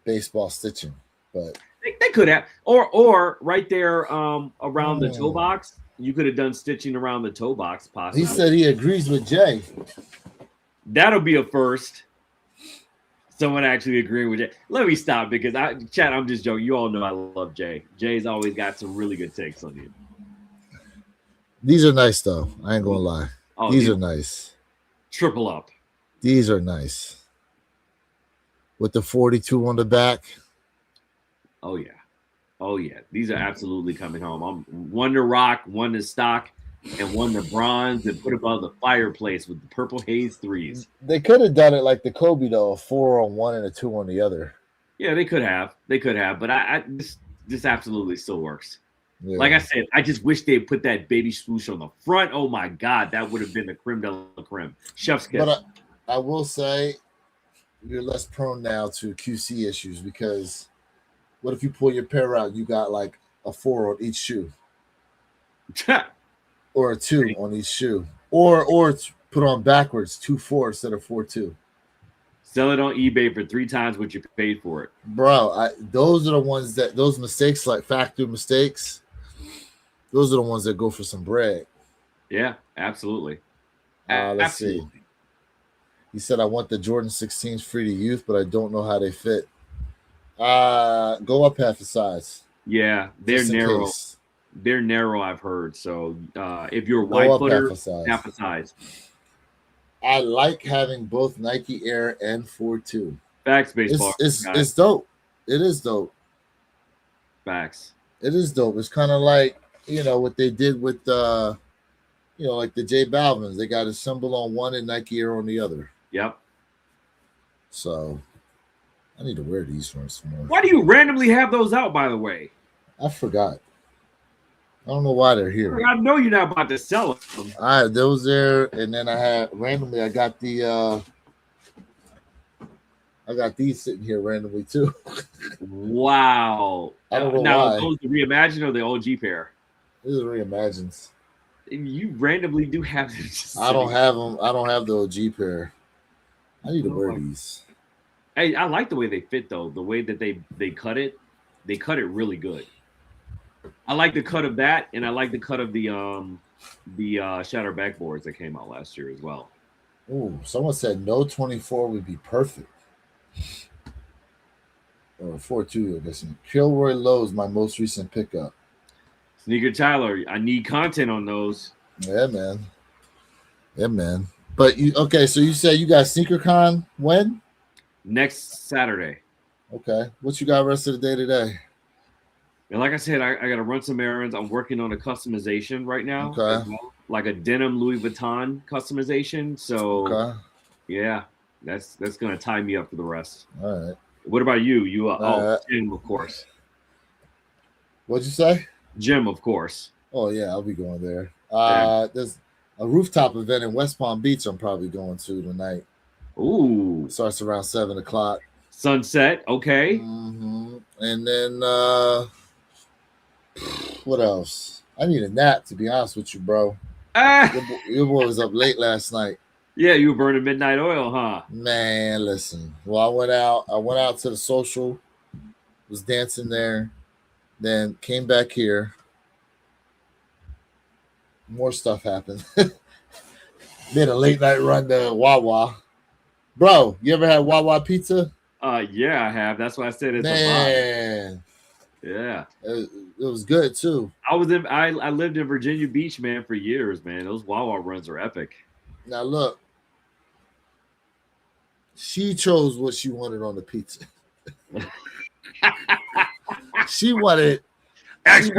baseball stitching, but they could have, or right there around the toe box, you could have done stitching around the toe box. Possibly. He said he agrees with Jay. That'll be a first. Someone actually agreeing with Jay. Let me stop because Chad, I'm just joking. You all know I love Jay. Jay's always got some really good takes on you. These are nice though. I ain't gonna lie. These are nice. Triple up. These are nice. With the 42 on the back. Oh, yeah. These are absolutely coming home. I'm one to rock, one to stock, and one to bronze, and put above the fireplace with the Purple Haze 3s. They could have done it like the Kobe, though, a 4 on one and a 2 on the other. Yeah, they could have. But this absolutely still works. Yeah. Like I said, I just wish they had put that baby swoosh on the front. Oh, my God. That would have been the creme de la creme. Chef's kiss. But I will say you're less prone now to QC issues because what if you pull your pair out, you got like a 4 on each shoe, or a 2 on each shoe, or put on backwards 2-4 instead of 4-2. Sell it on eBay for 3 times what you paid for it, bro. Those are the ones those mistakes, like factory mistakes, Those are the ones that go for some bread. Yeah, absolutely. Let's see. He said, I want the Jordan 16s free to youth, but I don't know how they fit. Go up half a size. Yeah, they're narrow. Case. They're narrow, I've heard. So if you're a wide footer, half a size. I like having both Nike Air and 4.2. Facts, baseball. It's dope. It is dope. Facts. It is dope. It's kind of like, what they did with, like the J Balvins. They got a symbol on one and Nike Air on the other. Yep. So I need to wear these for some more. Why do you randomly have those out, by the way? I forgot. I don't know why they're here. I know you're not about to sell them. I had those there, and then I got the I got these sitting here randomly too. Wow. I don't know why. Those the reimagined or the OG pair? These are reimagines. You randomly do have them. I don't have them. I don't have the OG pair. I need to wear these. Hey, I like the way they fit though. The way that they cut it really good. I like the cut of that, and I like the cut of the shatter backboards that came out last year as well. Ooh, someone said no 24 would be perfect. Or 4.2, I guess. Kilroy Lowe is my most recent pickup. Sneaker Tyler, I need content on those. Yeah, man. Yeah, man. But so you said you got SneakerCon when? Next Saturday. Okay. What you got rest of the day today? And like I said, I got to run some errands. I'm working on a customization right now. Okay. Like a denim Louis Vuitton customization. So, yeah, that's going to tie me up for the rest. All right. What about you? Jim, of course. What'd you say? Jim, of course. Oh, yeah, I'll be going there. There's a rooftop event in West Palm Beach I'm probably going to tonight. Ooh. It starts around 7 o'clock. Sunset, okay. Mm-hmm. And then, what else? I need a nap, to be honest with you, bro. Your boy was up late last night. Yeah, you were burning midnight oil, huh? Man, listen. Well, I went out to the social, was dancing there, then came back here. More stuff happened. Made a late night run to Wawa. Bro, you ever had Wawa pizza? Yeah, I have. That's why I said it's a vibe. Yeah. It was good too. I lived in Virginia Beach, man, for years, man. Those Wawa runs are epic. Now look, she chose what she wanted on the pizza. She wanted the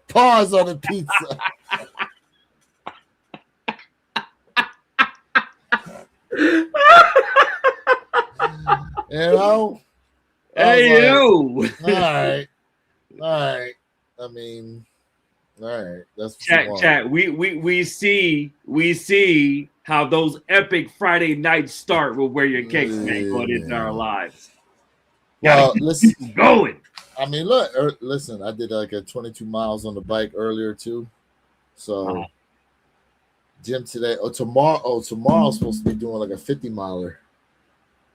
pause on the pizza. Hey, yo. All right. I mean, all right. That's chat. We see how those epic Friday nights start with Where Your Kicks, man, going into our lives. Well, listen, going. I mean, listen. I did like a 22 miles on the bike earlier too. So, gym today. Tomorrow I'm supposed to be doing like a 50 miler.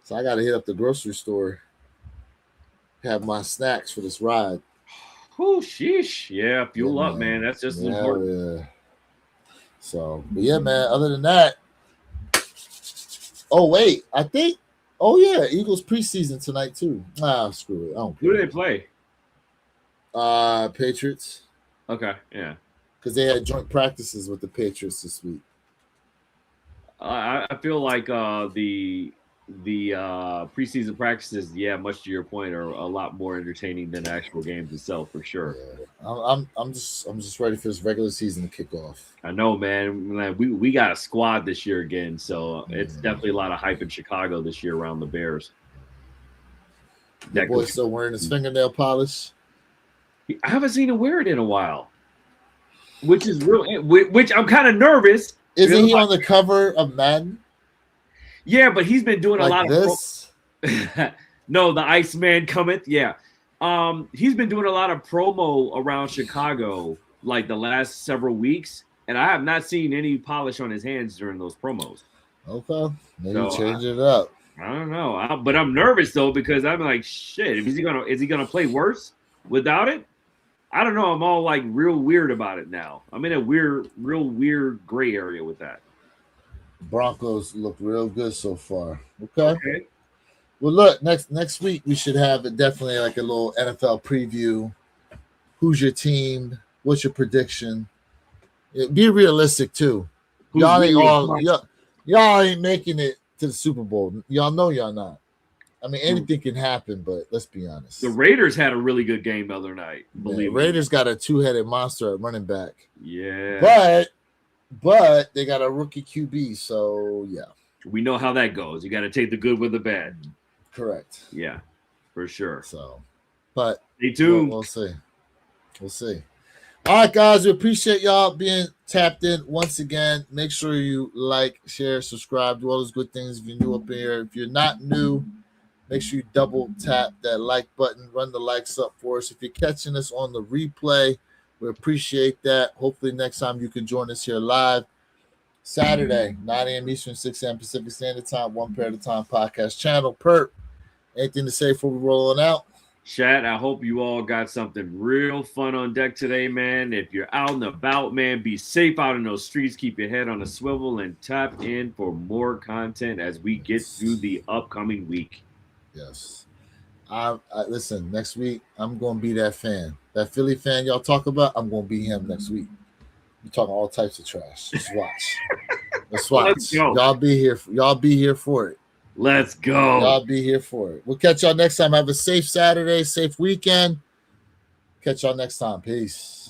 So I got to hit up the grocery store, have my snacks for this ride. Oh, sheesh. Yeah, fuel up, man. That's just important. Yeah. So, but yeah, man, other than that. Oh, wait. Eagles preseason tonight, too. Screw it. I don't care. Who do they play? Patriots. Okay, yeah. Because they had joint practices with the Patriots this week. I feel like the preseason practices, much to your point, are a lot more entertaining than actual games itself, for sure. Yeah. I'm just ready for this regular season to kick off. I know, man. We got a squad this year again, so it's definitely a lot of hype in Chicago this year around the Bears. That boy's still wearing his fingernail polish. I haven't seen him wear it in a while, which is which I'm kind of nervous. Isn't he on the cover of Madden? Yeah, but he's been doing like a lot this? of No, the Iceman cometh. Yeah. He's been doing a lot of promo around Chicago like the last several weeks, and I have not seen any polish on his hands during those promos. Okay. Maybe change it up. I don't know. But I'm nervous though, because I'm like, shit, is he gonna play worse without it? I don't know. I'm all like real weird about it now. I'm in a real weird gray area with that. Broncos look real good so far. Okay. Okay. Well, look, next week we should have definitely like a little NFL preview. Who's your team? What's your prediction? Be realistic too. Y'all ain't making it to the Super Bowl. Y'all know y'all not. I mean, anything can happen, but let's be honest. The Raiders had a really good game the other night. Believe me. Raiders got a two-headed monster at running back. Yeah. But they got a rookie QB, so yeah. We know how that goes. You got to take the good with the bad. Correct. Yeah, for sure. So, but stay tuned. We'll see. We'll see. All right, guys. We appreciate y'all being tapped in once again. Make sure you like, share, subscribe, do all those good things if you're new up here. If you're not new, make sure you double tap that like button. Run the likes up for us. If you're catching us on the replay, we appreciate that. Hopefully next time you can join us here live. Saturday, 9 a.m. Eastern, 6 a.m. Pacific Standard Time, One Pair at a Time podcast channel. Perp, anything to say before we rolling out? Chat, I hope you all got something real fun on deck today, man. If you're out and about, man, be safe out in those streets. Keep your head on a swivel and tap in for more content as we get through the upcoming week. Yes. I listen, next week, I'm going to be that fan. That Philly fan y'all talk about, I'm going to be him next week. We're talking all types of trash. Just watch. Let's watch. Let's go. Y'all be here. Y'all be here for it. Let's go. Y'all be here for it. We'll catch y'all next time. Have a safe Saturday, safe weekend. Catch y'all next time. Peace.